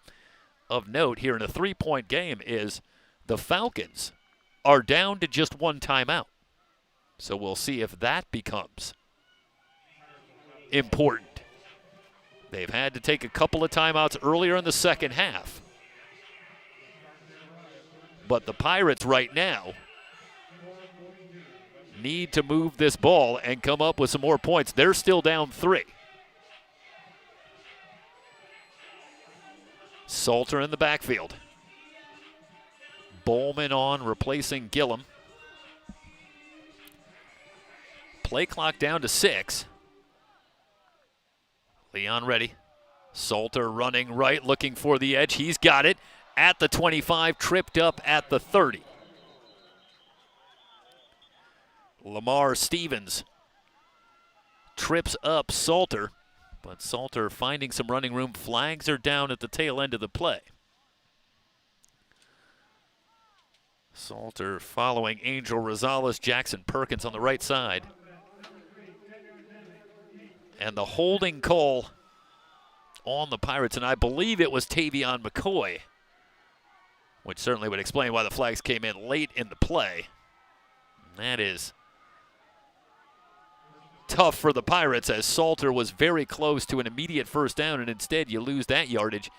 of note here in a 3-point game is the Falcons are down to just 1 timeout. So we'll see if that becomes important. They've had to take a couple of timeouts earlier in the second half. But the Pirates right now need to move this ball and come up with some more points. They're still down 3. Salter in the backfield. Bowman on, replacing Gillum. Play clock down to 6. Leon ready. Salter running right, looking for the edge. He's got it at the 25, tripped up at the 30. Lamar Stevens trips up Salter, but Salter finding some running room. Flags are down at the tail end of the play. Salter following Angel Rosales, Jackson Perkins on the right side. And the holding call on the Pirates, and I believe it was Tavion McCoy, which certainly would explain why the flags came in late in the play. And that is tough for the Pirates, as Salter was very close to an immediate first down, and instead you lose that yardage.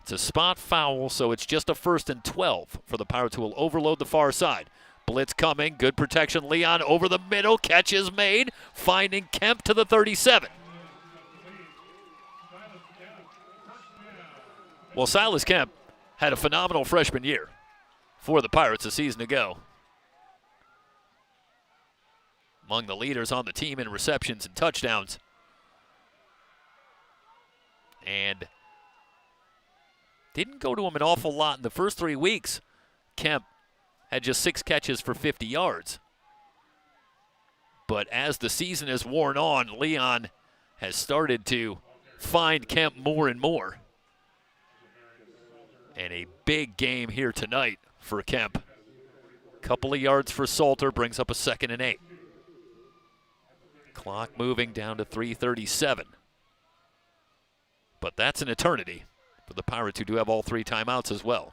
It's a spot foul, so it's just a 1st and 12 for the Pirates, who will overload the far side. Blitz coming, good protection. Leon over the middle, catch is made, finding Kemp to the 37. Well, Silas Kemp had a phenomenal freshman year for the Pirates a season ago. Among the leaders on the team in receptions and touchdowns. And didn't go to him an awful lot in the first 3 weeks. Kemp had just 6 catches for 50 yards. But as the season has worn on, Leon has started to find Kemp more and more. And a big game here tonight for Kemp. Couple of yards for Salter, brings up a 2nd and 8. Clock moving down to 3:37. But that's an eternity for the Pirates, who do have all 3 timeouts as well.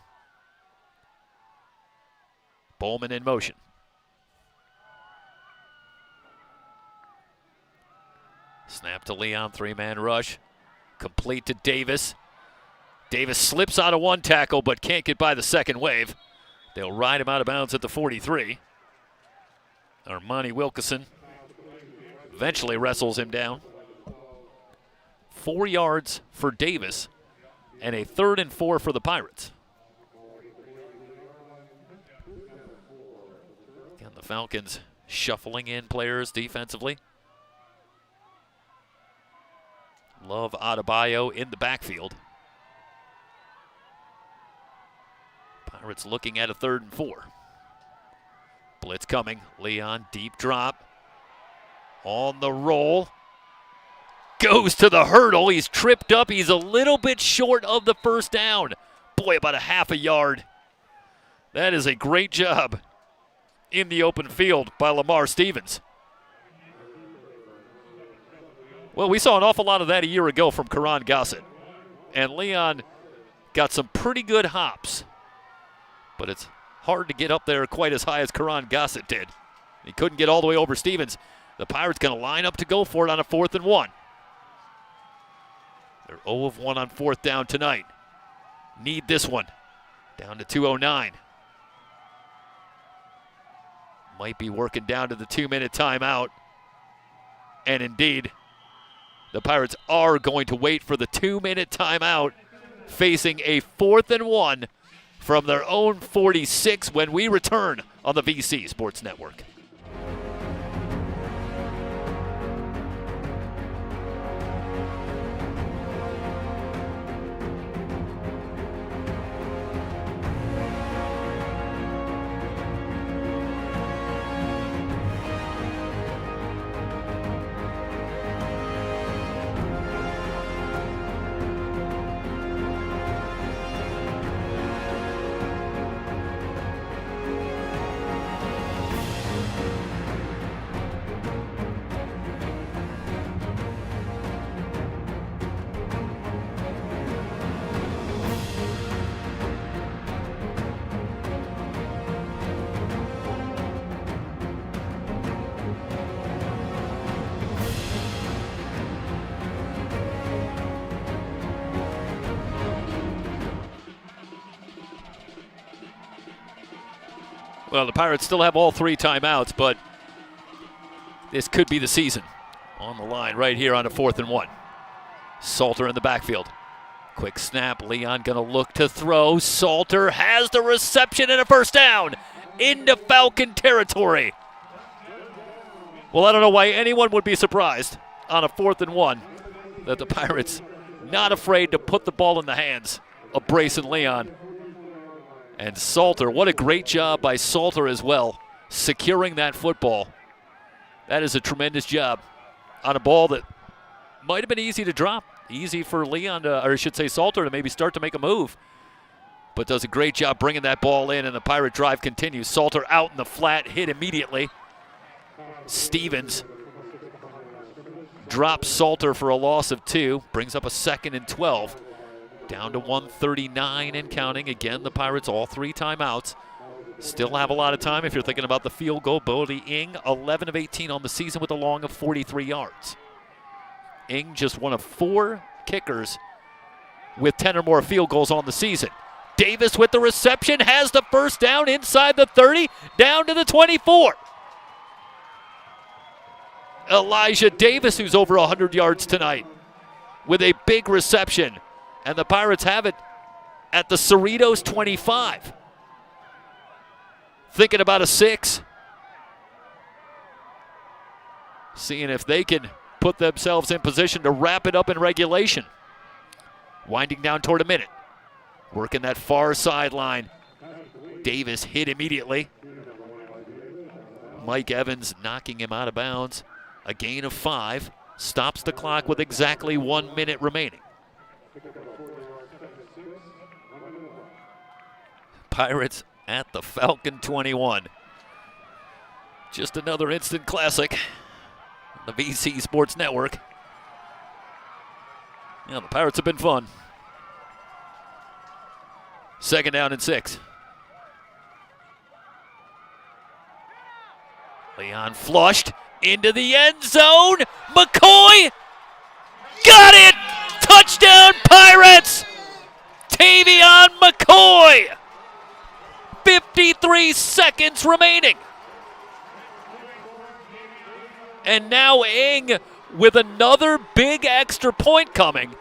Bowman in motion. Snap to Leon, three-man rush. Complete to Davis. Davis slips out of one tackle but can't get by the second wave. They'll ride him out of bounds at the 43. Armani Wilkeson eventually wrestles him down. 4 yards for Davis and a 3rd and 4 for the Pirates. Again, the Falcons shuffling in players defensively. Love Adebayo in the backfield. Pirates looking at a 3rd and 4. Blitz coming. Leon, deep drop. On the roll. Goes to the hurdle. He's tripped up. He's a little bit short of the first down. Boy, about a half a yard. That is a great job in the open field by Lamar Stevens. Well, we saw an awful lot of that a year ago from Karan Gossett. And Leon got some pretty good hops. But it's hard to get up there quite as high as Karan Gossett did. He couldn't get all the way over Stevens. The Pirates going to line up to go for it on a 4th and 1. They're 0 of 1 on 4th down tonight. Need this one. Down to 2:09. Might be working down to the 2-minute timeout. And indeed, the Pirates are going to wait for the 2-minute timeout, facing a 4th and 1 from their own 46 when we return on the VC Sports Network. Well, the Pirates still have all 3 timeouts, but this could be the season. On the line right here on a 4th and 1. Salter in the backfield. Quick snap. Leon going to look to throw. Salter has the reception and a first down into Falcon territory. Well, I don't know why anyone would be surprised on a 4th and 1 that the Pirates not afraid to put the ball in the hands of Brayson Leon. And Salter, what a great job by Salter as well, securing that football. That is a tremendous job on a ball that might have been easy to drop. Easy for Leon, or I should say Salter, to maybe start to make a move. But does a great job bringing that ball in, and the Pirate drive continues. Salter out in the flat, hit immediately. Stevens drops Salter for a loss of 2, brings up a 2nd and 12. Down to 1:39 and counting. Again, the Pirates all 3 timeouts. Still have a lot of time if you're thinking about the field goal. Bodie Ing, 11 of 18 on the season with a long of 43 yards. Ing just one of 4 kickers with 10 or more field goals on the season. Davis with the reception, has the first down inside the 30, down to the 24. Elijah Davis, who's over 100 yards tonight, with a big reception. And the Pirates have it at the Cerritos 25. Thinking about a 6. Seeing if they can put themselves in position to wrap it up in regulation. Winding down toward a minute. Working that far sideline. Davis hit immediately. Mike Evans knocking him out of bounds. A gain of 5. Stops the clock with exactly 1 minute remaining. Pirates at the Falcon 21. Just another instant classic. The VC Sports Network. Yeah, the Pirates have been fun. 2nd down and 6. Leon flushed into the end zone. McCoy Got it! Touchdown Pirates! Tavion McCoy! 53 seconds remaining. And now Ing with another big extra point coming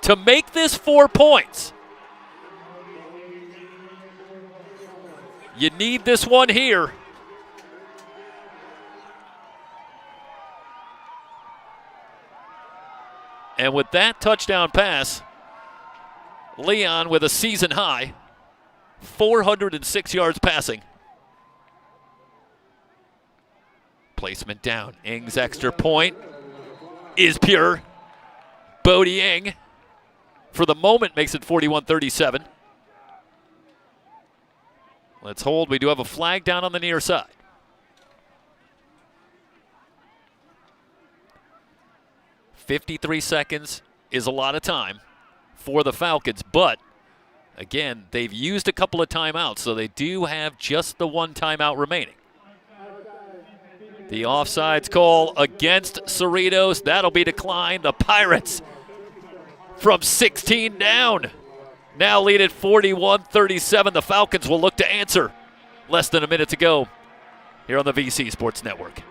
to make this 4 points. You need this one here. And with that touchdown pass, Leon with a season high, 406 yards passing. Placement down. Ing's extra point is pure. Bodie Ing, for the moment, makes it 41-37. Let's hold. We do have a flag down on the near side. $53 seconds is a lot of time for the Falcons, but again, they've used a couple of timeouts, so they do have just the one timeout remaining. The offsides call against Cerritos. That'll be declined. The Pirates from 16 down. Now lead at 41-37. The Falcons will look to answer. Less than a minute to go here on the VC Sports Network.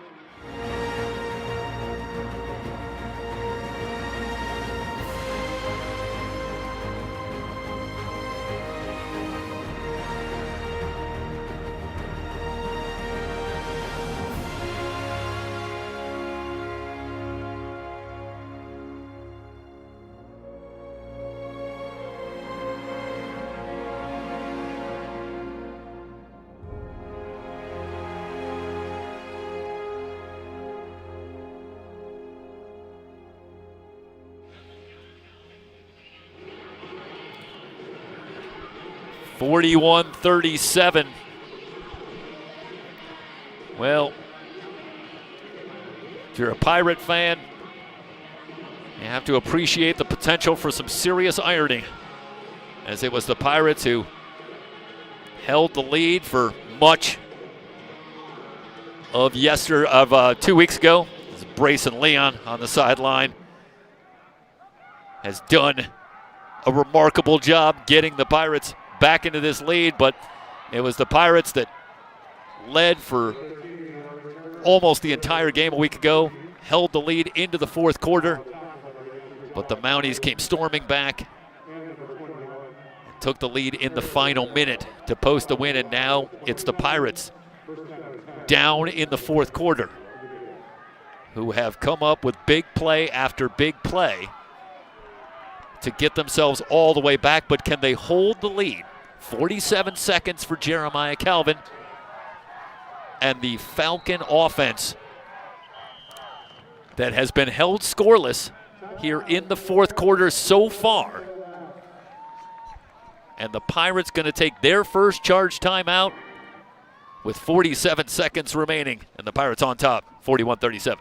(41-37). Well, if you're a Pirate fan, you have to appreciate the potential for some serious irony, as it was the Pirates who held the lead for much of 2 weeks ago. As Brayson Leon on the sideline has done a remarkable job getting the Pirates back into this lead, but it was the Pirates that led for almost the entire game a week ago, held the lead into the fourth quarter, but the Mounties came storming back and took the lead in the final minute to post a win, and now it's the Pirates down in the fourth quarter who have come up with big play after big play to get themselves all the way back, but can they hold the lead? 47 seconds for Jeremiah Calvin, and the Falcon offense that has been held scoreless here in the fourth quarter so far. And the Pirates going to take their first charge timeout with 47 seconds remaining, and the Pirates on top, 41-37.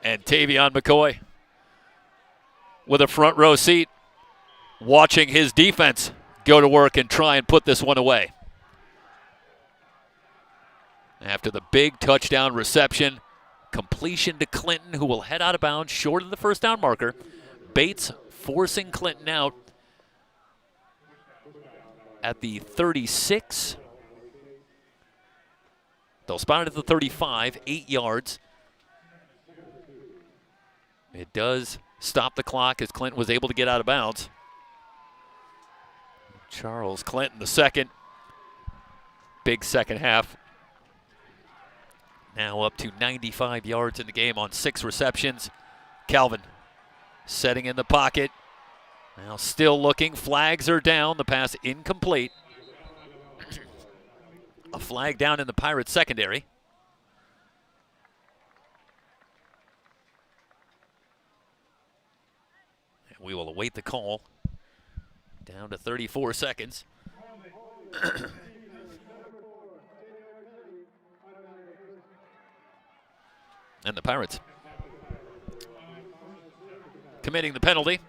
And Tavion McCoy with a front row seat, watching his defense go to work and try and put this one away. After the big touchdown reception, completion to Clinton, who will head out of bounds short of the first down marker. Bates forcing Clinton out at the 36. They'll spot it at the 35, 8 yards. It does stop the clock as Clinton was able to get out of bounds. Charles Clinton, the second. Big second half. Now up to 95 yards in the game on 6 receptions. Calvin setting in the pocket. Now still looking. Flags are down. The pass incomplete. A flag down in the Pirates secondary. And we will await the call. Down to 34 seconds. And the Pirates committing the penalty.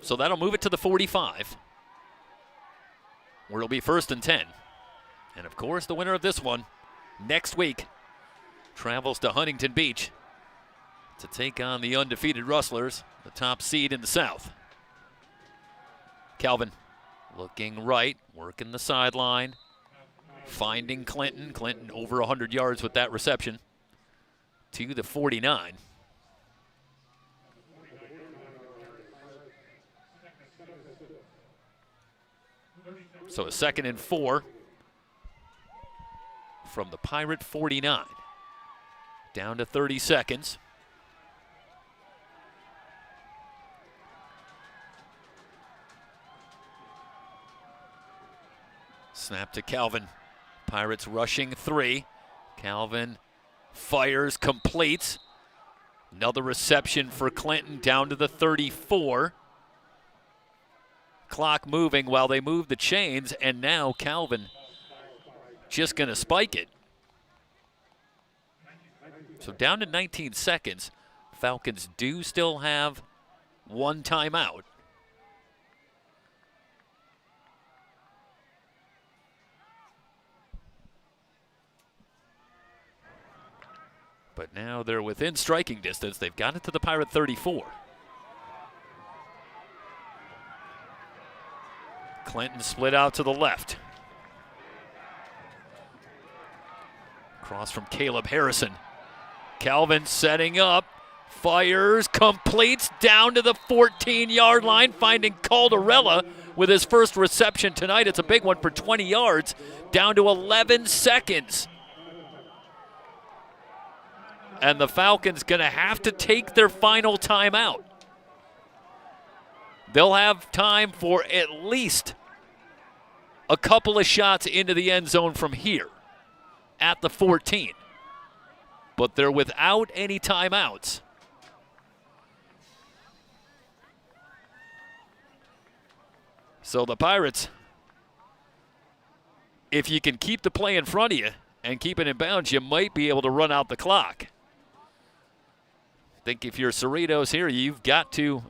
So that'll move it to the 45, where it'll be 1st and 10. And of course, the winner of this one next week travels to Huntington Beach to take on the undefeated Rustlers, the top seed in the South. Calvin looking right, working the sideline, finding Clinton. Clinton over 100 yards with that reception to the 49. So a 2nd and 4 from the Pirate 49. Down to 30 seconds. Snap to Calvin. Pirates rushing 3. Calvin fires, completes. Another reception for Clinton down to the 34. Clock moving while they move the chains, and now Calvin just going to spike it. So down to 19 seconds. Falcons do still have 1 timeout. But now they're within striking distance. They've got it to the Pirate 34. Clinton split out to the left. Cross from Caleb Harrison. Calvin setting up, fires, completes down to the 14-yard line, finding Caldarella with his first reception tonight. It's a big one for 20 yards, down to 11 seconds. And the Falcons going to have to take their final timeout. They'll have time for at least a couple of shots into the end zone from here at the 14. But they're without any timeouts. So the Pirates, if you can keep the play in front of you and keep it in bounds, you might be able to run out the clock. I think if you're Cerritos here, you've got to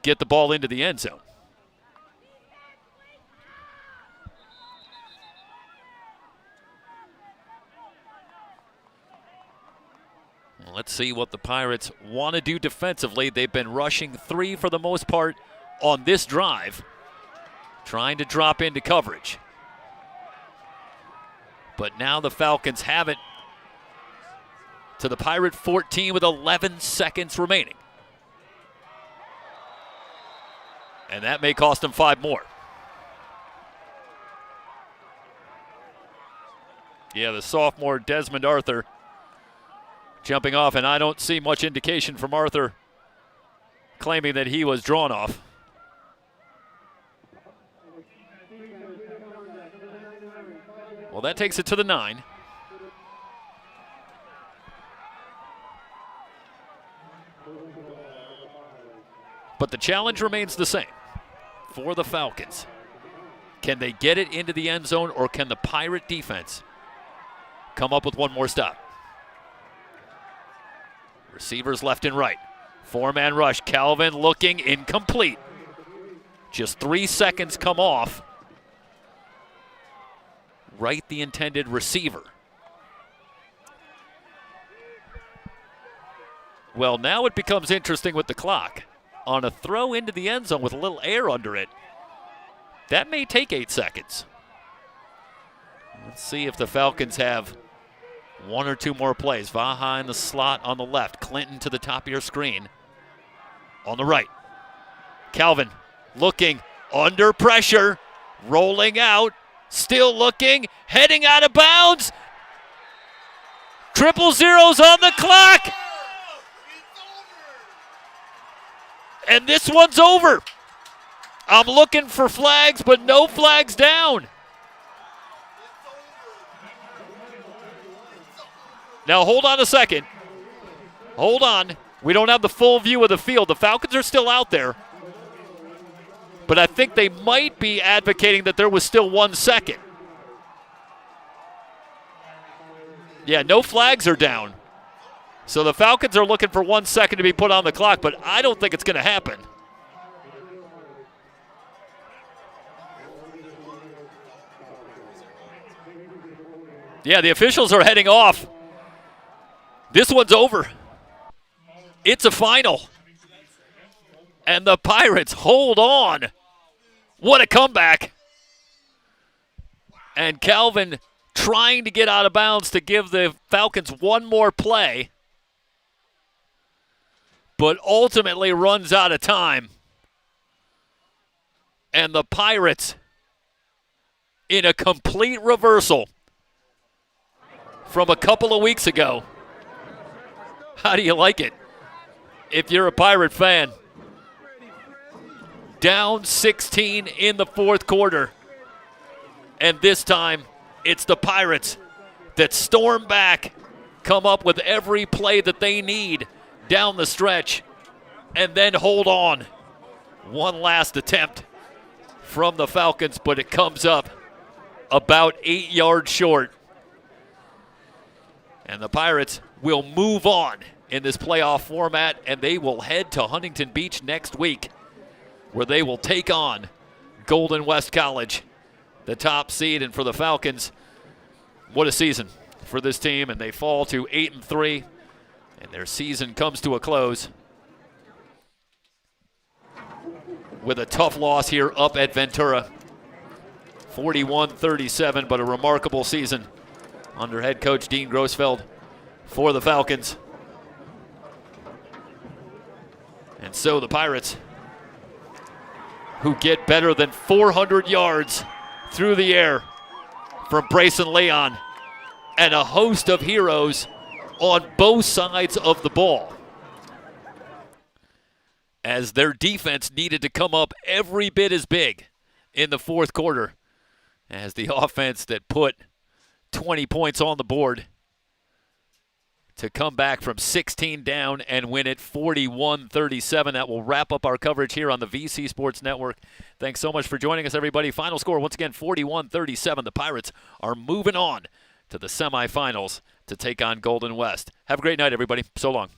get the ball into the end zone. Let's see what the Pirates want to do defensively. They've been rushing 3 for the most part on this drive, trying to drop into coverage. But now the Falcons have it to the Pirate 14 with 11 seconds remaining. And that may cost them 5 more. Yeah, the sophomore Desmond Arthur jumping off, and I don't see much indication from Arthur claiming that he was drawn off. Well, that takes it to the 9. But the challenge remains the same for the Falcons. Can they get it into the end zone, or can the Pirate defense come up with one more stop? Receivers left and right. 4-man rush. Calvin looking, incomplete. Just 3 seconds come off. Right the intended receiver. Well, now it becomes interesting with the clock. On a throw into the end zone with a little air under it, that may take 8 seconds. Let's see if the Falcons have 1 or 2 more plays. Vaha in the slot on the left. Clinton to the top of your screen. On the right. Calvin looking, under pressure, rolling out, still looking, heading out of bounds. 000's on the clock. And this one's over. I'm looking for flags, but no flags down. Now, hold on a second. Hold on. We don't have the full view of the field. The Falcons are still out there. But I think they might be advocating that there was still 1 second. Yeah, no flags are down. So the Falcons are looking for 1 second to be put on the clock, but I don't think it's going to happen. Yeah, the officials are heading off. This one's over. It's a final. And the Pirates hold on. What a comeback. And Calvin trying to get out of bounds to give the Falcons one more play, but ultimately runs out of time. And the Pirates, in a complete reversal from a couple of weeks ago. How do you like it if you're a Pirate fan? Down 16 in the fourth quarter. And this time, it's the Pirates that storm back, come up with every play that they need down the stretch, and then hold on. One last attempt from the Falcons, but it comes up about 8 yards short. And the Pirates will move on in this playoff format, and they will head to Huntington Beach next week, where they will take on Golden West College, the top seed. And for the Falcons, what a season for this team, and they fall to 8-3, and their season comes to a close with a tough loss here up at Ventura, 41-37, but a remarkable season under head coach Dean Grossfeld for the Falcons. And so the Pirates, who get better than 400 yards through the air from Brayson Leon, and a host of heroes on both sides of the ball, as their defense needed to come up every bit as big in the fourth quarter as the offense that put 20 points on the board to come back from 16 down and win it 41-37. That will wrap up our coverage here on the VC Sports Network. Thanks so much for joining us, everybody. Final score, once again, 41-37. The Pirates are moving on to the semifinals to take on Golden West. Have a great night, everybody. So long.